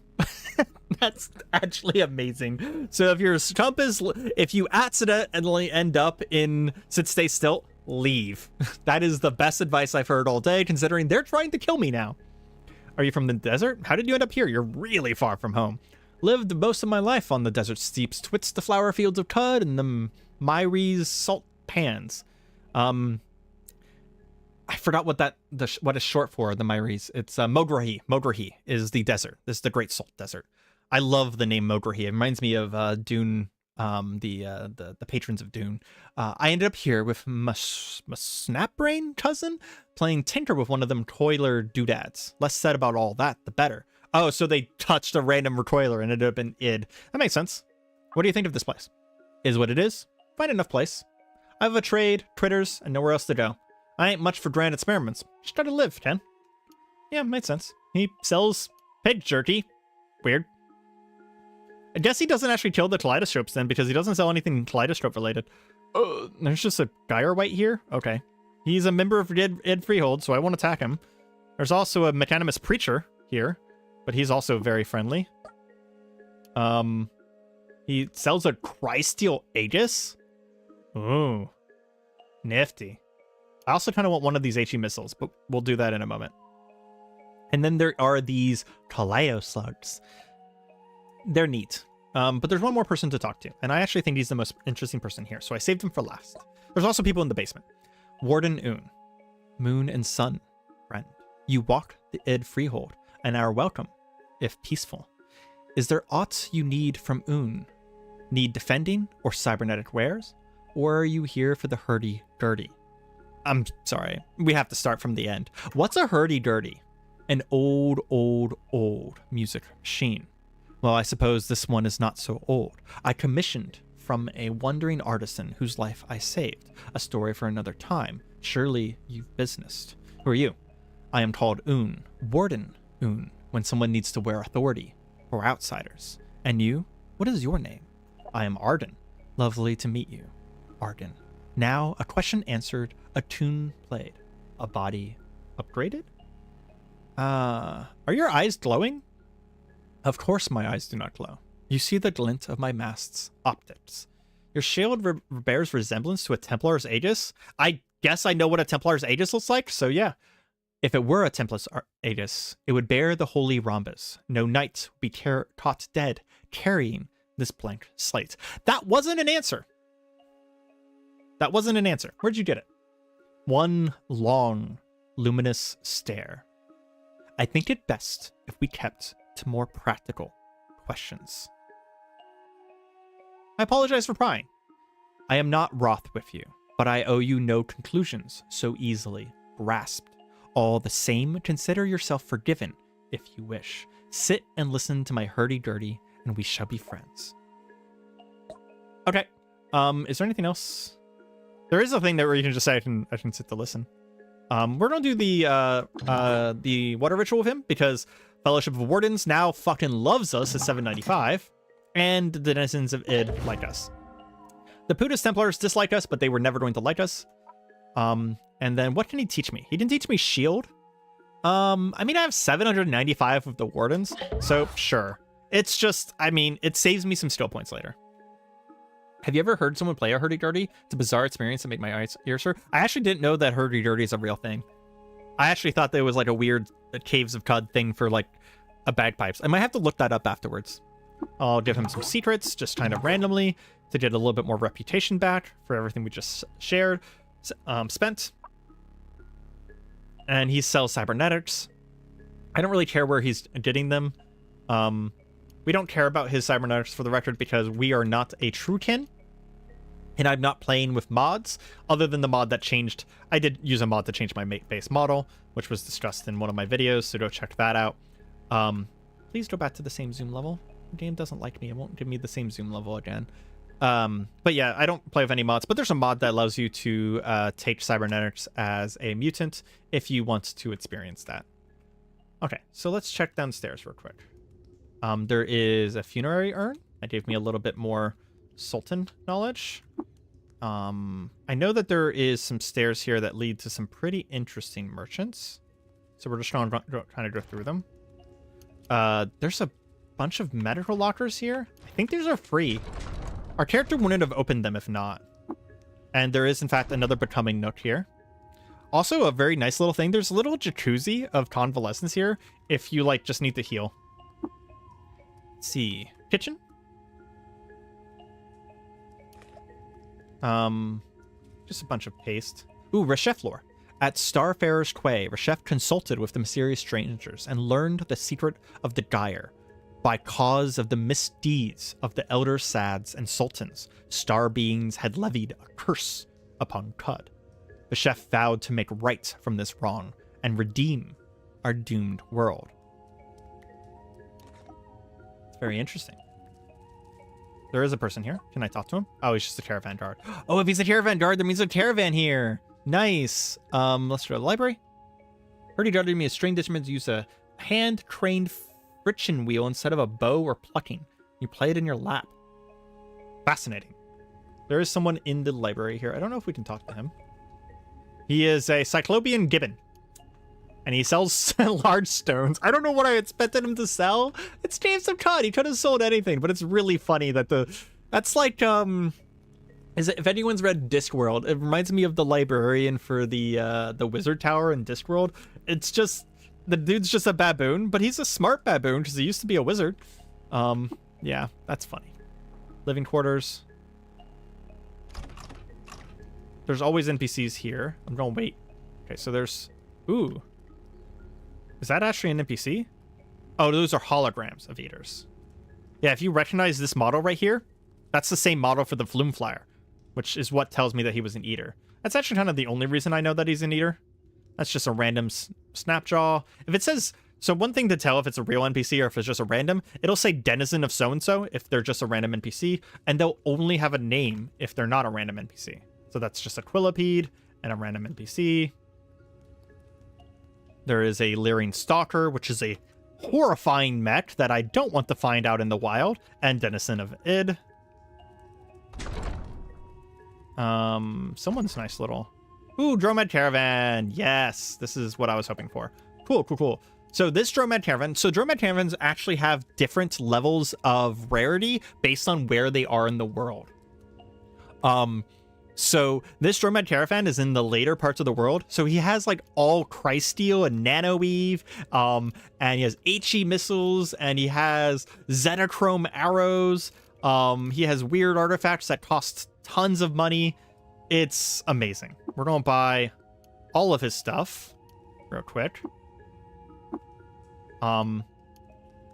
That's actually amazing. So if your compass, if you accidentally end up in sit-stay stilt, leave. That is the best advice I've heard all day, considering they're trying to kill me now. Are you from the desert? How did you end up here? You're really far from home. Lived most of my life on the desert steeps, twits the flower fields of cud, and the Myries salt pans. I forgot what what is short for, the Myries. It's Mograhi. Mograhi is the desert. This is the Great Salt Desert. I love the name Mograhi. It reminds me of Dune, the patrons of Dune. I ended up here with my Snapbrain cousin playing Tinker with one of them toiler doodads. Less said about all that, the better. Oh, so they touched a random recoiler and ended up in id. That makes sense. What do you think of this place? Is what it is. Fine enough place. I have a trade, critters, and nowhere else to go. I ain't much for grand experiments. Just gotta live, Ken. Yeah, makes sense. He sells pig jerky. Weird. I guess he doesn't actually kill the kaleidoscopes then, because he doesn't sell anything kaleidoscope related. There's just a Geyer White here? Okay. He's a member of Ed Freehold, so I won't attack him. There's also a Mechanimous Preacher here, but he's also very friendly. He sells a Crysteel Aegis. Ooh. Nifty. I also kind of want one of these HE missiles, but we'll do that in a moment. And then there are these Kaleidoslugs. They're neat. But there's one more person to talk to, and I actually think he's the most interesting person here, so I saved him for last. There's also people in the basement. Warden Un. Moon and sun, friend. You walk the Id Freehold, and are welcome, if peaceful. Is there aught you need from Un? Need defending or cybernetic wares? Or are you here for the hurdy-gurdy? I'm sorry, we have to start from the end. What's a hurdy-gurdy? An old music machine. Well, I suppose this one is not so old. I commissioned from a wandering artisan whose life I saved. A story for another time. Surely you've businessed. Who are you? I am called Un, Warden Un, when someone needs to wear authority, or outsiders. And you? What is your name? I am Argon. Lovely to meet you, Argon. Now, a question answered, a tune played, a body upgraded? Are your eyes glowing? Of course my eyes do not glow. You see the glint of my mast's optics. Your shield bears resemblance to a Templar's Aegis. I guess I know what a Templar's Aegis looks like, so yeah. If it were a Templar's Aegis, it would bear the holy rhombus. No knight would be caught dead carrying this blank slate. That wasn't an answer. That wasn't an answer. Where'd you get it? One long, luminous stare. I think it best if we kept to more practical questions. I apologize for prying. I am not wroth with you, but I owe you no conclusions so easily grasped. All the same, consider yourself forgiven if you wish. Sit and listen to my hurdy-gurdy, and we shall be friends. Okay. Is there anything else? There is a thing that where you can just say I can sit to listen. We're gonna do the water ritual with him because Fellowship of Wardens now fucking loves us at 795, and the denizens of Id like us. The Putis Templars dislike us, but they were never going to like us. And then what can he teach me? He didn't teach me shield. I mean, I have 795 of the Wardens, so sure. It's just, I mean, it saves me some skill points later. Have you ever heard someone play a hurdy-gurdy? It's a bizarre experience that made my ears hurt. I actually didn't know that hurdy-gurdy is a real thing. I actually thought that it was like a weird Caves of Cud thing for like a bagpipes. I might have to look that up afterwards. I'll give him some secrets, just kind of randomly, to get a little bit more reputation back for everything we just shared, spent. And he sells cybernetics. I don't really care where he's getting them. We don't care about his cybernetics for the record because we are not a truekin. And I'm not playing with mods other than the mod that changed. I did use a mod to change my base model, which was discussed in one of my videos, so go check that out. Please go back to the same zoom level. The game doesn't like me. It won't give me the same zoom level again. But yeah, I don't play with any mods, but there's a mod that allows you to take cybernetics as a mutant if you want to experience that. Okay, so let's check downstairs real quick. There is a funerary urn. That gave me a little bit more Sultan knowledge. I know that there is some stairs here that lead to some pretty interesting merchants. So we're just going to kind of go through them. There's a bunch of medical lockers here. I think these are free. Our character wouldn't have opened them if not. And there is, in fact, another becoming nook here. Also, a very nice little thing. There's a little jacuzzi of convalescence here if you, like, just need to heal. Let's see. Kitchen? Just a bunch of paste. Ooh, Reshef lore. At Starfarer's Quay, Reshef consulted with the mysterious strangers and learned the secret of the Geyer. By cause of the misdeeds of the elder Sads and Sultans, star beings had levied a curse upon Cud. The chef vowed to make right from this wrong and redeem our doomed world. It's very interesting. There is a person here. Can I talk to him? Oh, he's just a caravan guard. Oh, if he's a caravan guard, there means a caravan here. Nice. Let's go to the library. Hurdy-gurdy me a string instruments use a hand-craned friction wheel instead of a bow or plucking. You play it in your lap. Fascinating. There is someone in the library here. I don't know if we can talk to him. He is a Cyclopean gibbon. And he sells large stones. I don't know what I expected him to sell. It's James Cod. He could have sold anything, but it's really funny that that's like if anyone's read Discworld, it reminds me of the librarian for the Wizard Tower in Discworld. It's just the dude's just a baboon, but he's a smart baboon because he used to be a wizard. Yeah, that's funny. Living quarters. There's always NPCs here. I'm gonna wait. Okay, so there's ooh. Is that actually an NPC? Oh, those are holograms of eaters. Yeah, if you recognize this model right here, that's the same model for the Flume Flyer, which is what tells me that he was an eater. That's actually kind of the only reason I know that he's an eater. That's just a random snapjaw. If it says, so one thing to tell if it's a real NPC or if it's just a random, it'll say denizen of so-and-so if they're just a random NPC, and they'll only have a name if they're not a random NPC. So that's just a quillipede and a random NPC. There is a Lyrian Stalker, which is a horrifying mech that I don't want to find out in the wild, and Denizen of Id. Someone's nice little... Ooh, Dromad Caravan! Yes! This is what I was hoping for. Cool, cool, cool. So this Dromad Caravan... So Dromad Caravans actually have different levels of rarity based on where they are in the world. So this Dromad Caravan is in the later parts of the world. So he has like all Chrysteel and Nanoweave, and he has HE missiles, and he has Zetachrome arrows. He has weird artifacts that cost tons of money. It's amazing. We're going to buy all of his stuff real quick. All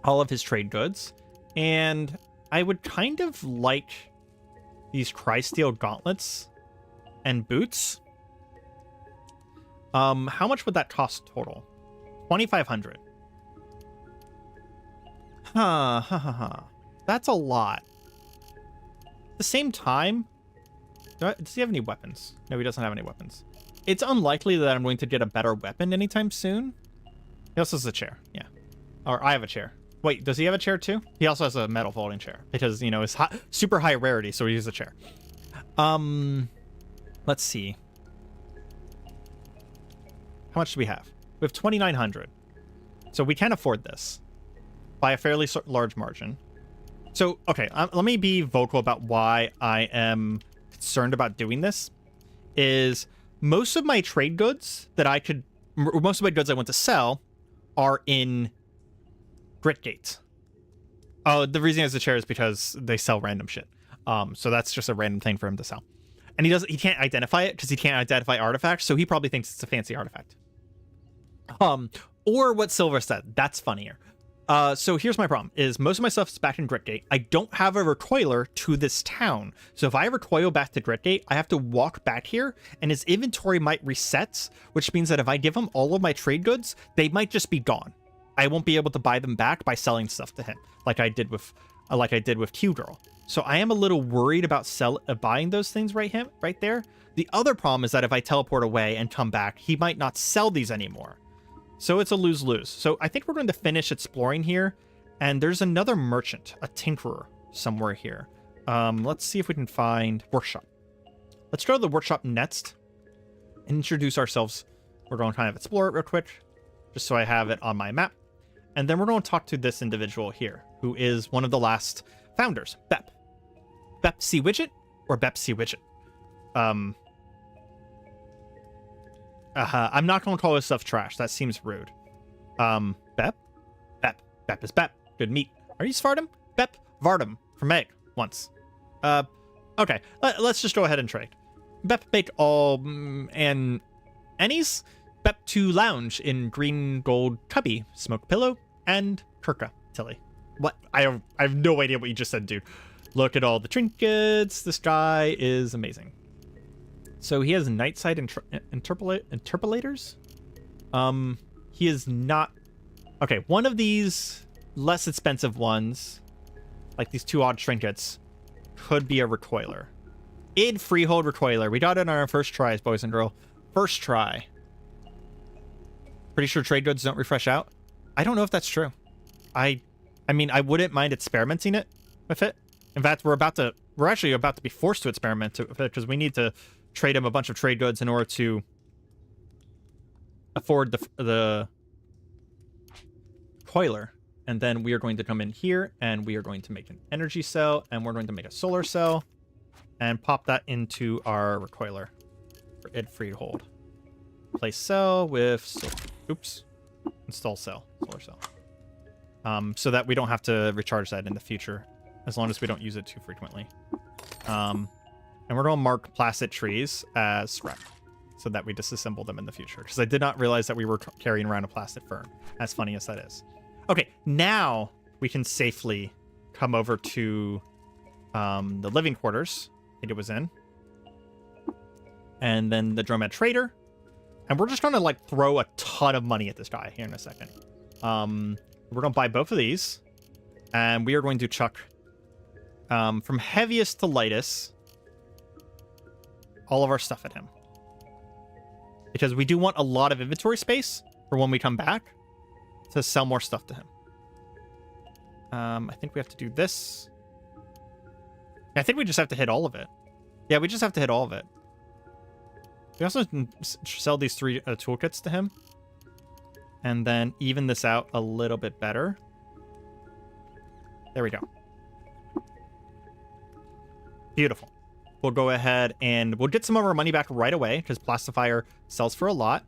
of his trade goods. And I would kind of like these Chrysteel gauntlets and boots. How much would that cost total? 2,500. That's a lot. At the same time, does he have any weapons? No, he doesn't have any weapons. It's unlikely that I'm going to get a better weapon anytime soon. He also has a chair. Yeah. Or I have a chair. Wait, does he have a chair too? He also has a metal folding chair because, you know, it's super high rarity, so he uses a chair. Let's see. How much do we have? We have 2,900. So we can afford this by a fairly large margin. So, okay, let me be vocal about why I am concerned about doing this. Is most of my trade goods that most of my goods I want to sell are in Gritgate. Oh, the reason he has a chair is because they sell random shit. So that's just a random thing for him to sell. And he can't identify it because he can't identify artifacts, so he probably thinks it's a fancy artifact. Or what Silver said. That's funnier. So here's my problem, is most of my stuff is back in Gritgate. I don't have a recoiler to this town. So if I recoil back to Gritgate, I have to walk back here, and his inventory might reset, which means that if I give him all of my trade goods, they might just be gone. I won't be able to buy them back by selling stuff to him, like I did with Q-Girl. So I am a little worried about buying those things right there. The other problem is that if I teleport away and come back, he might not sell these anymore. So it's a lose-lose. So I think we're going to finish exploring here. And there's another merchant, a tinkerer, somewhere here. Let's see if we can find workshop. Let's go to the workshop next and introduce ourselves. We're going to kind of explore it real quick, just so I have it on my map. And then we're going to talk to this individual here, who is one of the last founders, Bep. Bep C. Widget or Bep C. Widget? I'm not going to call this stuff trash. That seems rude. Bep? Bep is Bep. Good meat. Are you Svartum? Bep Vartum from Egg once. Okay. Let's just go ahead and trade. Bep bake all and Annie's. Bep to lounge in green gold cubby, smoke pillow, and Kirka Tilly. What? I have no idea what you just said, dude. Look at all the trinkets. This guy is amazing. So he has nightside interpolators. He is not... Okay, one of these less expensive ones, like these two odd trinkets, could be a recoiler. Id freehold recoiler. We got it on our first tries, boys and girls. First try. Pretty sure trade goods don't refresh out. I don't know if that's true. I mean, I wouldn't mind experimenting it with it. In fact, we're actually about to be forced to experiment with it because we need to trade him a bunch of trade goods in order to afford the coiler. And then we are going to come in here and we are going to make an energy cell and we're going to make a solar cell and pop that into our recoiler for id freehold. Place cell with, oops, install cell, solar cell. So that we don't have to recharge that in the future, as long as we don't use it too frequently. And we're going to mark placid trees as scrap, so that we disassemble them in the future. Because I did not realize that we were carrying around a placid fern, as funny as that is. Okay, now we can safely come over to the living quarters I think it was in. And then the Dromad Trader. And we're just going to, like, throw a ton of money at this guy here in a second. We're going to buy both of these. And we are going to chuck from heaviest to lightest all of our stuff at him. Because we do want a lot of inventory space for when we come back to sell more stuff to him. I think we have to do this. I think we just have to hit all of it. Yeah, we just have to hit all of it. We also can sell these 3 toolkits to him. And then even this out a little bit better. There we go. Beautiful. We'll go ahead and we'll get some of our money back right away because Plastifier sells for a lot.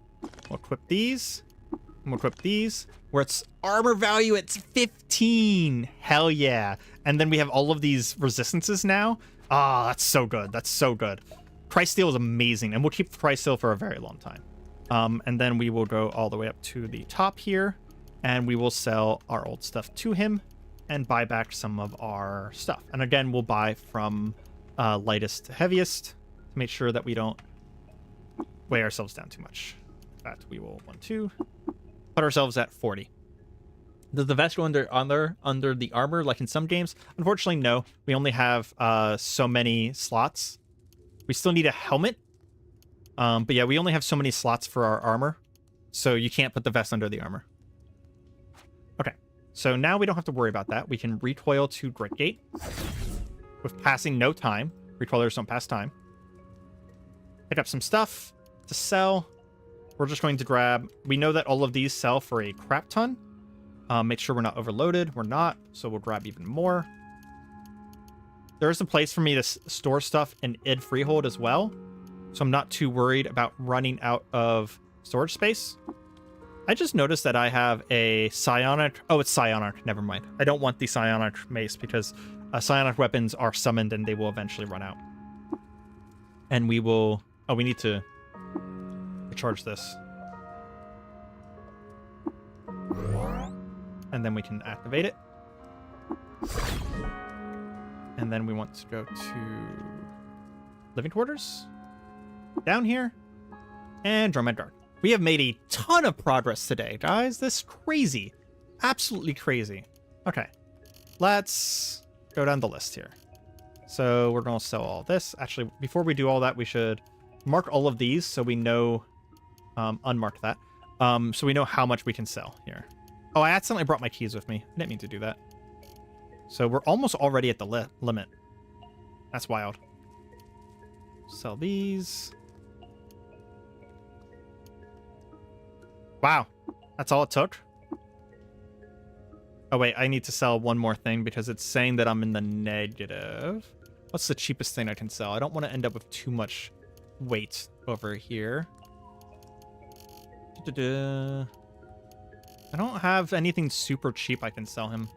We'll equip these. And we'll equip these. Where it's armor value, it's 15. Hell yeah. And then we have all of these resistances now. Ah, that's so good. That's so good. Price steal is amazing. And we'll keep price steal for a very long time. And then we will go all the way up to the top here. And we will sell our old stuff to him. And buy back some of our stuff. And again, we'll buy from lightest to heaviest to make sure that we don't weigh ourselves down too much. In fact, we will put ourselves at 40. Does the vest go under the armor like in some games? Unfortunately, no. We only have so many slots. We still need a helmet. But yeah, we only have so many slots for our armor. So you can't put the vest under the armor. Okay. So now we don't have to worry about that. We can recoil to Gritgate with passing no time. Recoilers don't pass time. Pick up some stuff to sell. We're just going to grab... We know that all of these sell for a crap ton. Make sure we're not overloaded. We're not, so we'll grab even more. There is a place for me to store stuff in id freehold as well. So I'm not too worried about running out of storage space. I just noticed that I have a psionic... Oh, it's psionic. Never mind. I don't want the psionic mace because psionic weapons are summoned and they will eventually run out. And we will... Oh, we need to recharge this. And then we can activate it. And then we want to go to living quarters. Down here. And Dromad Guard. We have made a ton of progress today, guys. This is crazy. Absolutely crazy. Okay. Let's go down the list here. So we're going to sell all this. Actually, before we do all that, we should mark all of these so we know... unmark that. So we know how much we can sell here. Oh, I accidentally brought my keys with me. I didn't mean to do that. So we're almost already at the limit. That's wild. Sell these. Wow. That's all it took? Oh, wait. I need to sell one more thing because it's saying that I'm in the negative. What's the cheapest thing I can sell? I don't want to end up with too much weight over here. I don't have anything super cheap I can sell him.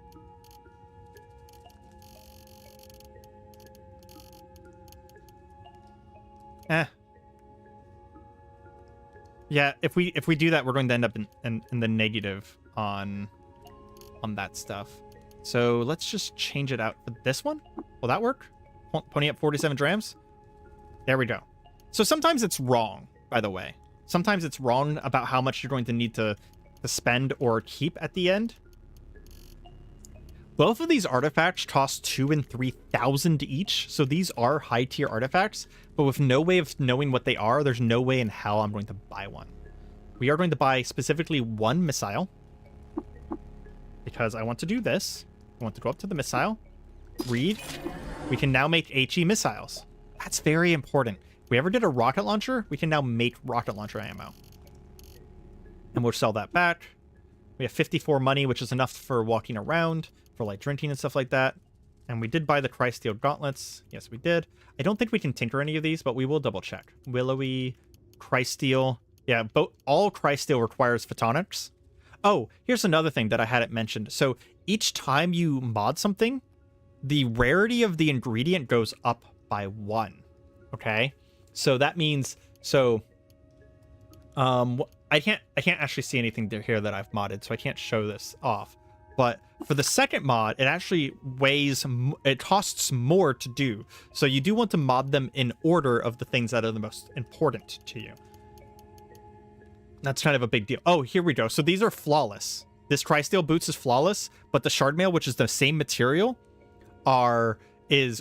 Yeah, if we do that, we're going to end up in the negative on that stuff. So let's just change it out for this one. Will that work? Pony up 47 drams. There we go. So sometimes it's wrong, by the way. Sometimes it's wrong about how much you're going to need to spend or keep at the end. Both of these artifacts cost 2,000 and 3,000 each, so these are high tier artifacts, but with no way of knowing what they are, there's no way in hell I'm going to buy one. We are going to buy specifically one missile. because I want to do this. I want to go up to the missile, read. We can now make HE missiles. That's very important. If we ever did a rocket launcher, we can now make rocket launcher ammo. And we'll sell that back. We have 54 money, which is enough for walking around, for like drinking and stuff like that. And we did buy the Crysteel gauntlets. Yes, we did. I don't think we can tinker any of these, but we will double check. Willowy, Crysteel. Yeah, all Crysteel requires photonics. Oh, here's another thing that I hadn't mentioned. So each time you mod something, the rarity of the ingredient goes up by 1. Okay? So that means, I can't actually see anything here that I've modded, so I can't show this off. But for the second mod, it actually it costs more to do. So you do want to mod them in order of the things that are the most important to you. That's kind of a big deal. Oh, here we go. So these are flawless. This Crysteel boots is flawless, but the shard mail, which is the same material, has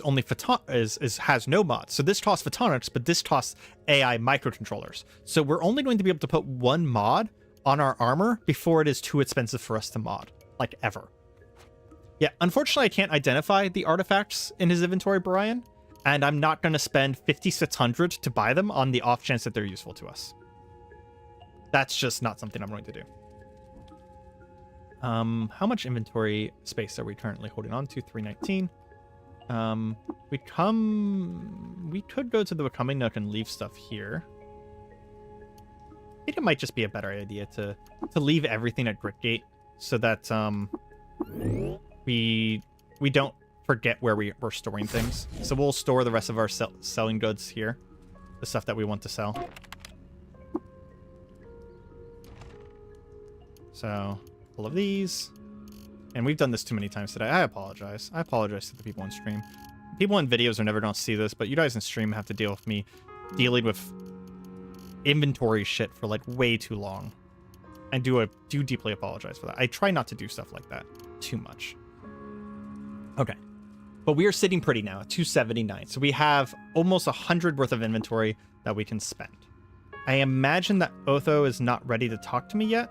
no mods. So this costs photonics, but this costs AI microcontrollers. So we're only going to be able to put 1 mod on our armor before it is too expensive for us to mod. Like, ever. Yeah, unfortunately, I can't identify the artifacts in his inventory, Brian, and I'm not going to spend 5,600 to buy them on the off chance that they're useful to us. That's just not something I'm going to do. How much inventory space are we currently holding on to? 319. We could go to the Becoming Nook and leave stuff here. I think it might just be a better idea to leave everything at Gritgate, so that we don't forget where we're storing things. So we'll store the rest of our selling goods here, the stuff that we want to sell. So all of these, and we've done this too many times today. I apologize. I apologize to the people on stream. People in videos are never going to see this, but you guys in stream have to deal with me dealing with inventory shit for like way too long. I do deeply apologize for that. I try not to do stuff like that too much. Okay. But we are sitting pretty now at 279. So we have almost 100 worth of inventory that we can spend. I imagine that Otho is not ready to talk to me yet.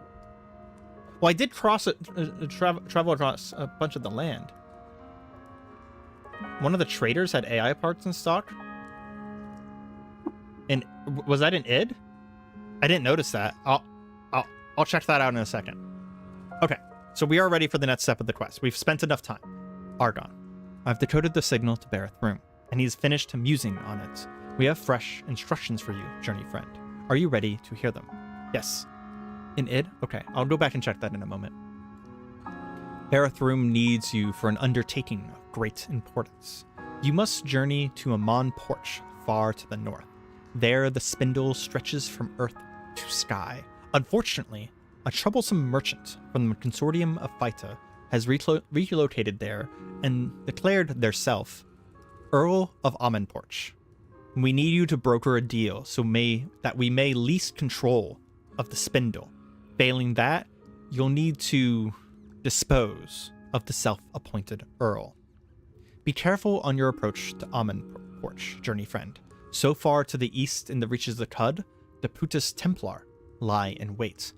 Well, I did travel across a bunch of the land. One of the traders had AI parts in stock. And was that an id? I didn't notice that. I'll check that out in a second. Okay, so we are ready for the next step of the quest. We've spent enough time. Argon. I've decoded the signal to Bareth Room, and he's finished musing on it. We have fresh instructions for you, journey friend. Are you ready to hear them? Yes. An id? Okay, I'll go back and check that in a moment. Bareth Room needs you for an undertaking of great importance. You must journey to Amon Porch, far to the north. There the spindle stretches from earth to sky. Unfortunately, a troublesome merchant from the consortium of Phyta has relocated there and declared theirself Earl of Amonporch. We need you to broker a deal that we may lease control of the spindle. Failing that, you'll need to dispose of the self-appointed Earl. Be careful on your approach to Amonporch, journey friend. So far to the east in the reaches of the Cud, the Putus Templar lie in wait.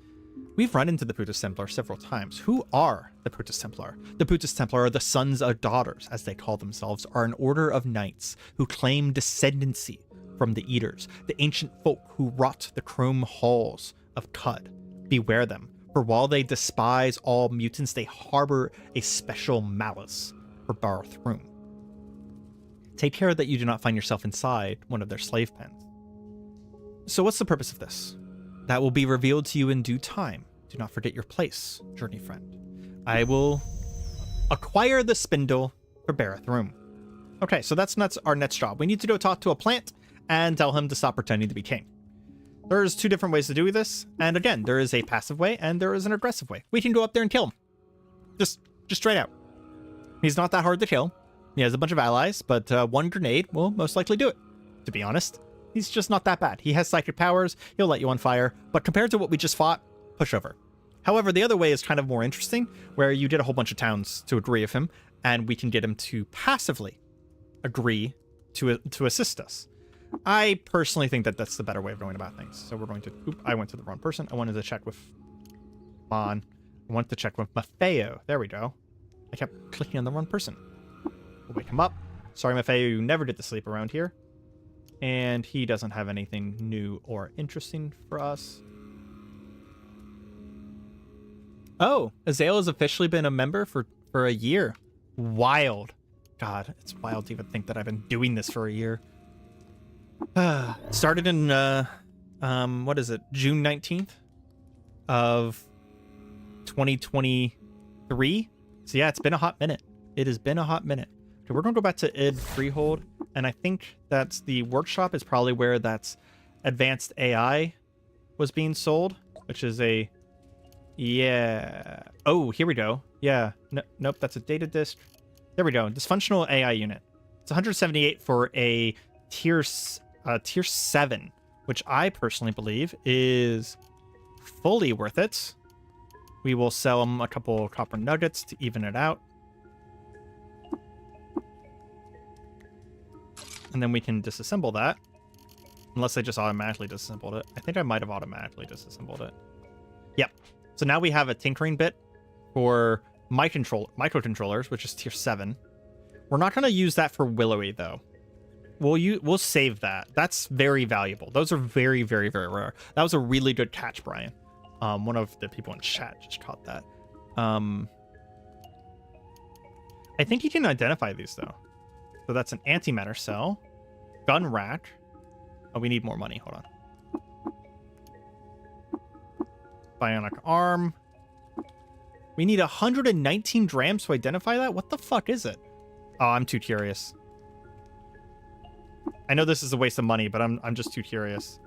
We've run into the Putus Templar several times. Who are the Putus Templar? The Putus Templar are the sons of daughters, as they call themselves, are an order of knights who claim descendancy from the Eaters, the ancient folk who rot the chrome halls of Cud. Beware them, for while they despise all mutants, they harbor a special malice for Bareth Room. Take care that you do not find yourself inside one of their slave pens. So what's the purpose of this? That will be revealed to you in due time. Do not forget your place, journey friend. I will acquire the spindle for Bareth Room. Okay, so that's our next job. We need to go talk to a plant and tell him to stop pretending to be king. There's 2 different ways to do this, and again, there is a passive way and there is an aggressive way. We can go up there and kill him. Just straight out. He's not that hard to kill. He has a bunch of allies, but 1 grenade will most likely do it, to be honest. He's just not that bad. He has psychic powers, he'll light you on fire, but compared to what we just fought, push over. However, the other way is kind of more interesting, where you did a whole bunch of towns to agree with him, and we can get him to passively agree to assist us. I personally think that that's the better way of going about things. So we're going to... Oop, I went to the wrong person. I wanted to check with Mon. I want to check with Maffeo. There we go. I kept clicking on the wrong person. We'll wake him up. Sorry, Maffeo, you never get to sleep around here. And he doesn't have anything new or interesting for us. Oh, Azael has officially been a member for a year. Wild. God, it's wild to even think that I've been doing this for a year. Started in, what is it? June 19th of 2023. So yeah, it's been a hot minute. It has been a hot minute. Okay, we're going to go back to id Freehold. And I think that's the workshop is probably where that's advanced AI was being sold, which is a, yeah. Oh, here we go. Yeah. No, nope, that's a data disk. There we go. Dysfunctional AI unit. It's 178 for a tier 7, which I personally believe is fully worth it. We will sell them a couple copper nuggets to even it out. And then we can disassemble that. Unless I just automatically disassembled it. I think I might have automatically disassembled it. Yep. So now we have a tinkering bit for microcontrollers, which is tier 7. We're not going to use that for Willowy, though. We'll save that. That's very valuable. Those are very, very, very rare. That was a really good catch, Brian. One of the people in chat just caught that. I think you can identify these, though. So that's an antimatter cell. Gun rack. Oh, we need more money. Hold on. Bionic arm. We need 119 drams to identify that? What the fuck is it? Oh, I'm too curious. I know this is a waste of money, but I'm just too curious.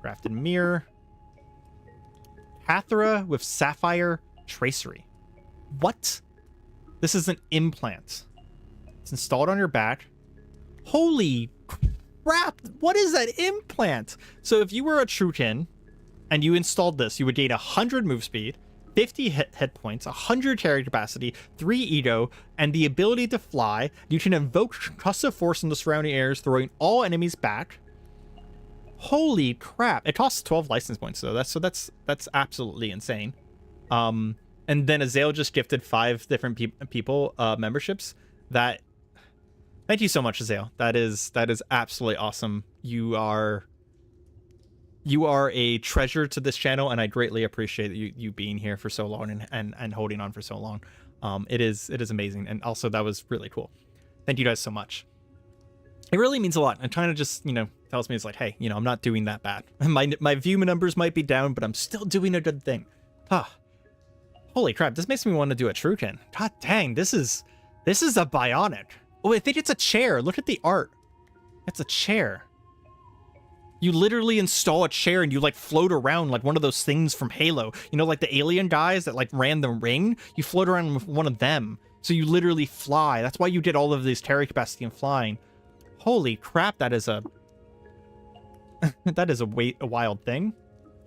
Grafted mirror. Cathara with sapphire tracery. What? This is an implant. It's installed on your back. Holy crap! What is that implant? So if you were a Truekin and you installed this, you would gain 100 move speed, 50 hit points, 100 carry capacity, 3 ego, and the ability to fly. You can invoke concussive force in the surrounding areas, throwing all enemies back. Holy crap! It costs 12 license points, though. That's absolutely insane. And then Azael just gifted 5 different people memberships. That. Thank you so much, Azael. That is absolutely awesome. You are a treasure to this channel, and I greatly appreciate you being here for so long and holding on for so long. It is amazing, and also that was really cool. Thank you guys so much. It really means a lot. And trying to just, tells me it's like, hey, I'm not doing that bad. My view numbers might be down, but I'm still doing a good thing. Holy crap! This makes me want to do a Truekin. God dang, this is a bionic. Oh, I think it's a chair. Look at the art. It's a chair. You literally install a chair and you float around like one of those things from Halo. Like the alien guys that ran the ring. You float around with one of them. So you literally fly. That's why you get all of this carry capacity and flying. Holy crap, that is a that is a wild thing.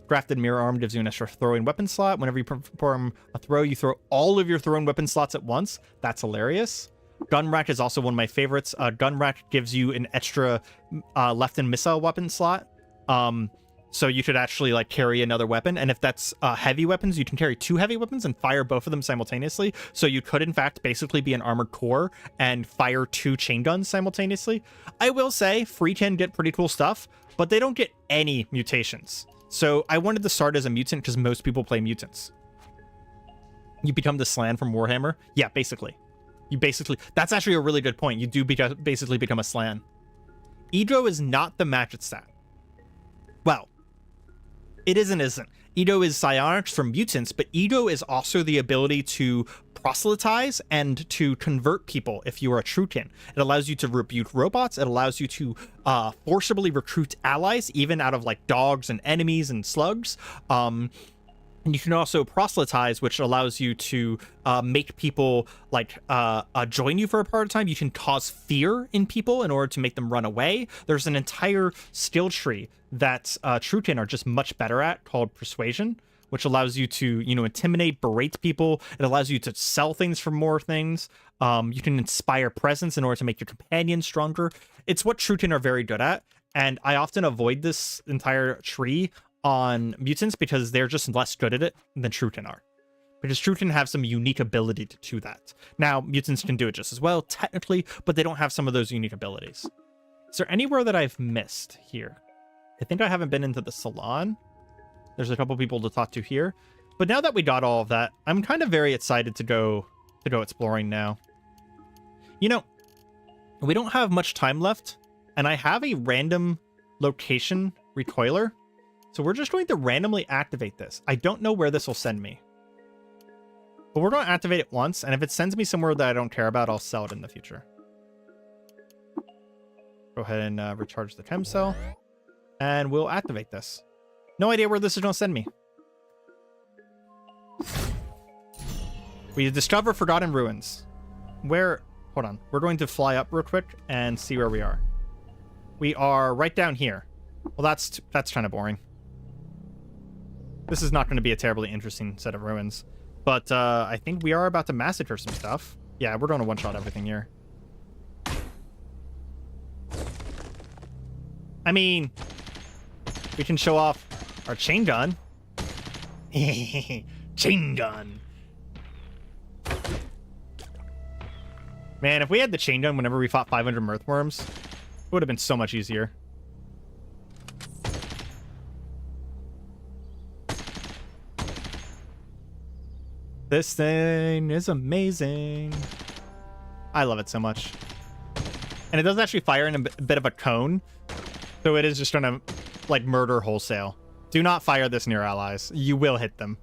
Grafted mirror arm gives you an extra throwing weapon slot. Whenever you perform a throw, you throw all of your throwing weapon slots at once. That's hilarious. Gun rack is also one of my favorites. Gun rack gives you an extra left-hand missile weapon slot. So you could actually carry another weapon. And if that's heavy weapons, you can carry 2 heavy weapons and fire both of them simultaneously. So you could, in fact, basically be an armored core and fire 2 chain guns simultaneously. I will say, free can get pretty cool stuff, but they don't get any mutations. So I wanted to start as a mutant because most people play mutants. You become the Slan from Warhammer? Yeah, basically. That's actually a really good point. You do basically become a Slan. Ego is not the magic stat. Well, it is and isn't. Ego is psionics from mutants, but Ego is also the ability to proselytize and to convert people if you are a Truekin. It allows you to rebuke robots. It allows you to forcibly recruit allies, even out of dogs and enemies and slugs. And you can also proselytize, which allows you to make people join you for a part of time. You can cause fear in people in order to make them run away. There's an entire skill tree that Truekin are just much better at called persuasion, which allows you to, intimidate, berate people. It allows you to sell things for more things. You can inspire presence in order to make your companions stronger. It's what Truekin are very good at. And I often avoid this entire tree on mutants because they're just less good at it than Truekin are. Because Truton have some unique ability to do that. Now, mutants can do it just as well, technically, but they don't have some of those unique abilities. Is there anywhere that I've missed here? I think I haven't been into the salon. There's a couple people to talk to here. But now that we got all of that, I'm kind of very excited to go exploring now. You know, we don't have much time left, and I have a random location recoiler. So we're just going to randomly activate this. I don't know where this will send me. But we're going to activate it once, and if it sends me somewhere that I don't care about, I'll sell it in the future. Go ahead and recharge the chem cell, and we'll activate this. No idea where this is going to send me. We discover Forgotten Ruins. Where... Hold on. We're going to fly up real quick and see where we are. We are right down here. Well, that's kind of boring. This is not going to be a terribly interesting set of ruins. But I think we are about to massacre some stuff. Yeah, we're going to one-shot everything here. I mean, we can show off our chain gun. Chain gun. Man, if we had the chain gun whenever we fought 500 Mirthworms, it would have been so much easier. This thing is amazing. I love it so much. And it does actually fire in a bit of a cone. So it is just going to, like, murder wholesale. Do not fire this near allies. You will hit them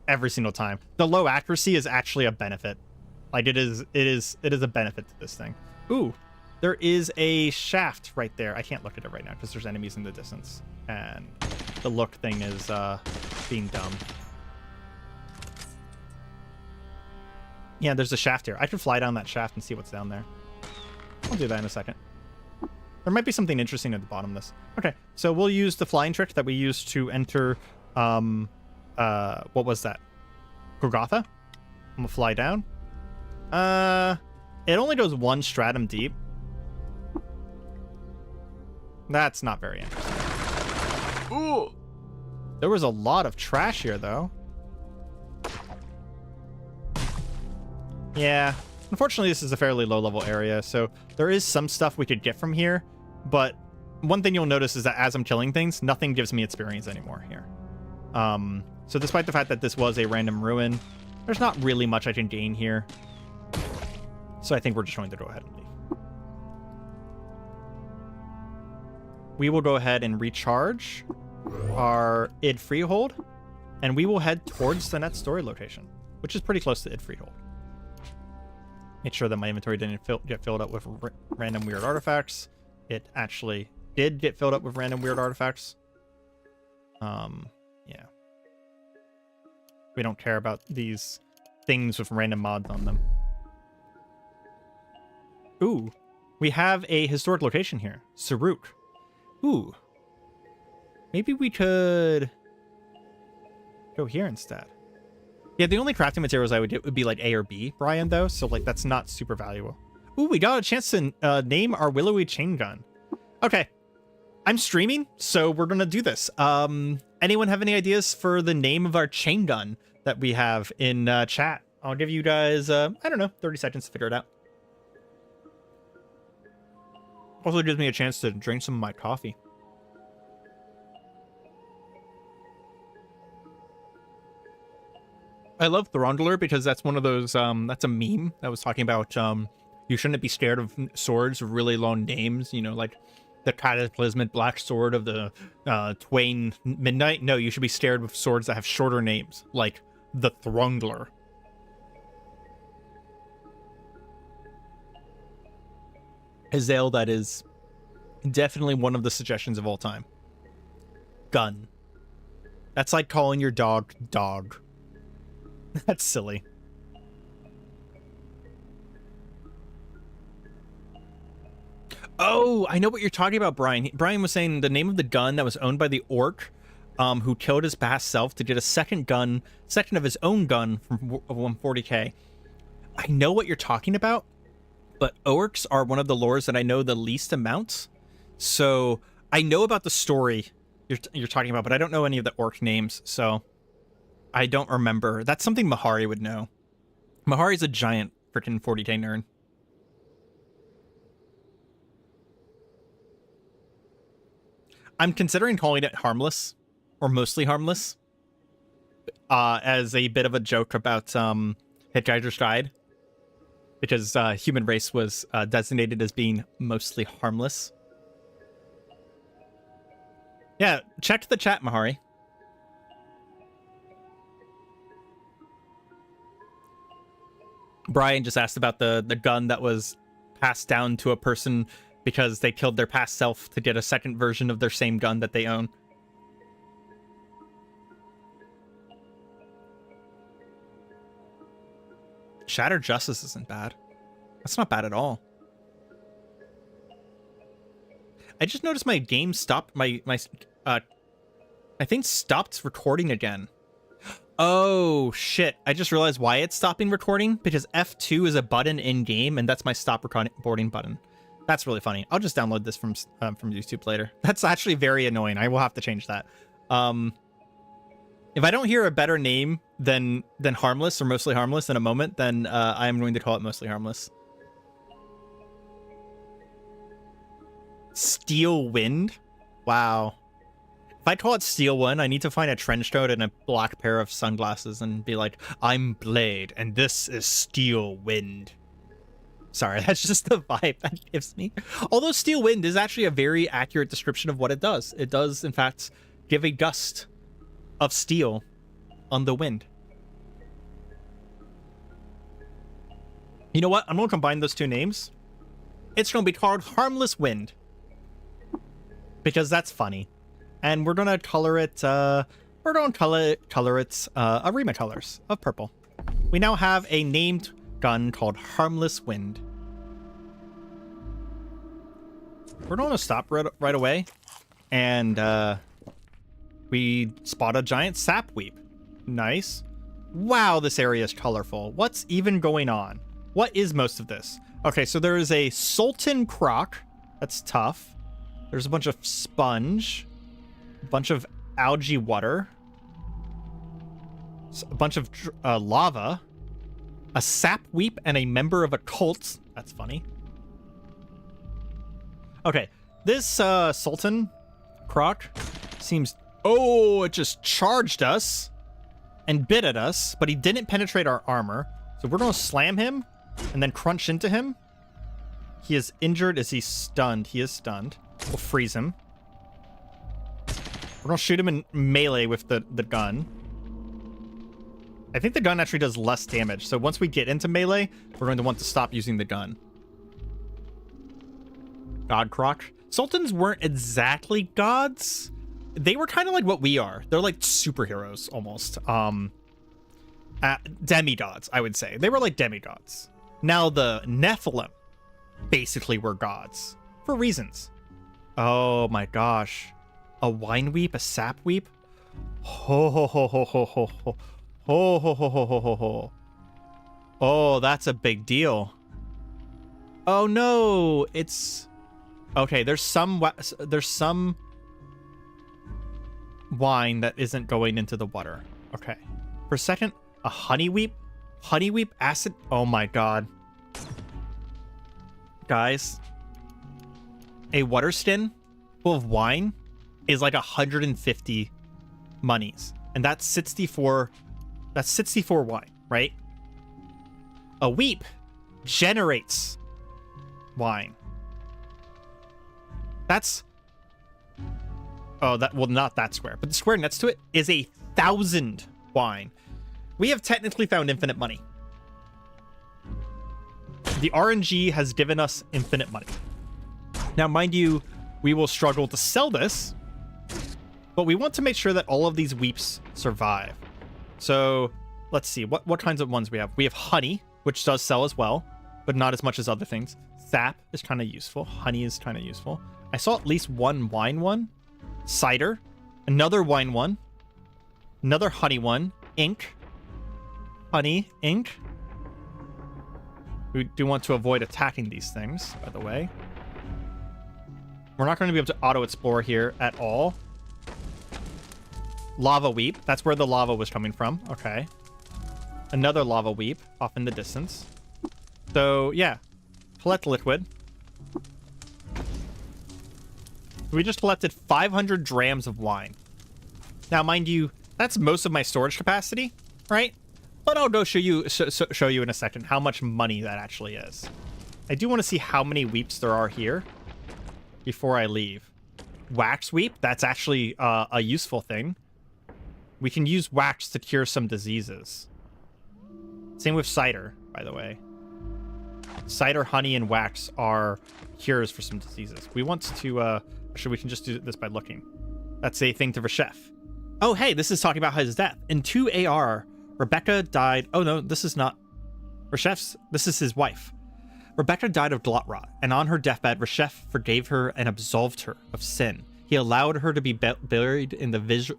every single time. The low accuracy is actually a benefit. Like, it is a benefit to this thing. Ooh, there is a shaft right there. I can't look at it right now because there's enemies in the distance. And the look thing is being dumb. Yeah, there's a shaft here. I could fly down that shaft and see what's down there. I'll do that in a second. There might be something interesting at the bottom of this. Okay, so we'll use the flying trick that we used to enter, what was that? Golgotha? I'm gonna fly down. It only goes one stratum deep. That's not very interesting. Ooh! There was a lot of trash here, though. Yeah, unfortunately this is a fairly low-level area, so there is some stuff we could get from here, but one thing you'll notice is that as I'm killing things, nothing gives me experience anymore here. So despite the fact that this was a random ruin, there's not really much I can gain here. So I think we're just going to go ahead and leave. We will go ahead and recharge our id freehold, and we will head towards the next story location, which is pretty close to id freehold. Make sure that my inventory didn't get filled up with random weird artifacts. It actually did get filled up with random weird artifacts. Yeah. We don't care about these things with random mods on them. Ooh, we have a historic location here. Saruk. Ooh. Maybe we could go here instead. Yeah, the only crafting materials I would get would be like A or B, Brian, though. So, like, that's not super valuable. Ooh, we got a chance to name our willowy chain gun. Okay. I'm streaming, so we're going to do this. Anyone have any ideas for the name of our chain gun that we have in chat? I'll give you guys, I don't know, 30 seconds to figure it out. Also gives me a chance to drink some of my coffee. I love Throndler because that's one of those, that's a meme that was talking about, you shouldn't be scared of swords with really long names, you know, like the Cataclysmic Black Sword of the Twain Midnight. No, you should be scared with swords that have shorter names, like the Throndler. Hazael, that is definitely one of the suggestions of all time. Gun. That's like calling your dog dog. That's silly. Oh, I know what you're talking about, Brian. Brian was saying the name of the gun that was owned by the orc who killed his past self to get a second of his own gun from 140k. I know what you're talking about, but orcs are one of the lores that I know the least amount. So I know about the story you're talking about, but I don't know any of the orc names. So I don't remember. That's something Mahari would know. Mahari's a giant freaking 40k nerd. I'm considering calling it harmless, or mostly harmless, as a bit of a joke about Hitchhiker's Guide, because human race was designated as being mostly harmless. Yeah, check the chat, Mahari. Brian just asked about the gun that was passed down to a person because they killed their past self to get a second version of their same gun that they own. Shattered Justice isn't bad. That's not bad at all. I just noticed my game stopped, my I think stopped recording again. Oh, shit. I just realized why it's stopping recording, because F2 is a button in-game, and that's my stop recording button. That's really funny. I'll just download this from YouTube later. That's actually very annoying. I will have to change that. If I don't hear a better name than Harmless or Mostly Harmless in a moment, then I am going to call it Mostly Harmless. Steel Wind? Wow. If I call it Steel Wind, I need to find a trench coat and a black pair of sunglasses and be like, I'm Blade, and this is Steel Wind. Sorry, that's just the vibe that gives me. Although Steel Wind is actually a very accurate description of what it does. It does, in fact, give a gust of steel on the wind. You know what? I'm going to combine those two names. It's going to be called Harmless Wind, because that's funny. And we're going to color it, Areima colors of purple. We now have a named gun called Harmless Wind. We're going to stop right away. And we spot a giant sapweep. Nice. Wow, this area is colorful. What's even going on? What is most of this? Okay, so there is a Sultan Croc. That's tough. There's a bunch of sponge. A bunch of algae water. A bunch of lava. A sapweep and a member of a cult. That's funny. Okay, this Sultan Croc seems... Oh, it just charged us and bit at us, but he didn't penetrate our armor. So we're going to slam him and then crunch into him. He is injured. Is he stunned? He is stunned. We'll freeze him. We're going to shoot him in melee with the gun. I think the gun actually does less damage. So once we get into melee, we're going to want to stop using the gun. God Croc. Sultans weren't exactly gods. They were kind of like what we are. They're like superheroes almost. Demigods, I would say. They were like demigods. Now the Nephilim basically were gods for reasons. Oh my gosh. A wine weep, a sap weep. Ho ho ho ho ho ho ho. Ho ho ho ho ho ho ho. Oh, that's a big deal. Oh no, it's okay. There's some wine that isn't going into the water. Okay. For a second, a honey weep acid. Oh my god. Guys, a water skin full of wine is like 150 monies. And that's 64 wine, right? A weep generates wine. That's well, not that square, but the square next to it is 1,000 wine. We have technically found infinite money. The RNG has given us infinite money. Now, mind you, we will struggle to sell this, but we want to make sure that all of these weeps survive. So let's see what kinds of ones we have. We have honey, which does sell as well, but not as much as other things. Sap is kind of useful. Honey is kind of useful. I saw at least one wine one. Cider, another wine one, another honey one, ink, honey, ink. We do want to avoid attacking these things, by the way. We're not going to be able to auto-explore here at all. Lava weep. That's where the lava was coming from. Okay. Another lava weep off in the distance. So, yeah. Collect liquid. We just collected 500 drams of wine. Now, mind you, that's most of my storage capacity, right? But I'll go show you in a second how much money that actually is. I do want to see how many weeps there are here before I leave. Wax weep, that's actually a useful thing. We can use wax to cure some diseases. Same with cider, by the way. Cider, honey, and wax are cures for some diseases. We want to, actually, we can just do this by looking. That's a thing to Reshef. Oh, hey, this is talking about his death. In 2 AR, Rebecca died. Oh, no, this is not Reshef's. This is his wife. Rebecca died of glot rot, and on her deathbed, Reshef forgave her and absolved her of sin. He allowed her to be buried in the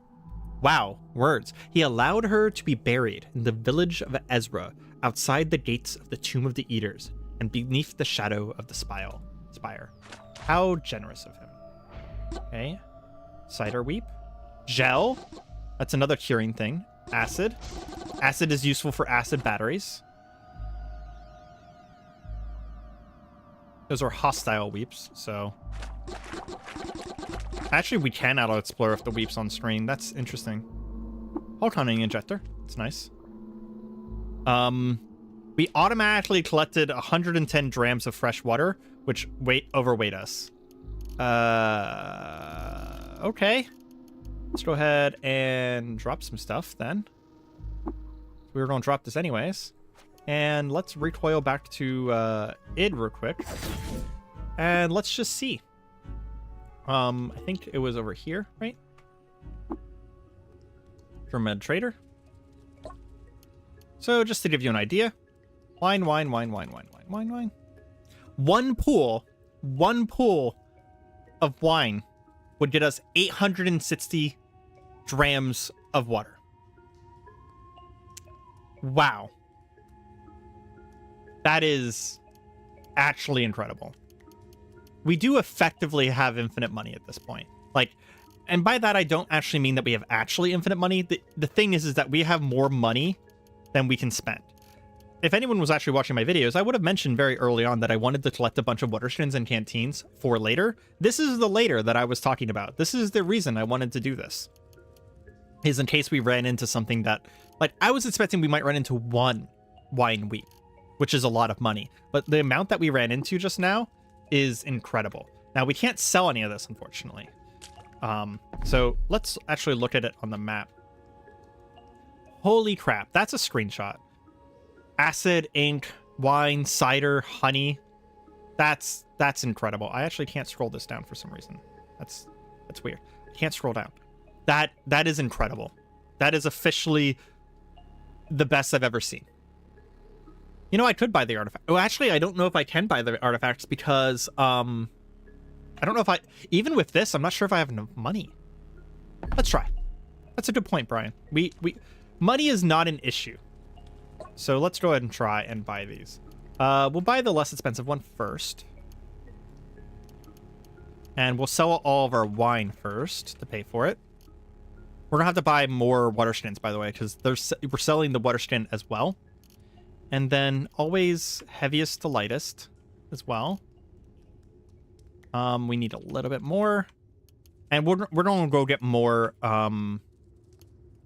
Wow, words. He allowed her to be buried in the village of Ezra, outside the gates of the Tomb of the Eaters, and beneath the shadow of the spire. How generous of him. Okay. Cider weep. Gel. That's another curing thing. Acid. Acid is useful for acid batteries. Those are hostile weeps, so... Actually, we can auto-explore if the weep's on screen. That's interesting. Hulk hunting injector. It's nice. We automatically collected 110 drams of fresh water, which overweight us. Okay. Let's go ahead and drop some stuff then. We were going to drop this anyways. And let's recoil back to id real quick. And let's just see. I think it was over here, right? Med trader. So just to give you an idea. Wine. One pool of wine would get us 860 drams of water. Wow. That is actually incredible. We do effectively have infinite money at this point. Like, and by that, I don't actually mean that we have actually infinite money. The thing is that we have more money than we can spend. If anyone was actually watching my videos, I would have mentioned very early on that I wanted to collect a bunch of water skins and canteens for later. This is the later that I was talking about. This is the reason I wanted to do this. Is in case we ran into something that, like, I was expecting we might run into one wine weep, which is a lot of money. But the amount that we ran into just now is incredible. Now, we can't sell any of this, unfortunately. So let's actually look at it on the map. Holy crap, that's a screenshot. Acid, ink, wine, cider, honey. That's incredible. I actually can't scroll this down for some reason. That's weird. I can't scroll down. That is incredible. That is officially the best I've ever seen. You know, I could buy the artifact. Oh, actually, I don't know if I can buy the artifacts because, I don't know if even with this, I'm not sure if I have enough money. Let's try. That's a good point, Brian. Money is not an issue. So let's go ahead and try and buy these. We'll buy the less expensive one first. And we'll sell all of our wine first to pay for it. We're going to have to buy more water skins, by the way, because we're selling the water skin as well. And then always heaviest to lightest as well. We need a little bit more. And we're going to go get more.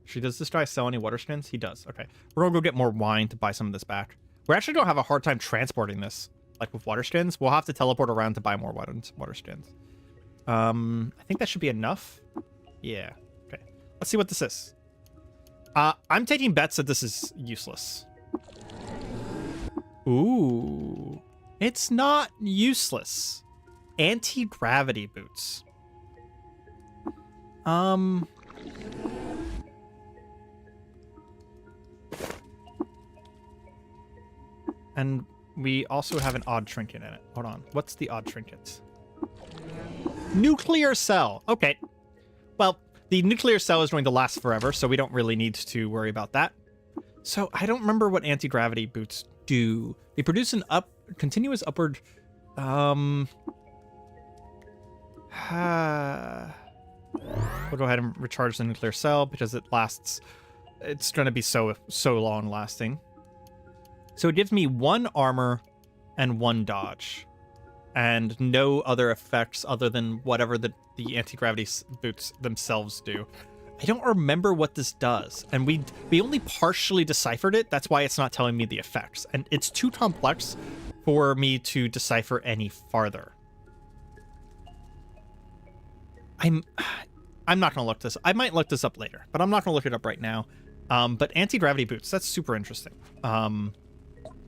Does this guy sell any water skins? He does. Okay. We're going to go get more wine to buy some of this back. We're actually going to have a hard time transporting this. Like with water skins. We'll have to teleport around to buy more water skins. I think that should be enough. Yeah. Okay. Let's see what this is. I'm taking bets that this is useless. Ooh. It's not useless. Anti-gravity boots. And we also have an odd trinket in it. Hold on. What's the odd trinket? Nuclear cell. Okay. Well, the nuclear cell is going to last forever, so we don't really need to worry about that. So I don't remember what anti-gravity boots do. They produce an continuous upward We'll go ahead and recharge the nuclear cell because it lasts. It's going to be so long lasting. So it gives me 1 armor and 1 dodge, and no other effects other than whatever the anti-gravity boots themselves do. I don't remember what this does, and we only partially deciphered it. That's why it's not telling me the effects, and it's too complex for me to decipher any farther. I'm not gonna look this. I might look this up later, but I'm not gonna look it up right now. But anti-gravity boots, that's super interesting.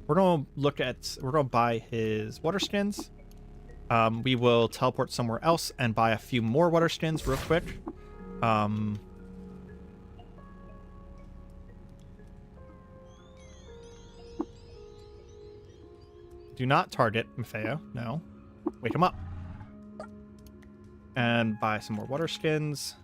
We're gonna buy his water skins. We will teleport somewhere else and buy a few more water skins real quick. Do not target Maffeo. No. Wake him up. And buy some more water skins.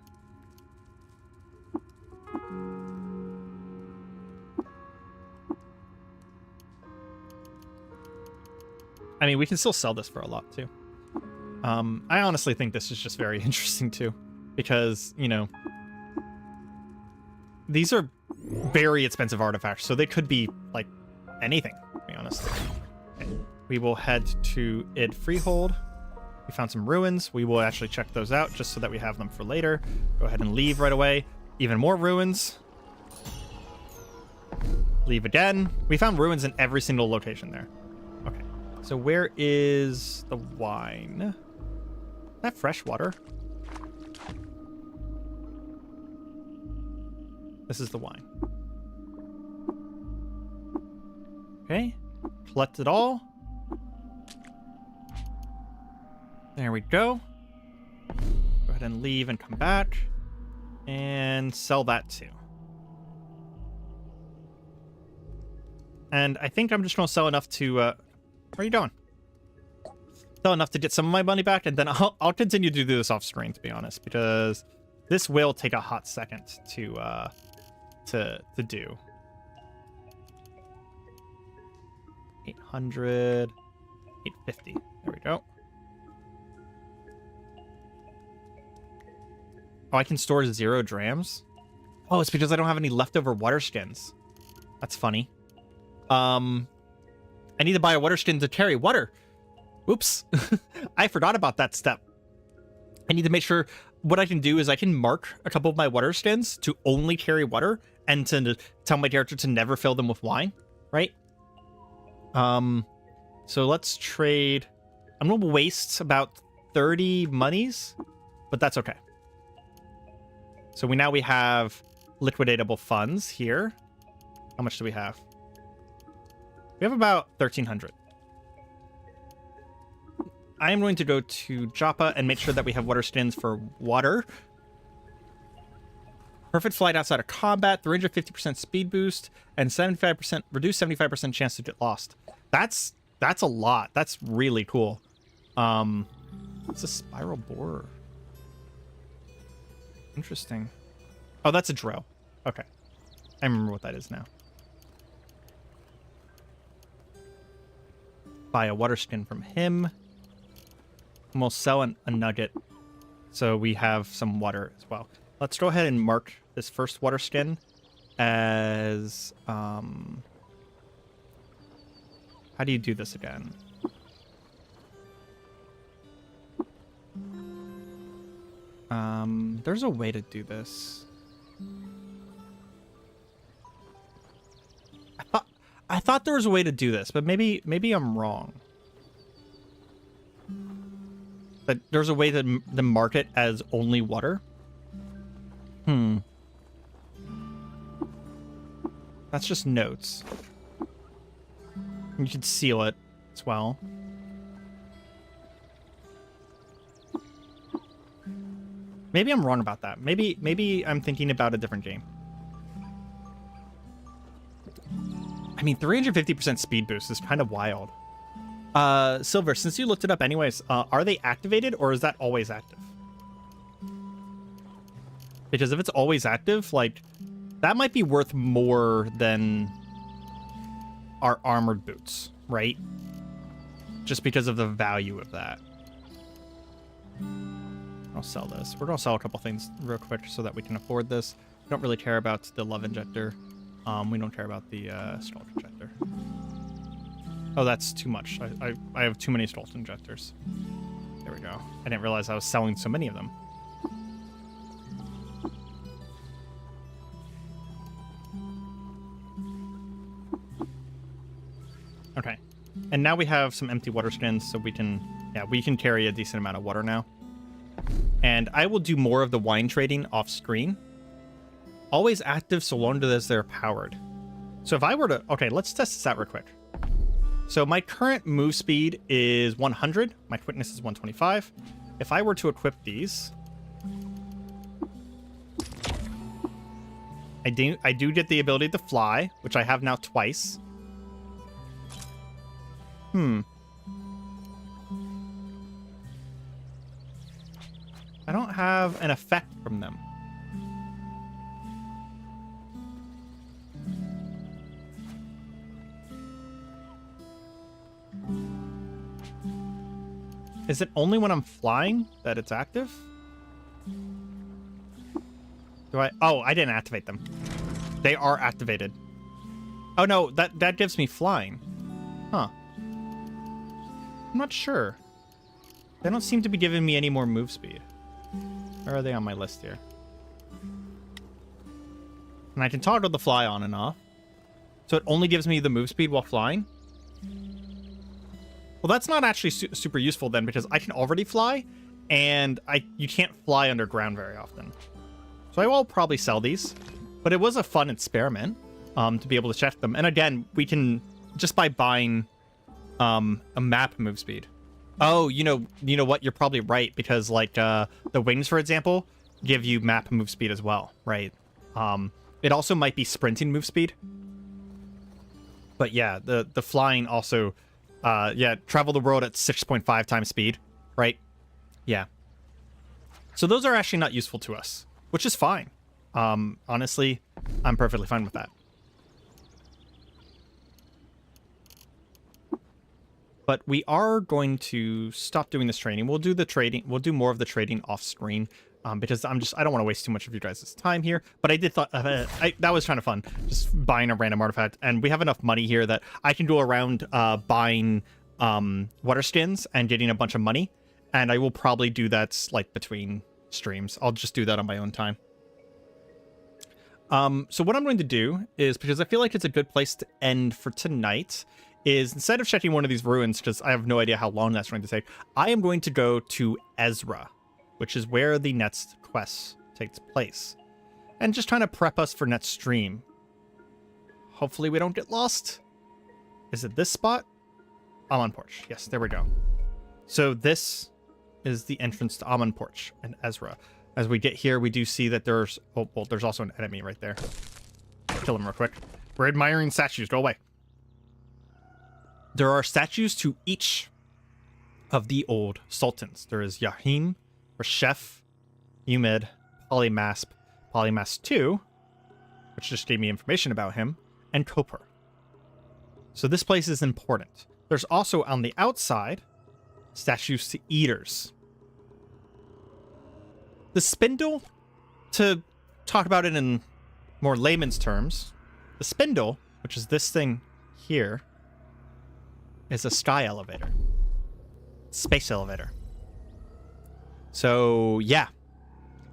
I mean, we can still sell this for a lot, too. I honestly think this is just very interesting, too. Because, you know, these are very expensive artifacts, so they could be, like, anything, to be honest. Okay. We will head to Id Freehold. We found some ruins. We will actually check those out just so that we have them for later. Go ahead and leave right away. Even more ruins. Leave again. We found ruins in every single location there. Okay. So where is the wine? Is that fresh water? This is the wine. Okay. Collect it all. There we go. Go ahead and leave and come back. And sell that too. And I think I'm just going to sell enough to... where are you going? Sell enough to get some of my money back, and then I'll continue to do this off screen, to be honest, because this will take a hot second to do. 800, 850. There we go. Oh, I can store 0 drams? Oh, it's because I don't have any leftover water skins. That's funny. I need to buy a water skin to carry water. Oops. I forgot about that step. I need to make sure what I can do is I can mark a couple of my water skins to only carry water and to tell my character to never fill them with wine, right? So let's trade. I'm going to waste about 30 monies, but that's okay. So now we have liquidatable funds here. How much do we have? We have about 1,300. I am going to go to Joppa and make sure that we have water skins for water. Perfect flight outside of combat, 350% speed boost, and 75% reduced 75% chance to get lost. That's a lot. That's really cool. It's a spiral borer. Interesting. Oh, that's a drill. Okay. I remember what that is now. Buy a water skin from him. And we'll sell a nugget so we have some water as well. Let's go ahead and mark this first water skin as... How do you do this again? There's a way to do this. I thought there was a way to do this, but maybe I'm wrong. But there's a way to mark it as only water. That's just notes. You could seal it as well. Maybe I'm wrong about that. Maybe I'm thinking about a different game. I mean, 350% speed boost is kind of wild. Silver, since you looked it up anyways, are they activated or is that always active? Because if it's always active, like, that might be worth more than our armored boots, right? Just because of the value of that. I'll sell this. We're gonna sell a couple things real quick so that we can afford this. We don't really care about the love injector. We don't care about the stalk injector. Oh, that's too much. I have too many stalk injectors. There we go. I didn't realize I was selling so many of them. Okay. And now we have some empty water skins, so we can carry a decent amount of water now. And I will do more of the wine trading off screen. Always active so long as they're powered. So if I were to... Okay, let's test this out real quick. So my current move speed is 100. My quickness is 125. If I were to equip these... I do get the ability to fly, which I have now twice. I don't have an effect from them. Is it only when I'm flying that it's active? Do I... Oh, I didn't activate them. They are activated. Oh no, that gives me flying. Huh. I'm not sure. They don't seem to be giving me any more move speed. Where are they on my list here? And I can toggle the fly on and off. So it only gives me the move speed while flying? Well, that's not actually super useful then, because I can already fly, and you can't fly underground very often. So I will probably sell these. But it was a fun experiment to be able to check them. And again, we can, just by buying a map move speed. Oh, you know what? You're probably right, because like the wings, for example, give you map move speed as well, right? It also might be sprinting move speed. But yeah, the flying also, travel the world at 6.5 times speed, right? Yeah. So those are actually not useful to us, which is fine. Honestly, I'm perfectly fine with that. But we are going to stop doing this trading. We'll do the trading. We'll do more of the trading off screen because I don't want to waste too much of you guys' time here. But I did thought that was kind of fun, just buying a random artifact. And we have enough money here that I can go around buying water skins and getting a bunch of money. And I will probably do that like between streams. I'll just do that on my own time. So what I'm going to do is, because I feel like it's a good place to end for tonight, is instead of checking one of these ruins, because I have no idea how long that's going to take, I am going to go to Ezra, which is where the next quest takes place. And just trying to prep us for next stream. Hopefully we don't get lost. Is it this spot? Amon Porch. Yes, there we go. So this is the entrance to Amon Porch and Ezra. As we get here, we do see that there's... Oh, well, there's also an enemy right there. Kill him real quick. We're admiring statues. Go away. There are statues to each of the old sultans. There is Yahim, Reshef, Umid, Polymasp, Polymasp II, which just gave me information about him, and Koper. So this place is important. There's also, on the outside, statues to eaters. The spindle, to talk about it in more layman's terms, the spindle, which is this thing here, is a sky elevator. Space elevator. So, yeah.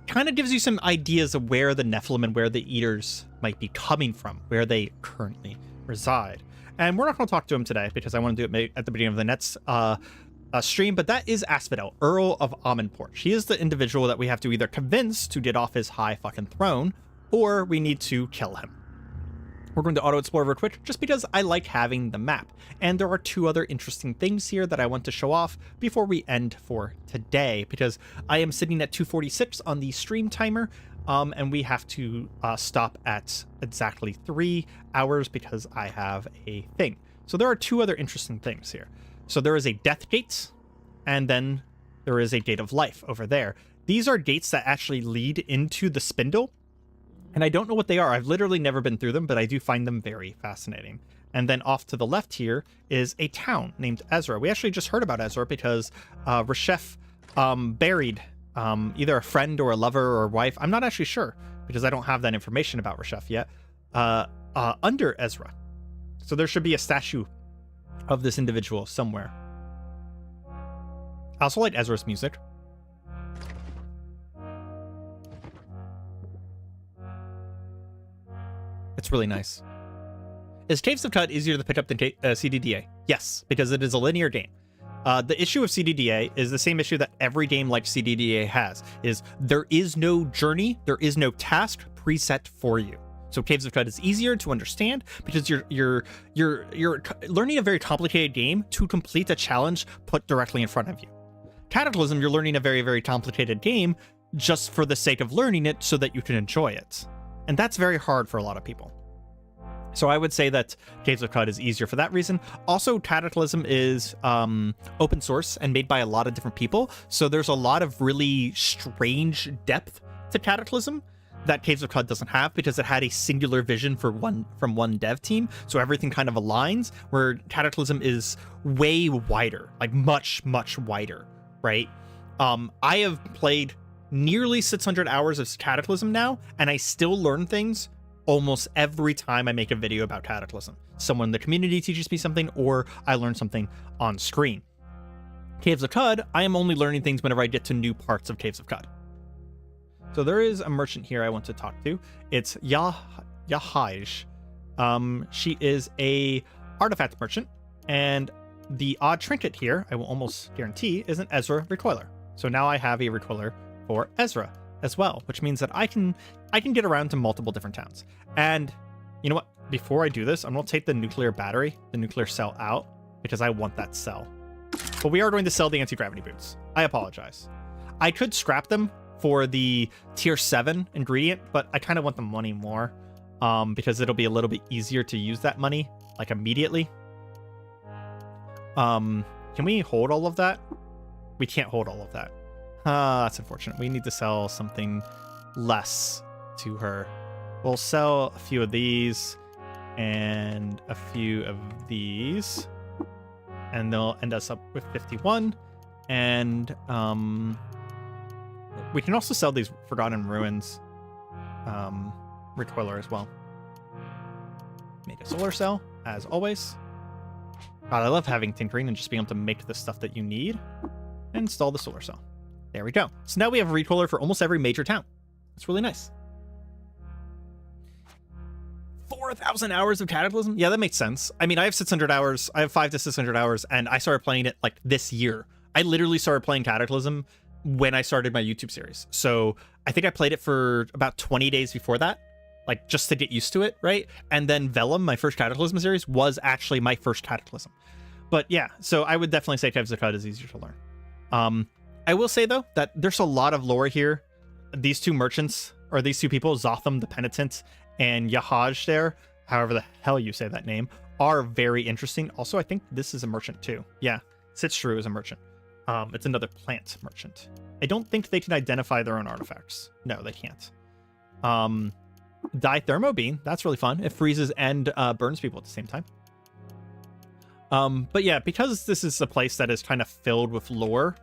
Kind of gives you some ideas of where the Nephilim and where the Eaters might be coming from, where they currently reside. And we're not going to talk to him today, because I want to do it at the beginning of the next stream, but that is Asphodel, Earl of Amon Porch. He is the individual that we have to either convince to get off his high fucking throne, or we need to kill him. We're going to auto-explore real quick, just because I like having the map. And there are two other interesting things here that I want to show off before we end for today, because I am sitting at 2:46 on the stream timer, and we have to stop at exactly 3 hours because I have a thing. So there are two other interesting things here. So there is a death gate, and then there is a gate of life over there. These are gates that actually lead into the spindle, and I don't know what they are. I've literally never been through them, but I do find them very fascinating. And then off to the left here is a town named Ezra. We actually just heard about Ezra because Reshef buried either a friend or a lover or a wife. I'm not actually sure because I don't have that information about Reshef yet. Under Ezra. So there should be a statue of this individual somewhere. I also like Ezra's music. It's really nice. Is Caves of Cud easier to pick up than CDDA? Yes, because it is a linear game. The issue of CDDA is the same issue that every game like CDDA has, is there is no journey, there is no task preset for you. So Caves of Cud is easier to understand because you're learning a very complicated game to complete a challenge put directly in front of you. Cataclysm, you're learning a very, very complicated game just for the sake of learning it so that you can enjoy it. And that's very hard for a lot of people. So I would say that Caves of Cud is easier for that reason. Also, Cataclysm is open source and made by a lot of different people. So there's a lot of really strange depth to Cataclysm that Caves of Cud doesn't have because it had a singular vision from one dev team. So everything kind of aligns, where Cataclysm is way wider, like much, much wider, right? I have played nearly 600 hours of Cataclysm now, and I still learn things almost every time I make a video about Cataclysm. Someone in the community teaches me something, or I learn something on screen. Caves of Cud, I am only learning things whenever I get to new parts of Caves of Cud. So there is a merchant here I want to talk to. It's Yahaj. She is a artifact merchant, and the odd trinket here, I will almost guarantee, is an Ezra recoiler. So now I have a recoiler for Ezra as well, which means that I can get around to multiple different towns. And you know what? Before I do this, I'm going to take the nuclear battery, the nuclear cell out, because I want that cell. But we are going to sell the anti-gravity boots. I apologize. I could scrap them for the tier 7 ingredient, but I kind of want the money more, because it'll be a little bit easier to use that money, like, immediately. Can we hold all of that? We can't hold all of that. That's unfortunate. We need to sell something less to her. We'll sell a few of these and a few of these, and they'll end us up with 51. And we can also sell these Forgotten Ruins recoiler as well. Make a solar cell, as always. God, I love having tinkering and just being able to make the stuff that you need. And install the solar cell. There we go. So now we have a recoiler for almost every major town. It's really nice. 4,000 hours of Cataclysm? Yeah, that makes sense. I mean, I have 600 hours. I have 500 to 600 hours, and I started playing it like this year. I literally started playing Cataclysm when I started my YouTube series. So I think I played it for about 20 days before that, like just to get used to it, right? And then Vellum, my first Cataclysm series, was actually my first Cataclysm. But yeah, so I would definitely say Caves of Cud is easier to learn. I will say, though, that there's a lot of lore here. These two merchants, or these two people, Zotham the Penitent and Yahaj there, however the hell you say that name, are very interesting. Also, I think this is a merchant, too. Yeah, Sitstru is a merchant. It's another plant merchant. I don't think they can identify their own artifacts. No, they can't. Dithermobeam, that's really fun. It freezes and burns people at the same time. But yeah, because this is a place that is kind of filled with lore,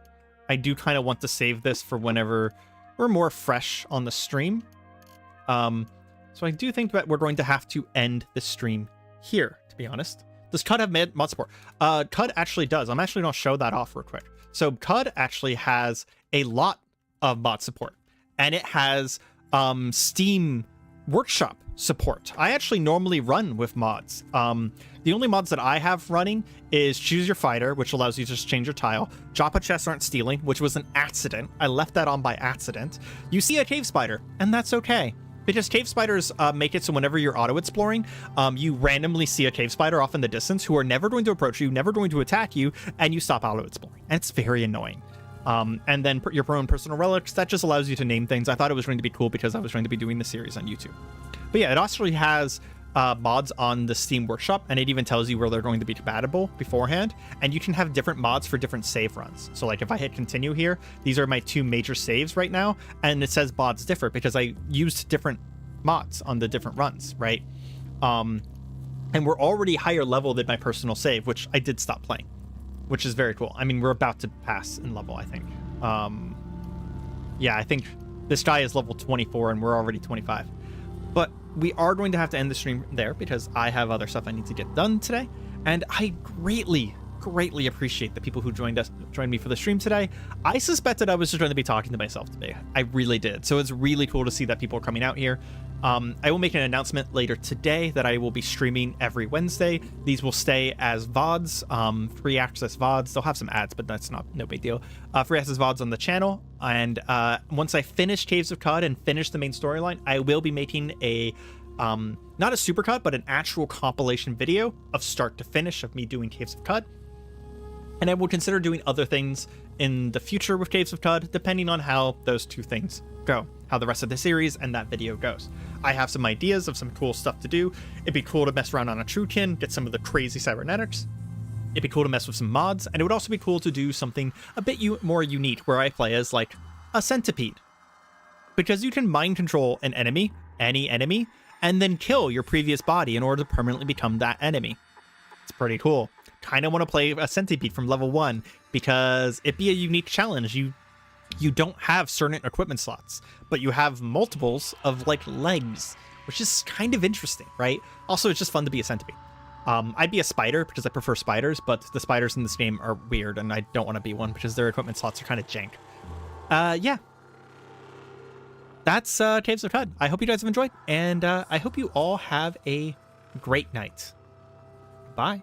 I do kind of want to save this for whenever we're more fresh on the stream. So I do think that we're going to have to end the stream here, to be honest. Does Cud have mod support? Cud actually does. I'm actually going to show that off real quick. So Cud actually has a lot of mod support, and it has Steam Workshop support. I actually normally run with mods. The only mods that I have running is Choose Your Fighter, which allows you to just change your tile. Joppa chests aren't stealing, which was an accident. I left that on by accident. You see a cave spider, and that's okay. Because cave spiders make it so whenever you're auto-exploring, you randomly see a cave spider off in the distance who are never going to approach you, never going to attack you, and you stop auto-exploring. And it's very annoying. And then your own personal relics, that just allows you to name things. I thought it was going to be cool because I was going to be doing the series on YouTube. But yeah, it actually has mods on the Steam Workshop, and it even tells you where they're going to be compatible beforehand. And you can have different mods for different save runs. So like if I hit continue here, these are my two major saves right now, and it says mods differ because I used different mods on the different runs, right? And we're already higher level than my personal save, which I did stop playing, which is very cool. I mean, we're about to pass in level, I think. Yeah, I think this guy is level 24 and we're already 25. But we are going to have to end the stream there because I have other stuff I need to get done today. And I greatly appreciate the people who joined me for the stream today. I suspected I was just going to be talking to myself today. I really did. So it's really cool to see that people are coming out here. I will make an announcement later today that I will be streaming every Wednesday. These will stay as VODs, free access VODs. They'll have some ads, but that's no big deal. Free access VODs on the channel. And once I finish Caves of Cod and finish the main storyline, I will be making a not a supercut, but an actual compilation video of start to finish of me doing Caves of Cod. And I will consider doing other things in the future with Caves of Cod, depending on how those two things go, how the rest of the series and that video goes. I have some ideas of some cool stuff to do. It'd be cool to mess around on a Truekin, get some of the crazy cybernetics. It'd be cool to mess with some mods, and it would also be cool to do something a bit more unique where I play as like a centipede. Because you can mind control an enemy, any enemy, and then kill your previous body in order to permanently become that enemy. It's pretty cool. Kind of want to play a centipede from level 1 because it'd be a unique challenge. You don't have certain equipment slots, but you have multiples of like legs, which is kind of interesting, right? Also, it's just fun to be a centipede. I'd be a spider because I prefer spiders, but the spiders in this game are weird and I don't want to be one because their equipment slots are kind of jank. Yeah. That's Caves of Cod. I hope you guys have enjoyed, and I hope you all have a great night. Bye.